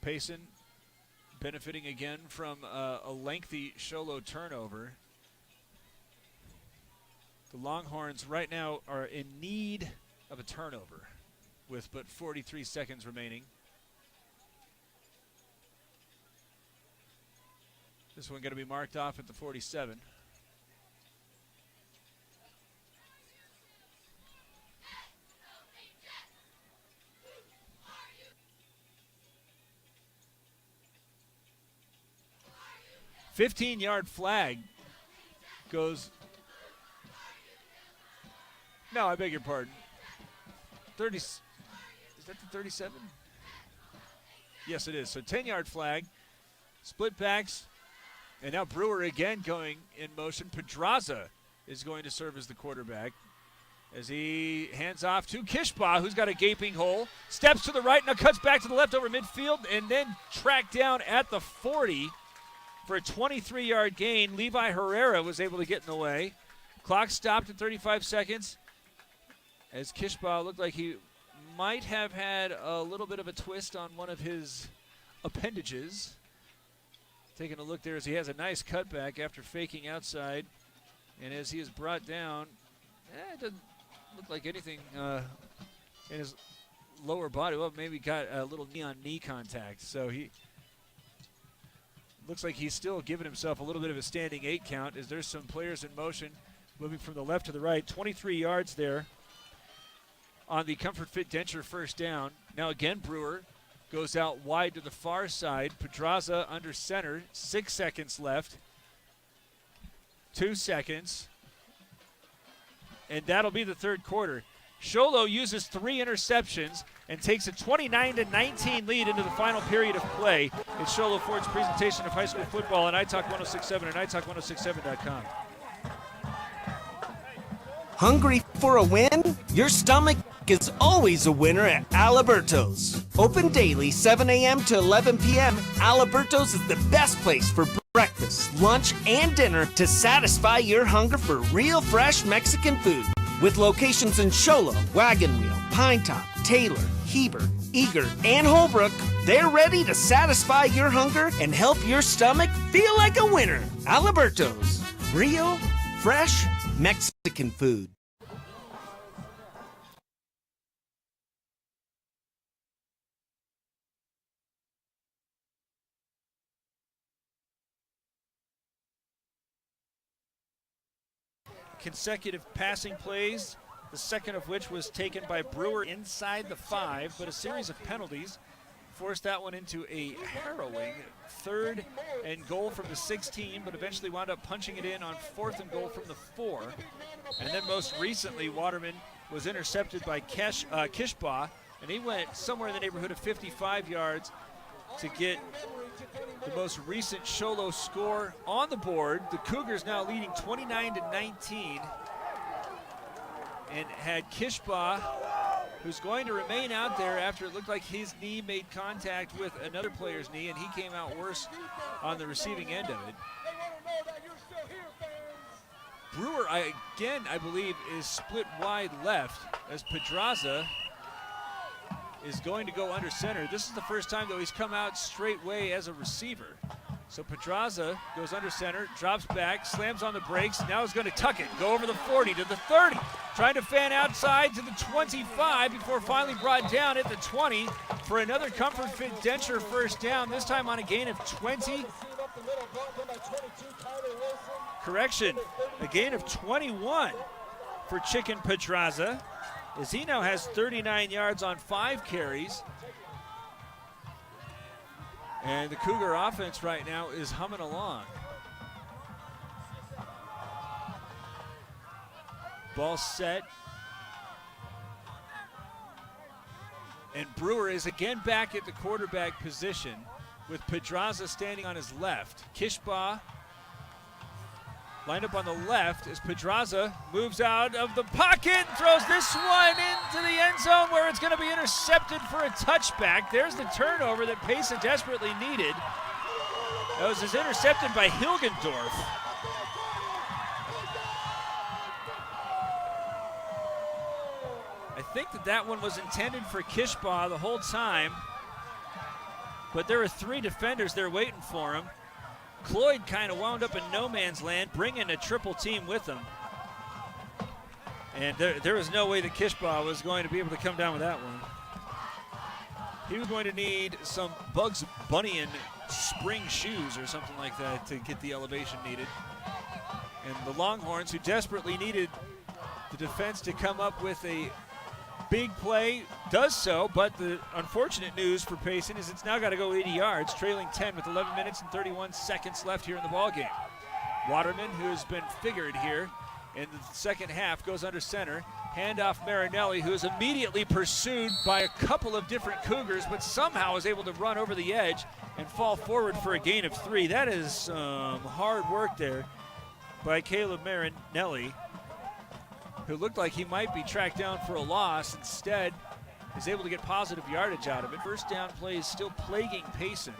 Payson benefiting again from a lengthy Show Low turnover. The Longhorns right now are in need of a turnover with but 43 seconds remaining. This one going to be marked off at the 47. $15-yard flag goes. No, I beg your pardon. 30. Is that the 37? Yes, it is. So 10-yard flag. Split backs. And now Brewer again going in motion. Pedraza is going to serve as the quarterback as he hands off to Kishbaugh, who's got a gaping hole. Steps to the right, now cuts back to the left over midfield, and then tracked down at the 40 for a 23-yard gain. Levi Herrera was able to get in the way. Clock stopped at 35 seconds as Kishbaugh looked like he might have had a little bit of a twist on one of his appendages. Taking a look there as he has a nice cutback after faking outside. And as he is brought down, it doesn't look like anything in his lower body. Well, maybe got a little knee-on-knee contact. So he looks like he's still giving himself a little bit of a standing 8 count as there's some players in motion moving from the left to the right. 23 yards there on the Comfort Fit Denture first down. Now again, Brewer goes out wide to the far side. Pedraza under center. 6 seconds left. 2 seconds. And that'll be the third quarter. Show Low uses 3 interceptions and takes a 29-19 lead into the final period of play. It's Show Low Ford's presentation of high school football on iTalk 1067 and iTalk1067.com. Hungry for a win? Your stomach is always a winner at Aliberto's. Open daily 7 a.m. to 11 p.m., Aliberto's is the best place for breakfast, lunch, and dinner to satisfy your hunger for real fresh Mexican food. With locations in Show Low, Wagon Wheel, Pine Top, Taylor, Heber, Eager, and Holbrook, they're ready to satisfy your hunger and help your stomach feel like a winner. Aliberto's, real, fresh Mexican food. Consecutive passing plays, the second of which was taken by Brewer inside the 5, but a series of penalties forced that one into a harrowing 3rd and goal from the 16, but eventually wound up punching it in on 4th and goal from the 4. And then most recently, Waterman was intercepted by Kishbaugh, and he went somewhere in the neighborhood of 55 yards to get the most recent Show Low score on the board. The Cougars now leading 29-19, and had Kishbaugh, who's going to remain out there after it looked like his knee made contact with another player's knee, and he came out worse on the receiving end of it. Brewer, I believe, is split wide left as Pedraza is going to go under center. This is the first time, though, he's come out straightway as a receiver. So Pedraza goes under center, drops back, slams on the brakes, now is going to tuck it, go over the 40 to the 30, trying to fan outside to the 25 before finally brought down at the 20 for another Comfort Fit Denture first down, this time on a gain of 20. Correction, a gain of 21 for Chicken Pedraza, as he now has 39 yards on 5 carries. And the Cougar offense right now is humming along. Ball set. And Brewer is again back at the quarterback position with Pedraza standing on his left. Kishbaugh lined up on the left as Pedraza moves out of the pocket and throws this one into the end zone where it's going to be intercepted for a touchback. There's the turnover that Payson desperately needed. That was intercepted by Hilgendorf. I think that one was intended for Kishbaugh the whole time, but there were 3 defenders there waiting for him. Cloyd kind of wound up in no man's land, bringing a triple team with him. And there was no way that Kishbaugh was going to be able to come down with that one. He was going to need some Bugs Bunny and spring shoes or something like that to get the elevation needed. And the Longhorns, who desperately needed the defense to come up with a big play, does so, but the unfortunate news for Payson is it's now got to go 80 yards, trailing 10 with 11 minutes and 31 seconds left here in the ballgame. Waterman, who has been figured here in the second half, goes under center. Handoff Marinelli, who is immediately pursued by a couple of different Cougars, but somehow is able to run over the edge and fall forward for a gain of 3. That is hard work there by Caleb Marinelli, who looked like he might be tracked down for a loss. Instead, is able to get positive yardage out of it. First down play is still plaguing Payson,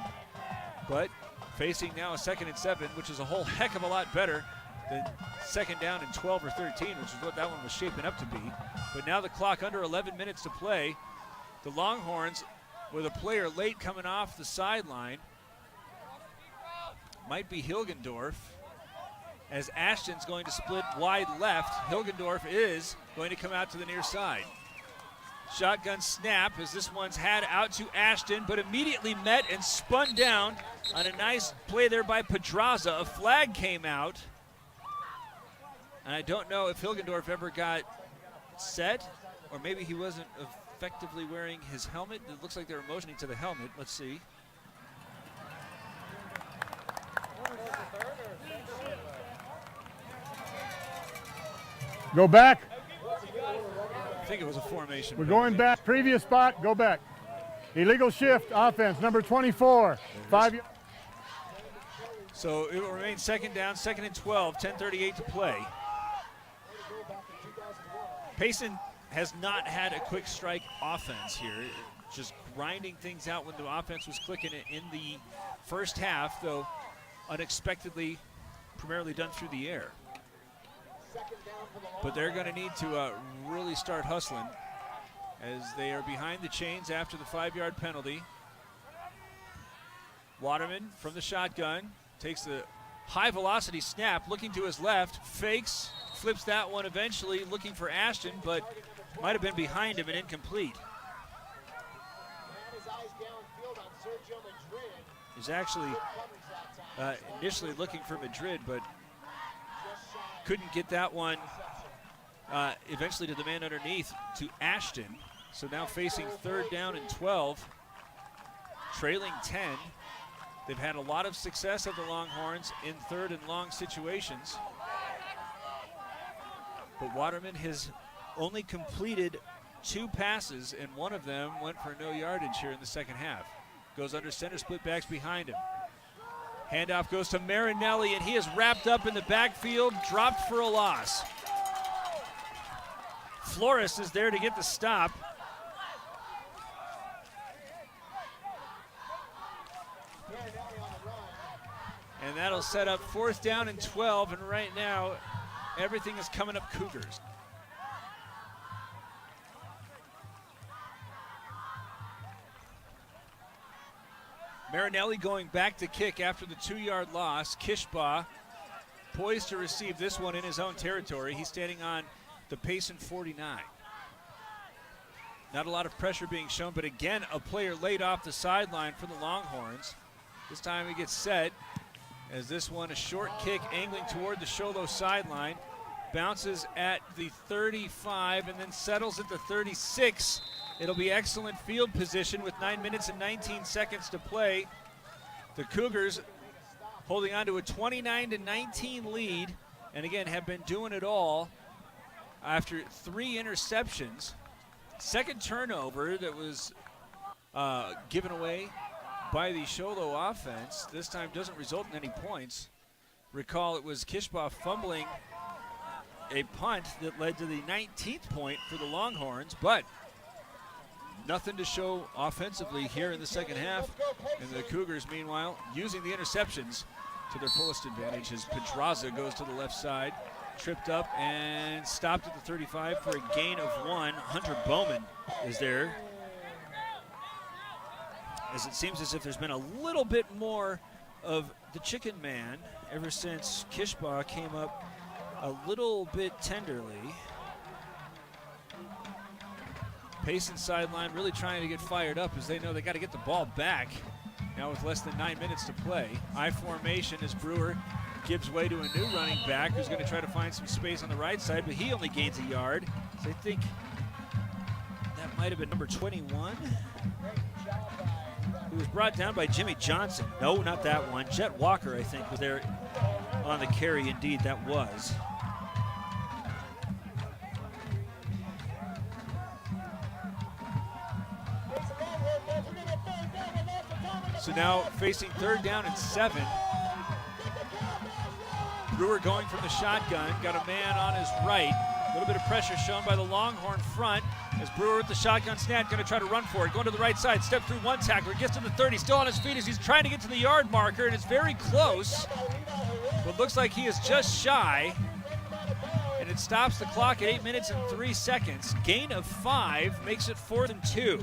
but facing now a 2nd and 7, which is a whole heck of a lot better than 2nd down and 12 or 13, which is what that one was shaping up to be. But now the clock under 11 minutes to play. The Longhorns with a player late coming off the sideline. Might be Hilgendorf, as Ashton's going to split wide left. Hilgendorf is going to come out to the near side. Shotgun snap as this one's had out to Ashton, but immediately met and spun down on a nice play there by Pedraza. A flag came out, and I don't know if Hilgendorf ever got set, or maybe he wasn't effectively wearing his helmet. It looks like they were motioning to the helmet. Let's see. Go back. I think it was a formation. We're going back. Previous spot, go back. Illegal shift, offense, number 24. 5. So it will remain 2nd down, 2nd and 12, 10:38 to play. Payson has not had a quick strike offense here. Just grinding things out when the offense was clicking in the first half, though unexpectedly primarily done through the air. But they're going to need to really start hustling as they are behind the chains after the 5-yard penalty. Waterman from the shotgun takes the high velocity snap, looking to his left, fakes, flips that one eventually, looking for Ashton, but might have been behind him and incomplete. He's actually initially looking for Madrid, but couldn't get that one eventually to the man underneath, to Ashton. So now facing 3rd down and 12, trailing 10. They've had a lot of success at the Longhorns in 3rd and long situations. But Waterman has only completed 2 passes, and one of them went for no yardage here in the second half. Goes under center, split backs behind him. Handoff goes to Marinelli, and he is wrapped up in the backfield, dropped for a loss. Flores is there to get the stop. And that'll set up 4th down and 12, and right now everything is coming up Cougars. Marinelli going back to kick after the 2-yard loss. Kishbaugh poised to receive this one in his own territory. He's standing on the Payson 49. Not a lot of pressure being shown, but again, a player laid off the sideline for the Longhorns. This time he gets set as this one, a short kick angling toward the Show Low sideline. Bounces at the 35 and then settles at the 36. It'll be excellent field position with 9 minutes and 19 seconds to play. The Cougars holding on to a 29-19 lead, and again have been doing it all after 3 interceptions. Second turnover that was given away by the Show Low offense. This time doesn't result in any points. Recall it was Kishbaugh fumbling a punt that led to the 19th point for the Longhorns, but nothing to show offensively here in the second half. And the Cougars, meanwhile, using the interceptions to their fullest advantage as Pedraza goes to the left side, tripped up and stopped at the 35 for a gain of 1. Hunter Bowman is there, as it seems as if there's been a little bit more of the chicken man ever since Kishbaugh came up a little bit tenderly. Payson sideline really trying to get fired up as they know they got to get the ball back now with less than 9 minutes to play. I formation as Brewer gives way to a new running back who's going to try to find some space on the right side, but he only gains a yard. So I think that might have been number 21. He was brought down by Jimmy Johnson. No, not that one. Jet Walker, I think, was there on the carry. Indeed, that was. So now facing 3rd down and 7. Brewer going from the shotgun. Got a man on his right. A little bit of pressure shown by the Longhorn front as Brewer with the shotgun snap, going to try to run for it. Going to the right side, step through one tackler, gets to the 30, still on his feet as he's trying to get to the yard marker, and it's very close. But looks like he is just shy. And it stops the clock at 8 minutes and 3 seconds. Gain of 5 makes it 4th and 2.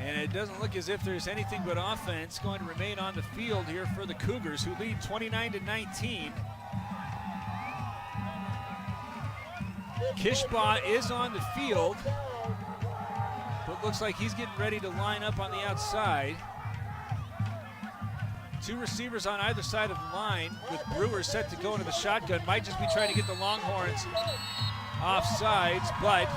And it doesn't look as if there's anything but offense going to remain on the field here for the Cougars, who lead 29-19. Kishbaugh is on the field, but looks like he's getting ready to line up on the outside. 2 receivers on either side of the line, with Brewer set to go into the shotgun. Might just be trying to get the Longhorns off sides, but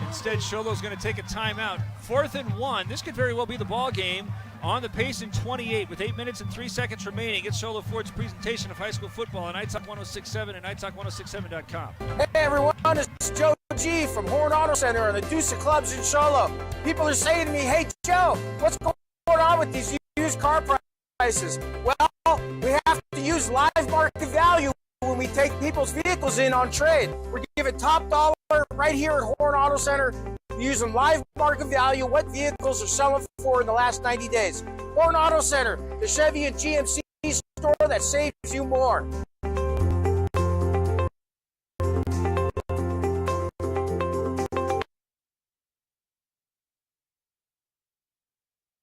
instead Show Low's going to take a timeout. 4th and 1. This could very well be the ball game on the Payson 28 with 8 minutes and 3 seconds remaining. It's Show Low Ford's presentation of high school football on iTalk 1067 and iTalk1067.com. Hey everyone, it's Joe G from Horn Auto Center and the Deuce of Clubs in Show Low. People are saying to me, hey Joe, what's going on with these used car prices? Well, we have to use use live market value when we take people's vehicles in on trade. We're giving top dollar right here at Horn Auto Center, using live market value, what vehicles are selling for in the last 90 days. Horn Auto Center, the Chevy and GMC store that saves you more.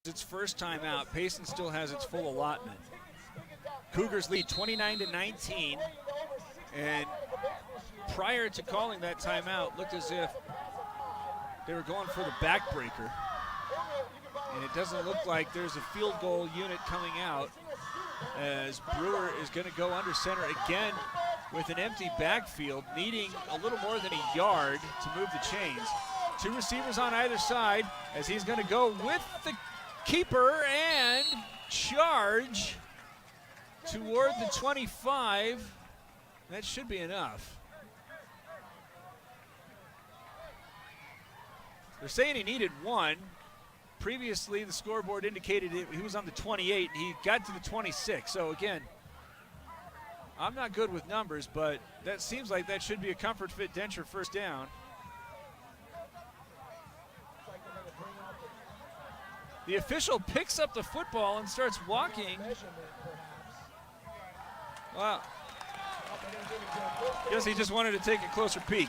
Its first time out, Payson still has its full allotment. Cougars lead 29-19, and prior to calling that timeout, looked as if they were going for the backbreaker. And it doesn't look like there's a field goal unit coming out, as Brewer is going to go under center again with an empty backfield, needing a little more than a yard to move the chains. Two receivers on either side, as he's going to go with the keeper and charge toward the 25. That should be enough. They're saying he needed one. Previously, the scoreboard indicated he was on the 28, and he got to the 26. So again, I'm not good with numbers, but that seems like that should be a Comfort Fit Denture first down. The official picks up the football and starts walking. Wow. Guess he just wanted to take a closer peek.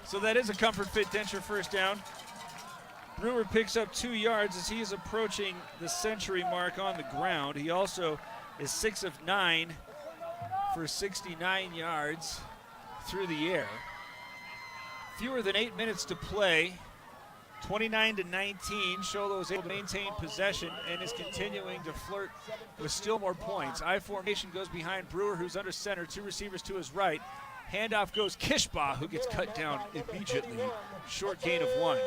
So that is a Comfort Fit Denture first down. Brewer picks up 2 yards as he is approaching the century mark on the ground. He also is 6 of 9 for 69 yards through the air. Fewer than 8 minutes to play. 29-19, Show Low is able to maintain possession and is continuing to flirt with still more points. I formation goes behind Brewer, who's under center, 2 receivers to his right. Handoff goes Kishbaugh, who gets cut down immediately. Short gain of 1.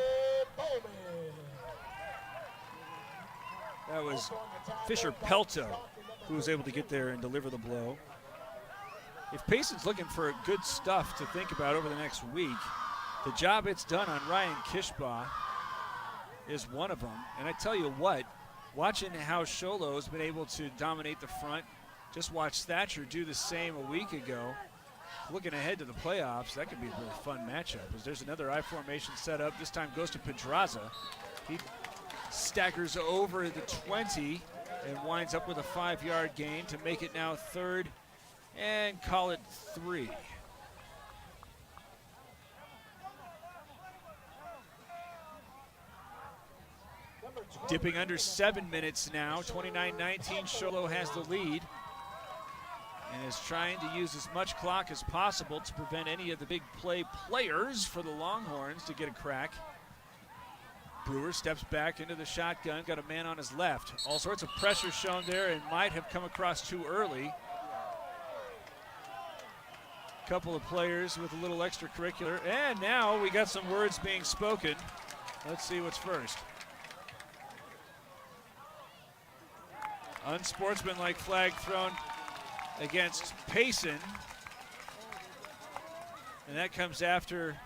That was Fisher Pelto who was able to get there and deliver the blow. If Payson's looking for good stuff to think about over the next week, the job it's done on Ryan Kishbaugh is one of them. And I tell you what, watching how Show Low has been able to dominate the front, just watch Thatcher do the same a week ago. Looking ahead to the playoffs, that could be a really fun matchup. As there's another I formation set up. This time goes to Pedraza. He staggers over the 20 and winds up with a 5-yard gain to make it now 3rd and call it 3. Dipping under 7 minutes now, 29-19, Show Low has the lead and is trying to use as much clock as possible to prevent any of the big play players for the Longhorns to get a crack. Brewer steps back into the shotgun, got a man on his left. All sorts of pressure shown there and might have come across too early. Couple of players with a little extracurricular, and now we got some words being spoken. Let's see what's first. Unsportsmanlike flag thrown against Payson. And that comes after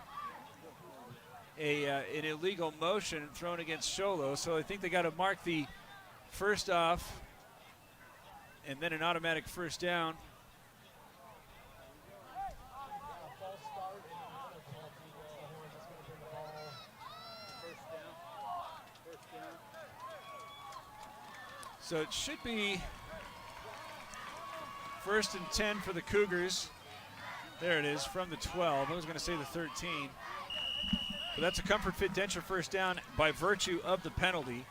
an illegal motion thrown against Show Low. So I think they got to mark the first off and then an automatic first down. So it should be 1st and 10 for the Cougars. There it is, from the 12. I was going to say the 13. But that's a Comfort Fit Denture first down by virtue of the penalty.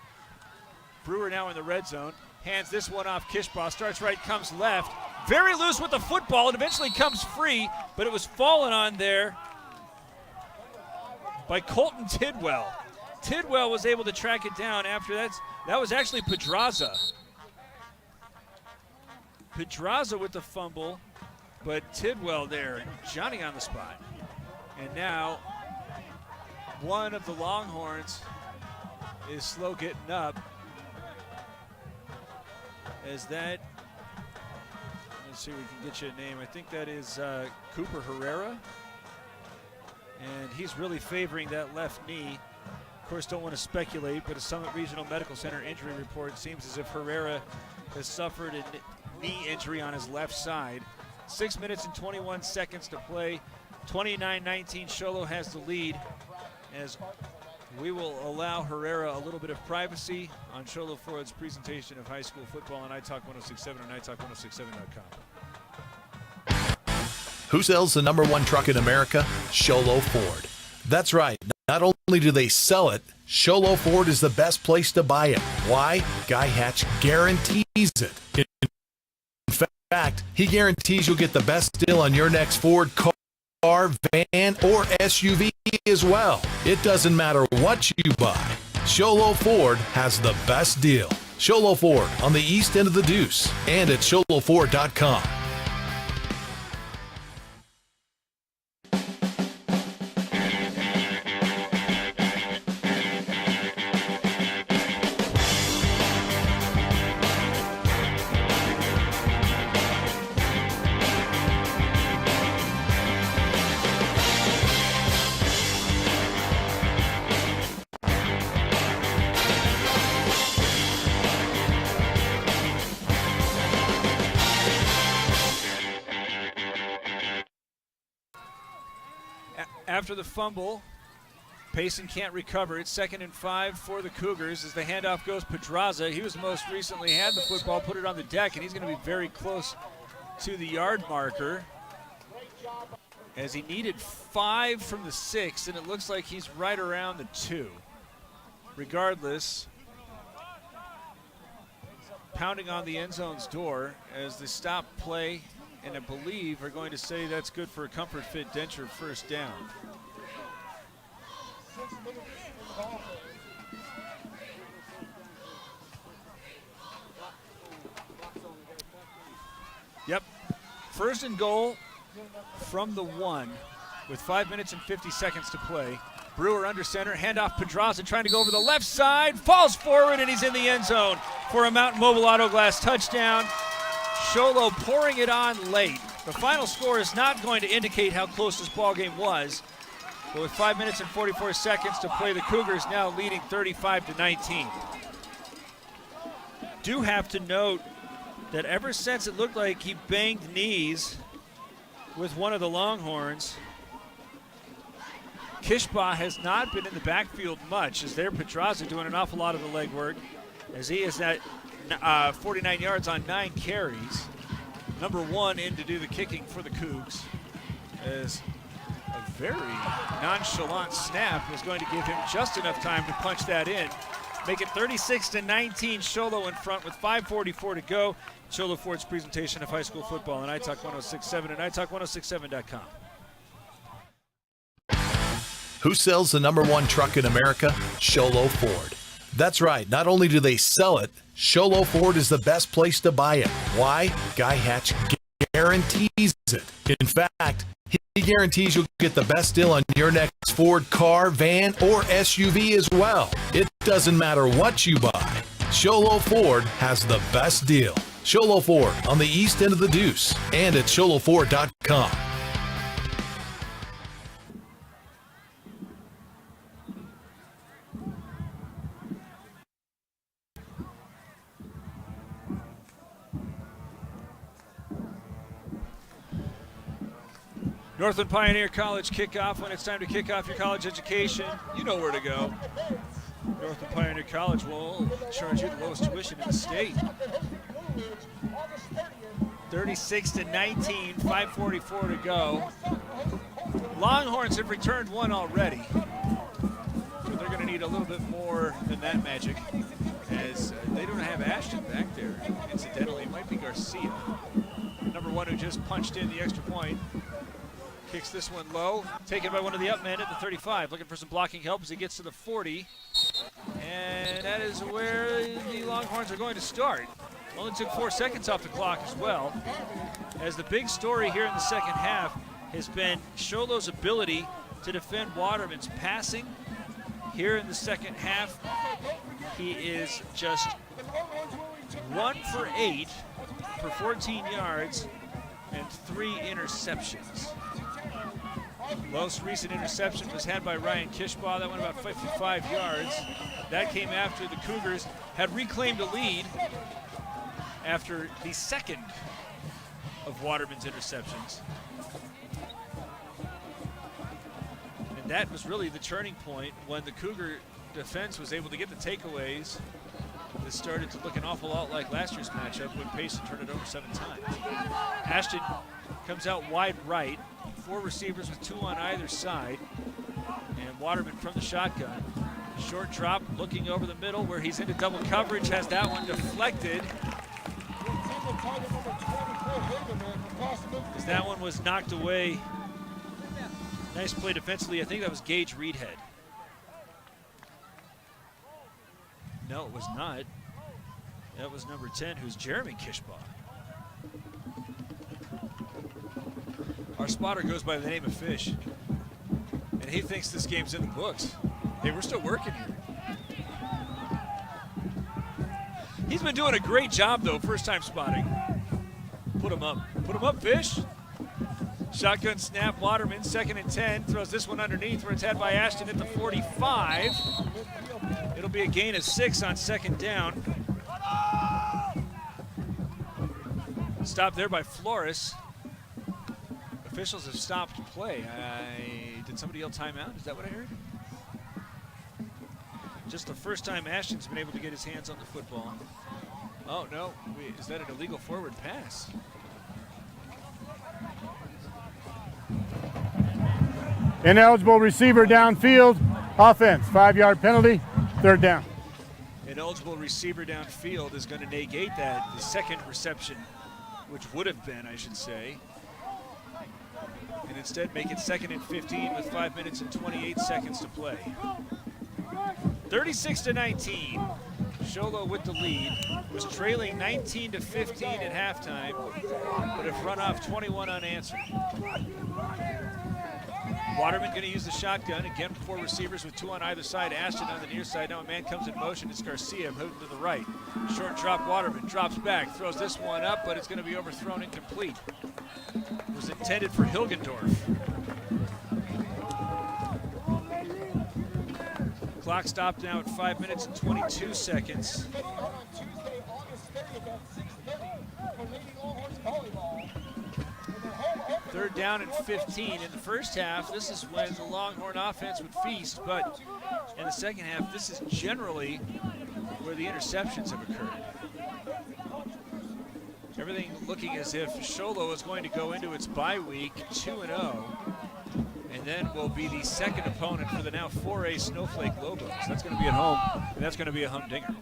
Brewer now in the red zone. Hands this one off Kishbaugh. Starts right, comes left. Very loose with the football. It eventually comes free, but it was fallen on there by Colton Tidwell. Tidwell was able to track it down after that. That was actually Pedraza. Pedraza with the fumble, but Tidwell there. Johnny on the spot. And now one of the Longhorns is slow getting up. As that, let's see if we can get you a name. I think that is Cooper Herrera. And he's really favoring that left knee. Of course, don't want to speculate, but a Summit Regional Medical Center injury report seems as if Herrera has suffered a knee injury on his left side. 6 minutes and 21 seconds to play. 29-19, Show Low has the lead, as we will allow Herrera a little bit of privacy on Show Low Ford's presentation of high school football on iTalk 106.7 and iTalk106.7.com. Who sells the #1 truck in America? Show Low Ford. That's right. Not only do they sell it, Show Low Ford is the best place to buy it. Why? Guy Hatch guarantees it. In fact, he guarantees you'll get the best deal on your next Ford car, van, or SUV as well. It doesn't matter what you buy. Show Low Ford has the best deal. Show Low Ford on the east end of the Deuce and at showlowford.com. After the fumble, Payson can't recover. It's 2nd and 5 for the Cougars as the handoff goes Pedraza. He was most recently had the football, put it on the deck, and he's going to be very close to the yard marker as he needed 5 from the 6, and it looks like he's right around the 2. Regardless, pounding on the end zone's door as the stop play, and I believe are going to say that's good for a Comfort Fit Denture first down. Yep, 1st and goal from the 1 with 5 minutes and 50 seconds to play. Brewer under center, handoff Pedraza trying to go over the left side, falls forward, and he's in the end zone for a Mountain Mobile Auto Glass touchdown. Show Low pouring it on late. The final score is not going to indicate how close this ball game was, but with 5 minutes and 44 seconds to play, the Cougars now leading 35-19. Do have to note that ever since it looked like he banged knees with one of the Longhorns, Kishbaugh has not been in the backfield much, as there Pedraza doing an awful lot of the legwork, as he is at 49 yards on 9 carries. Number 1 in to do the kicking for the Cougs, as a very nonchalant snap is going to give him just enough time to punch that in. Make it 36-19, Show Low in front with 5:44 to go. Show Low Ford's presentation of high school football on iTalk 106.7 and iTalk106.7.com. Who sells the #1 truck in America? Show Low Ford. That's right. Not only do they sell it, Show Low Ford is the best place to buy it. Why? Guy Hatch guarantees it. In fact, he guarantees you'll get the best deal on your next Ford car, van, or SUV as well. It doesn't matter what you buy. Show Low Ford has the best deal. Show Low Ford on the east end of the Deuce and at showlowford.com. Northland Pioneer College kickoff. When it's time to kick off your college education, you know where to go. Northland Pioneer College will charge you the lowest tuition in the state. 36-19, 5:44 to go. Longhorns have returned 1 already, but they're going to need a little bit more than that magic, as they don't have Ashton back there. Incidentally, it might be Garcia, number 1, who just punched in the extra point. Kicks this one low, taken by one of the up men at the 35, looking for some blocking help as he gets to the 40. And that is where the Longhorns are going to start. Only took 4 seconds off the clock as well, as the big story here in the second half has been Show Low's ability to defend Waterman's passing. Here in the second half, he is just 1 for 8 for 14 yards and 3 interceptions. Most recent interception was had by Ryan Kishbaugh. That went about 55 yards. That came after the Cougars had reclaimed a lead after the second of Waterman's interceptions. And that was really the turning point when the Cougar defense was able to get the takeaways. This started to look an awful lot like last year's matchup when Payson turned it over 7 times. Ashton comes out wide right, 4 receivers with 2 on either side, and Waterman from the shotgun. Short drop, looking over the middle where he's into double coverage, has that one deflected. As that one was knocked away. Nice play defensively. I think that was Gage Reedhead. No, it was not. That was number 10, who's Jeremy Kishbaugh. Our spotter goes by the name of Fish, and he thinks this game's in the books. Hey, we're still working here. He's been doing a great job, though, first time spotting. Put him up. Put him up, Fish. Shotgun snap, Waterman, 2nd and 10. Throws this one underneath where it's had by Ashton at the 45. It'll be a gain of 6 on 2nd down. Stopped there by Flores. Officials have stopped play. Did somebody yell timeout? Is that what I heard? Just the first time Ashton's been able to get his hands on the football. Oh, no. Wait, is that an illegal forward pass? Ineligible receiver downfield. Offense, 5-yard penalty, 3rd down. Ineligible receiver downfield is going to negate that. The second reception, which would have been, I should say. And instead make it 2nd and 15 with 5 minutes and 28 seconds to play. 36-19. Show Low with the lead. Was trailing 19-15 at halftime, but have run off 21 unanswered. Waterman going to use the shotgun. Again, 4 receivers with 2 on either side. Ashton on the near side. Now a man comes in motion. It's Garcia moving to the right. Short drop, Waterman drops back. Throws this one up, but it's going to be overthrown incomplete. It was intended for Hilgendorf. Clock stopped now at 5 minutes and 22 seconds. Third down and 15 in the first half. This is when the Longhorn offense would feast, but in the second half, this is generally where the interceptions have occurred. Everything looking as if Show Low is going to go into its bye week 2-0, and then will be the second opponent for the now 4A Snowflake Lobos. That's going to be at home, and that's going to be a humdinger.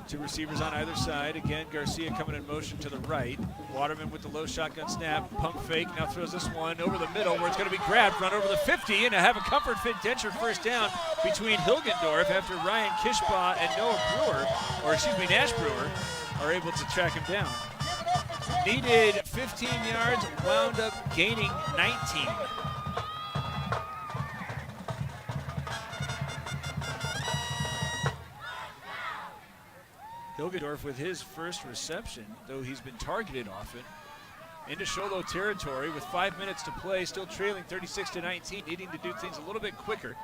2 receivers on either side. Again, Garcia coming in motion to the right. Waterman with the low shotgun snap. Pump fake. Now throws this one over the middle where it's going to be grabbed. Run over the 50 and have a comfort fit denture first down between Hilgendorf after Ryan Kishbaugh and Nash Brewer are able to track him down. Needed 15 yards, wound up gaining 19. Hilgendorf with his first reception, though he's been targeted often, into Show Low territory with 5 minutes to play, still trailing 36-19, needing to do things a little bit quicker.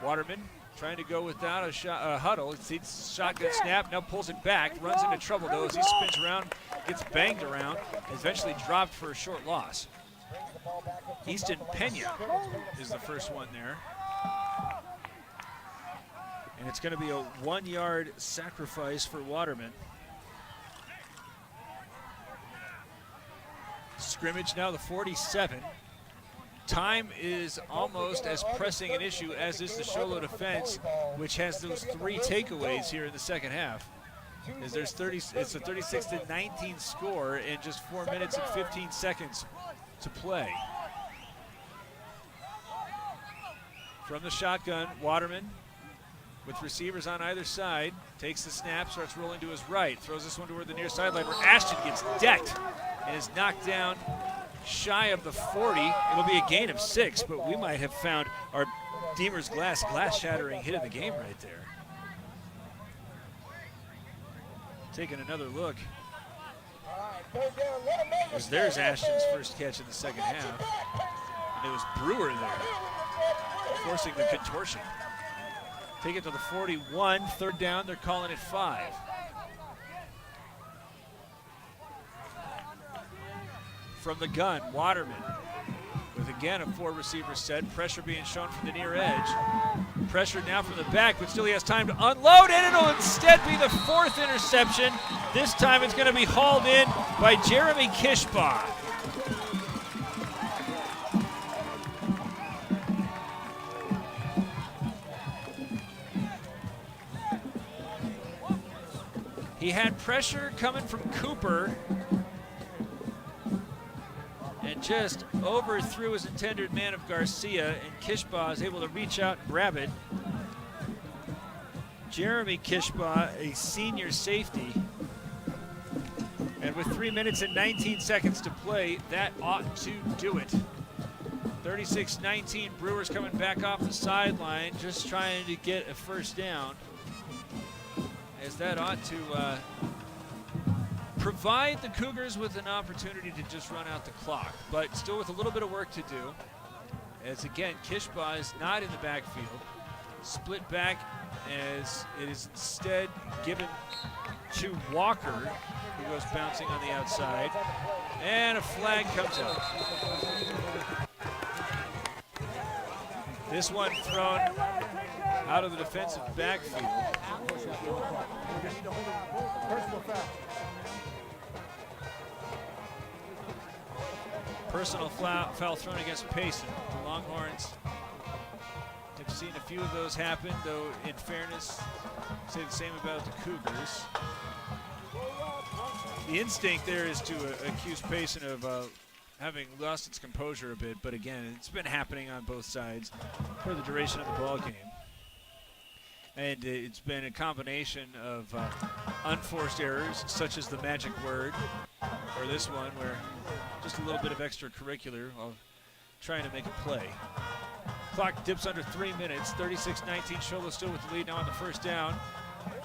Waterman trying to go without a huddle. It's shotgun snap, now pulls it back, runs into trouble though as he spins around, gets banged around, eventually dropped for a short loss. Easton Pena is the first one there. And it's going to be a 1-yard sacrifice for Waterman. Scrimmage now the 47. Time is almost as pressing an issue as is the Show Low defense, which has those 3 takeaways here in the second half. As it's a 36-19 score in just 4 minutes and 15 seconds to play. From the shotgun, Waterman with receivers on either side, takes the snap, starts rolling to his right, throws this one toward the near sideline where Ashton gets decked and is knocked down shy of the 40. It'll be a gain of 6, but we might have found our Deemer's glass-shattering hit of the game right there. Taking another look. There's Ashton's first catch in the second half. And it was Brewer there, forcing the contortion. Take it to the 41, 3rd down, they're calling it 5. from the gun. Waterman with again a 4-receiver set. Pressure being shown from the near edge. Pressure now from the back, but still he has time to unload, and it'll instead be the 4th interception. This time it's going to be hauled in by Jeremy Kishbaugh. He had pressure coming from Cooper and just overthrew his intended man of Garcia, and Kishbaugh is able to reach out and grab it. Jeremy Kishbaugh, a senior safety. And with 3 minutes and 19 seconds to play, that ought to do it. 36-19, Brewers coming back off the sideline, just trying to get a first down. As that ought to provide the Cougars with an opportunity to just run out the clock, but still with a little bit of work to do. As again, Kishbaugh is not in the backfield. Split back as it is instead given to Walker, who goes bouncing on the outside, and a flag comes out. This one thrown out of the defensive backfield. Personal foul thrown against Payson. The Longhorns have seen a few of those happen, though in fairness, say the same about the Cougars. The instinct there is to accuse Payson of having lost its composure a bit, but again, it's been happening on both sides for the duration of the ball game. And it's been a combination of unforced errors, such as the magic word, or this one where just a little bit of extracurricular while trying to make a play. Clock dips under 3 minutes, 36-19, Show Low still with the lead now on the first down.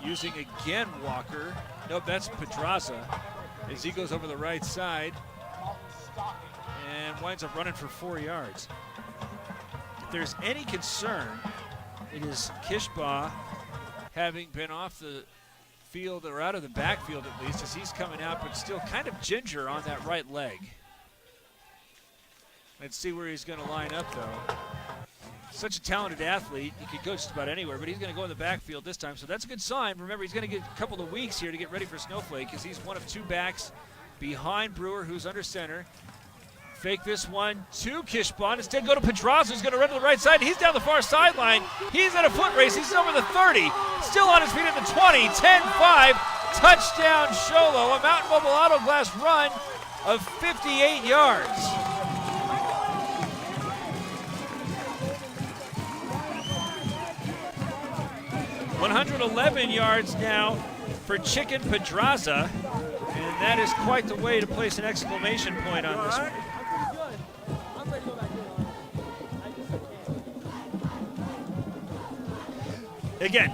Using again Walker, nope, that's Pedraza, as he goes over the right side and winds up running for 4 yards. If there's any concern, it is Kishbaugh having been off the field, or out of the backfield at least, as he's coming out, but still kind of ginger on that right leg. Let's see where he's going to line up, though. Such a talented athlete, he could go just about anywhere, but he's going to go in the backfield this time, so that's a good sign. Remember, he's going to get a couple of weeks here to get ready for Snowflake, because he's one of 2 backs behind Brewer, who's under center. Fake this one to Kishbaugh. Instead, go to Pedraza, who's going to run to the right side. He's down the far sideline. He's at a foot race. He's over the 30. Still on his feet at the 20. 10-5. Touchdown, Show Low. A Mountain Mobile Auto Glass run of 58 yards. $111 yards now for Chicken Pedraza. And that is quite the way to place an exclamation point on this one. Again,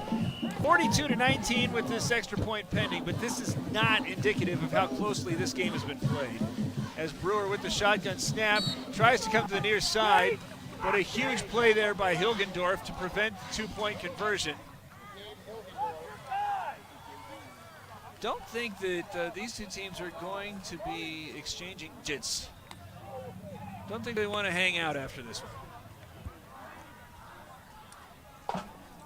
42-19 with this extra point pending, but this is not indicative of how closely this game has been played. As Brewer with the shotgun snap tries to come to the near side, but a huge play there by Hilgendorf to prevent the 2-point conversion. Don't think that these two teams are going to be exchanging jits. Don't think they want to hang out after this one.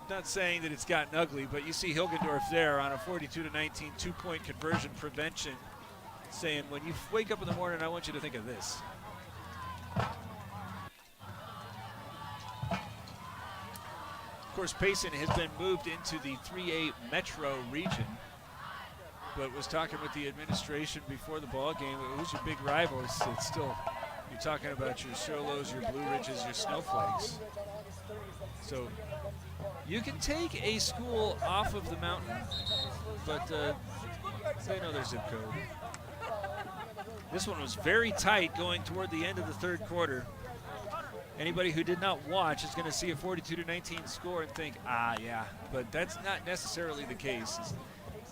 Not saying that it's gotten ugly, but you see Hilgendorf there on a 42-19 2-point conversion prevention, saying, when you wake up in the morning, I want you to think of this. Of course, Payson has been moved into the 3A Metro region, but was talking with the administration before the ball game. Who's your big rival? It's still, you're talking about your Show Lows, your Blue Ridges, your Snowflakes. So you can take a school off of the mountain, but they know their zip code. This one was very tight going toward the end of the third quarter. Anybody who did not watch is going to see a 42-19 score and think, yeah, but that's not necessarily the case.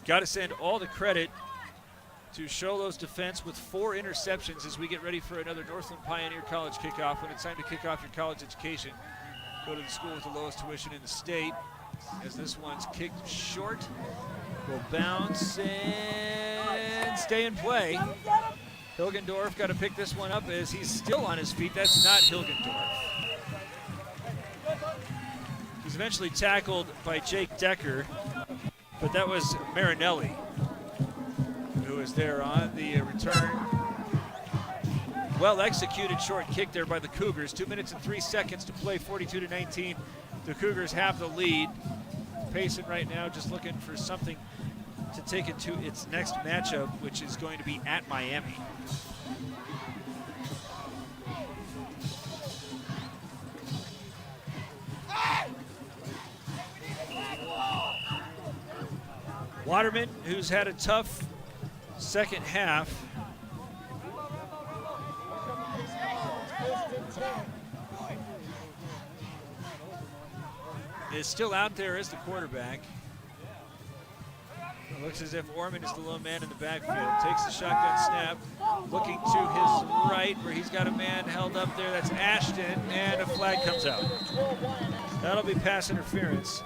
Got to send all the credit to Show Low's defense with 4 interceptions as we get ready for another Northland Pioneer College kickoff. When it's time to kick off your college education, go to the school with the lowest tuition in the state. As this one's kicked short, will bounce and stay in play. Hilgendorf got to pick this one up as he's still on his feet. That's not Hilgendorf. He's eventually tackled by Jake Decker, but that was Marinelli who is there on the return. Well executed short kick there by the Cougars. 2 minutes and 3 seconds to play, 42-19. The Cougars have the lead. Payson right now just looking for something to take it to its next matchup, which is going to be at Miami. Waterman, who's had a tough second half, is still out there as the quarterback. It looks as if Orman is the lone man in the backfield. Takes the shotgun snap, looking to his right where he's got a man held up there. That's Ashton, and a flag comes out. That'll be pass interference.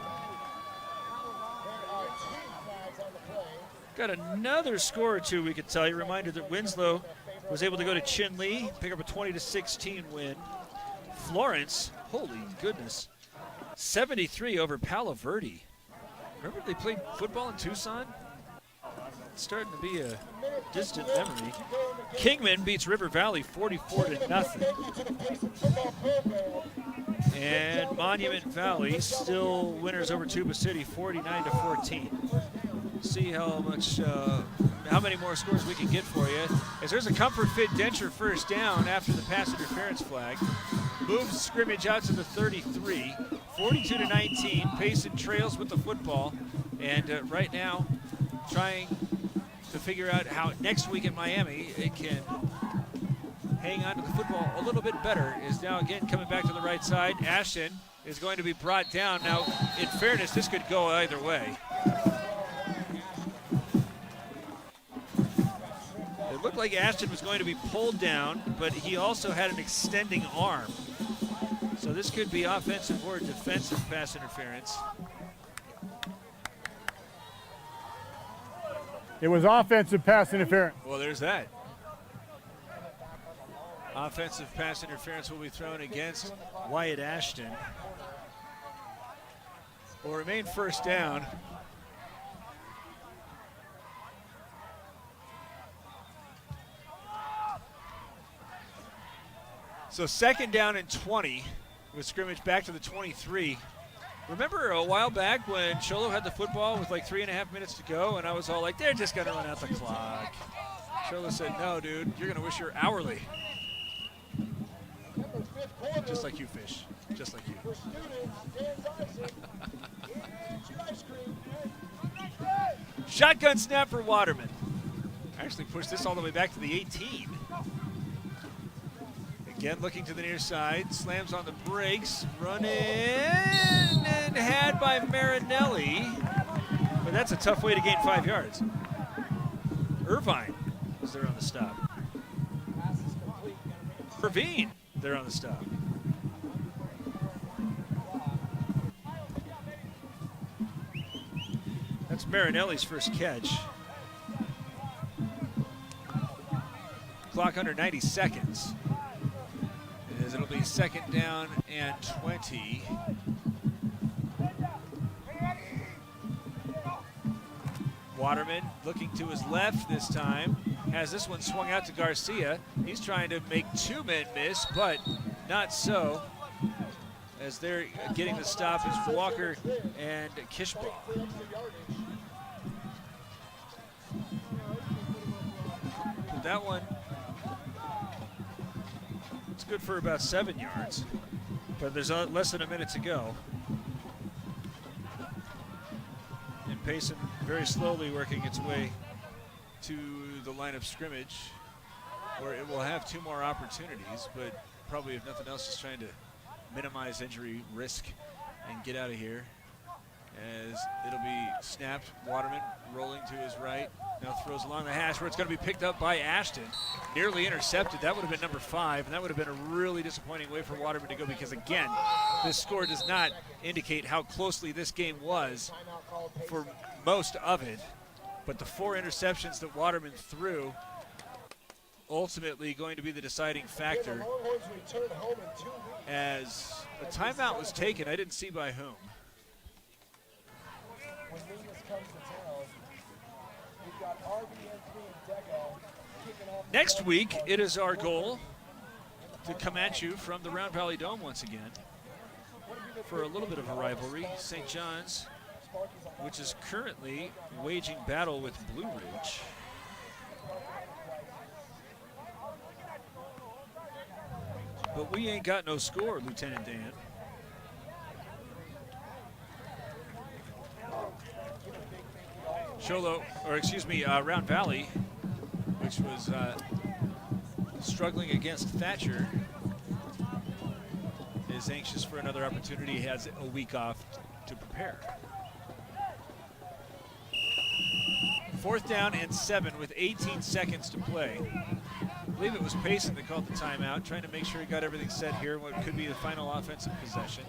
Got another score or two we could tell you. Reminder that Winslow was able to go to Chinle, pick up a 20-16 win. Florence, holy goodness, 73 over Palo Verde. Remember they played football in Tucson? It's starting to be a distant memory. Kingman beats River Valley 44-0. And Monument Valley still winners over Tuba City 49-14. See how many more scores we can get for you. As there's a Comfort Fit Denture first down after the pass interference flag. Moves scrimmage out to the 33. 42-19. Payson trails with the football, and right now trying to figure out how next week in Miami it can hang on to the football a little bit better. Is now again coming back to the right side. Ashton is going to be brought down. Now, in fairness, this could go either way. It looked like Ashton was going to be pulled down, but he also had an extending arm. So this could be offensive or defensive pass interference. It was offensive pass interference. Well, there's that. Offensive pass interference will be thrown against Wyatt Ashton. Will remain first down. So second down and 20 with scrimmage back to the 23. Remember a while back when Show Low had the football with like 3.5 minutes to go, and I was all like, they're just going to run out the clock. Show Low said, no, dude, you're going to wish you're hourly. Just like you, Fish. Just like you. Shotgun snap for Waterman. Actually pushed this all the way back to the 18. Again, looking to the near side, slams on the brakes, running, and had by Marinelli. But that's a tough way to gain 5 yards. Irvine was there on the stop. Irvine there on the stop. That's Marinelli's first catch. Clock under 90 seconds. It'll be second down and 20. Waterman looking to his left this time. Has this one swung out to Garcia. He's trying to make 2 men miss, but not so. As they're getting the stop is Walker and Kishbaugh. But that one, it's good for about 7 yards, but there's less than a minute to go. And Payson very slowly working its way to the line of scrimmage, where it will have 2 more opportunities, but probably if nothing else, just trying to minimize injury risk and get out of here. As it'll be snapped, Waterman rolling to his right, now throws along the hash where it's going to be picked up by Ashton. Nearly intercepted. That would have been number 5, and that would have been a really disappointing way for Waterman to go, because again, this score does not indicate how closely this game was for most of it, but the 4 interceptions that Waterman threw ultimately going to be the deciding factor, as a timeout was taken. I didn't see by whom. Next week, it is our goal to come at you from the Round Valley Dome once again for a little bit of a rivalry. St. John's, which is currently waging battle with Blue Ridge. But we ain't got no score, Lieutenant Dan. Round Valley, which was struggling against Thatcher, is anxious for another opportunity. He has a week off to prepare. 4th down and 7 with 18 seconds to play. I believe it was Payson that called the timeout, trying to make sure he got everything set here, what could be the final offensive possession.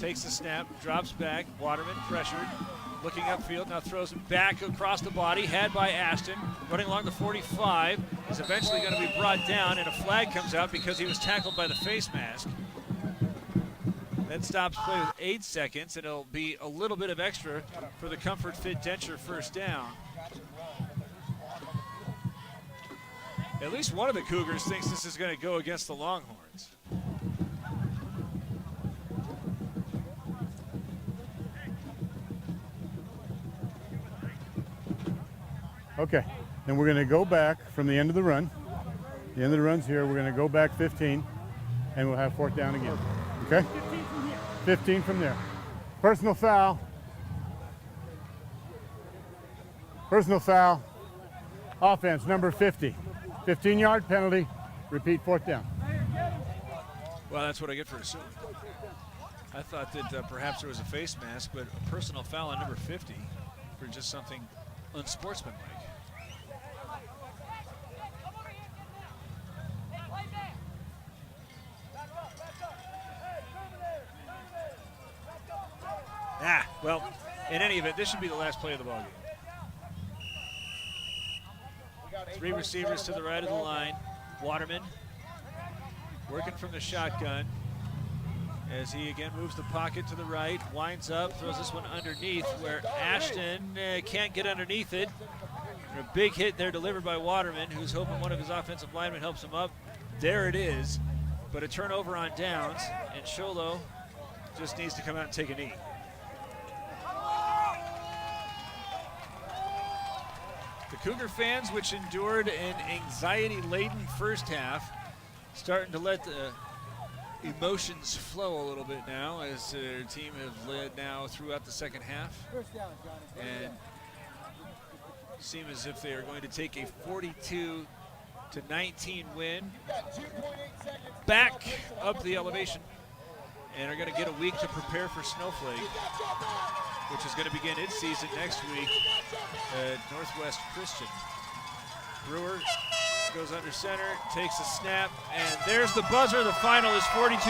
Takes the snap, drops back, Waterman pressured, looking upfield, now throws it back across the body, had by Ashton, running along the 45, is eventually going to be brought down, and a flag comes out because he was tackled by the face mask. That stops play with 8 seconds, and it'll be a little bit of extra for the Comfort Fit Denture first down. At least one of the Cougars thinks this is going to go against the Longhorns. Okay, then we're going to go back from the end of the run. The end of the run's here. We're going to go back 15, and we'll have 4th down again. Okay? 15 from there. Personal foul. Personal foul. Offense, number 50. 15-yard penalty. Repeat, 4th down. Well, that's what I get for assuming. I thought that perhaps there was a face mask, but a personal foul on number 50 for just something unsportsmanlike. Well, in any event, this should be the last play of the ballgame. 3 receivers to the right of the line. Waterman working from the shotgun as he again moves the pocket to the right, winds up, throws this one underneath where Ashton can't get underneath it. And a big hit there delivered by Waterman, who's hoping one of his offensive linemen helps him up. There it is, but a turnover on downs, and Show Low just needs to come out and take a knee. The Cougar fans, which endured an anxiety-laden first half, starting to let the emotions flow a little bit now as their team have led now throughout the second half and seem as if they are going to take a 42-19 win back up the elevation and are going to get a week to prepare for Snowflake, which is going to begin its season next week at Northwest Christian. Brewer goes under center, takes a snap, and there's the buzzer. The final is 42-19.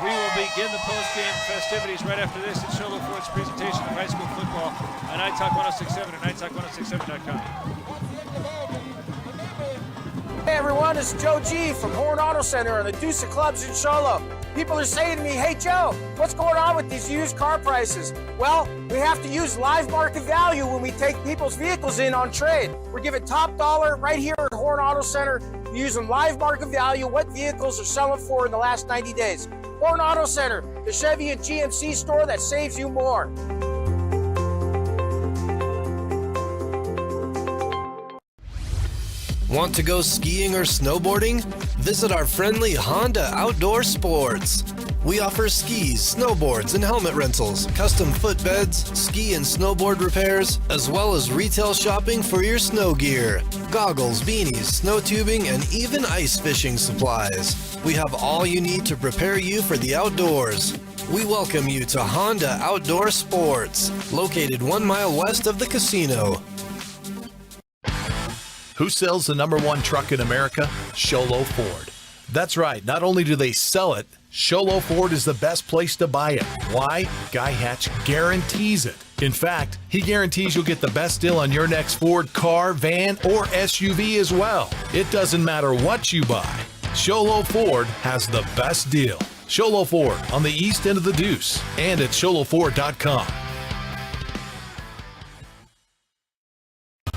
We will begin the post-game festivities right after this at Show Low Ford's presentation of high school football on iTalk 1067 and iTalk1067.com. Hey everyone, it's Joe G from Horn Auto Center and the Deuce of Clubs in Show Low. People are saying to me, hey Joe, what's going on with these used car prices? Well, we have to use live market value when we take people's vehicles in on trade. We're giving top dollar right here at Horn Auto Center. We're using live market value, what vehicles are selling for in the last 90 days. Horn Auto Center, the Chevy and GMC store that saves you more. Want to go skiing or snowboarding? Visit our friendly Honda Outdoor Sports. We offer skis, snowboards, and helmet rentals, custom footbeds, ski and snowboard repairs, as well as retail shopping for your snow gear, goggles, beanies, snow tubing, and even ice fishing supplies. We have all you need to prepare you for the outdoors. We welcome you to Honda Outdoor Sports, located 1 mile west of the casino. Who sells the #1 truck in America? Show Low Ford. That's right. Not only do they sell it, Show Low Ford is the best place to buy it. Why? Guy Hatch guarantees it. In fact, he guarantees you'll get the best deal on your next Ford car, van, or SUV as well. It doesn't matter what you buy. Show Low Ford has the best deal. Show Low Ford on the east end of the Deuce and at showlowford.com.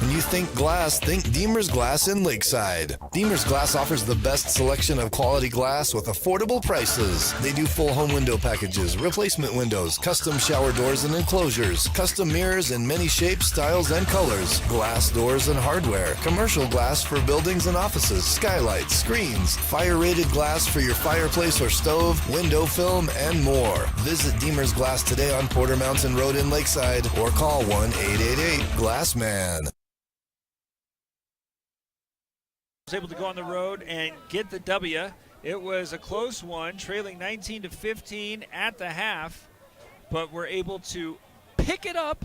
When you think glass, think Deemer's Glass in Lakeside. Deemer's Glass offers the best selection of quality glass with affordable prices. They do full home window packages, replacement windows, custom shower doors and enclosures, custom mirrors in many shapes, styles, and colors, glass doors and hardware, commercial glass for buildings and offices, skylights, screens, fire-rated glass for your fireplace or stove, window film, and more. Visit Deemer's Glass today on Porter Mountain Road in Lakeside or call 1-888-GLASSMAN. Was able to go on the road and get the W. It was a close one, trailing 19-15 at the half, but we're able to pick it up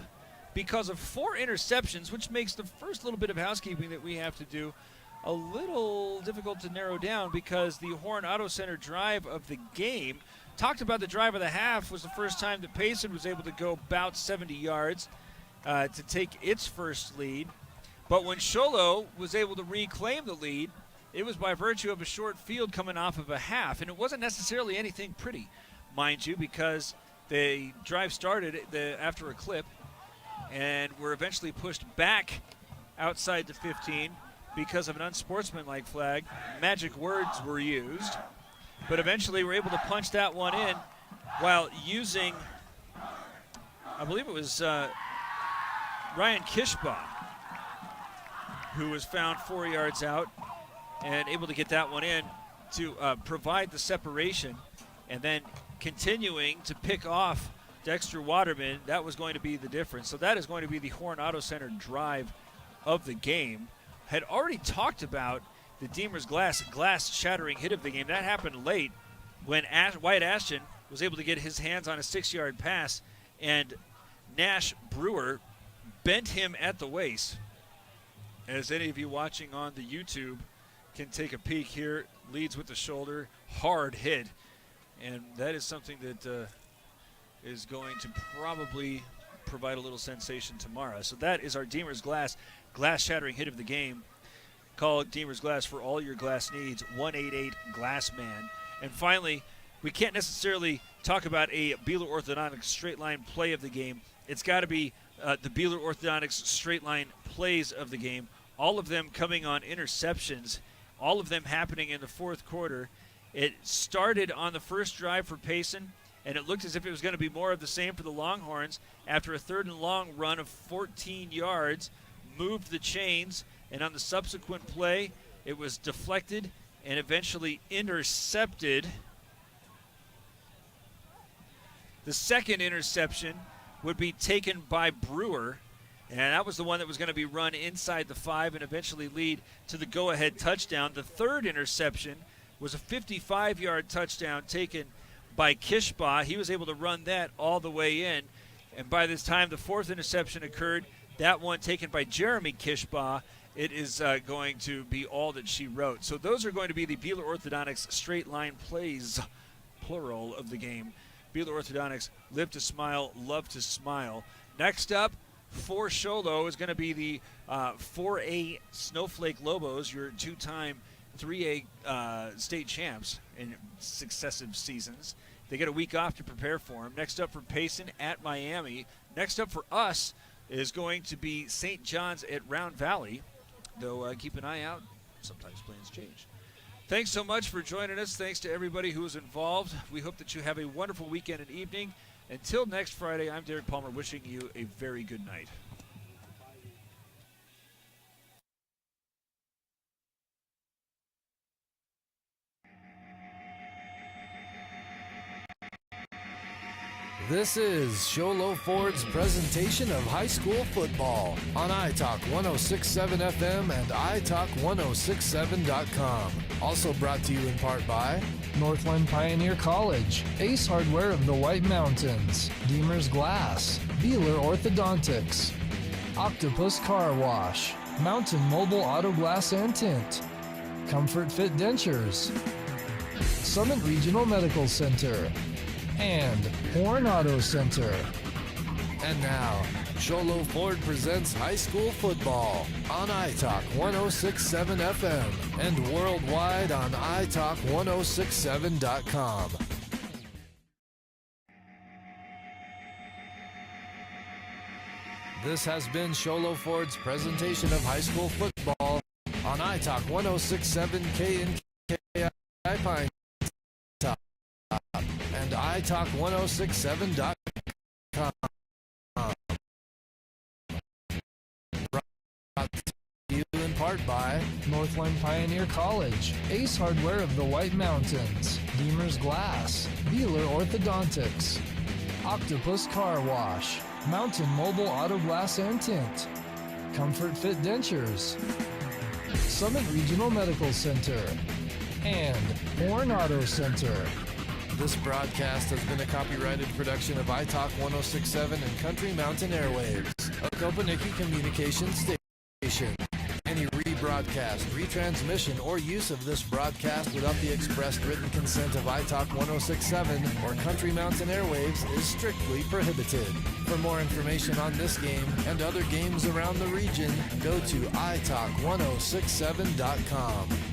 because of 4 interceptions, which makes the first little bit of housekeeping that we have to do a little difficult to narrow down, because the Horn Auto Center drive of the game, talked about the drive of the half, was the first time that Payson was able to go about 70 yards to take its first lead. But when Show Low was able to reclaim the lead, it was by virtue of a short field coming off of a half. And it wasn't necessarily anything pretty, mind you, because the drive started after a clip and were eventually pushed back outside the 15 because of an unsportsmanlike flag. Magic words were used. But eventually were able to punch that one in while using, I believe it was Ryan Kishbaugh, who was found 4 yards out and able to get that one in to provide the separation, and then continuing to pick off Dexter Waterman. That was going to be the difference. So that is going to be the Horn Auto Center drive of the game. Had already talked about the Deemer's glass shattering hit of the game. That happened late when Wyatt Ashton was able to get his hands on a 6-yard pass, and Nash Brewer bent him at the waist. As any of you watching on the YouTube can take a peek here, leads with the shoulder, hard hit. And that is something that is going to probably provide a little sensation tomorrow. So that is our Deemer's glass shattering hit of the game. Call Deemer's Glass for all your glass needs, 188-GLASSMAN. And finally, we can't necessarily talk about a Beeler Orthodontics straight line play of the game. It's got to be the Beeler Orthodontics straight line plays of the game, all of them coming on interceptions, all of them happening in the fourth quarter. It started on the first drive for Payson, and it looked as if it was going to be more of the same for the Longhorns. After a 3rd and long run of 14 yards, moved the chains, and on the subsequent play, it was deflected and eventually intercepted. The second interception would be taken by Brewer, and that was the one that was going to be run inside the 5 and eventually lead to the go-ahead touchdown. The third interception was a 55-yard touchdown taken by Kishbaugh. He was able to run that all the way in, and by this time the fourth interception occurred, that one taken by Jeremy Kishbaugh. It is going to be all that she wrote. So those are going to be the Beeler Orthodontics straight line plays, plural, of the game. Beeler Orthodontics, live to smile, love to smile. Next up for Show Low is going to be the 4A Snowflake Lobos, your 2-time 3A state champs in successive seasons. They get a week off to prepare for them. Next up for Payson at Miami. Next up for us is going to be St. John's at Round Valley, though keep an eye out. Sometimes plans change. Thanks so much for joining us. Thanks to everybody who was involved. We hope that you have a wonderful weekend and evening. Until next Friday, I'm Derek Palmer wishing you a very good night. This is Show Low Ford's presentation of high school football on iTalk 106.7 FM and iTalk1067.com. Also brought to you in part by Northland Pioneer College, Ace Hardware of the White Mountains, Deemer's Glass, Beeler Orthodontics, Octopus Car Wash, Mountain Mobile Auto Glass and Tint, Comfort Fit Dentures, Summit Regional Medical Center, and Horn Auto Center. And now, Show Low Ford presents high school football on iTalk 106.7 FM and worldwide on iTalk1067.com. This has been Show Low Ford's presentation of high school football on iTalk 106.7 KNKI Pine Top and iTalk1067.com. Brought to you in part by Northline Pioneer College, Ace Hardware of the White Mountains, Deemer's Glass, Beeler Orthodontics, Octopus Car Wash, Mountain Mobile Auto Glass and Tint, Comfort Fit Dentures, Summit Regional Medical Center, and Horn Auto Center. This broadcast has been a copyrighted production of iTalk 106.7 and Country Mountain Airwaves, a Kopaniki communications station. Any rebroadcast, retransmission, or use of this broadcast without the expressed written consent of iTalk 106.7 or Country Mountain Airwaves is strictly prohibited. For more information on this game and other games around the region, go to iTalk1067.com.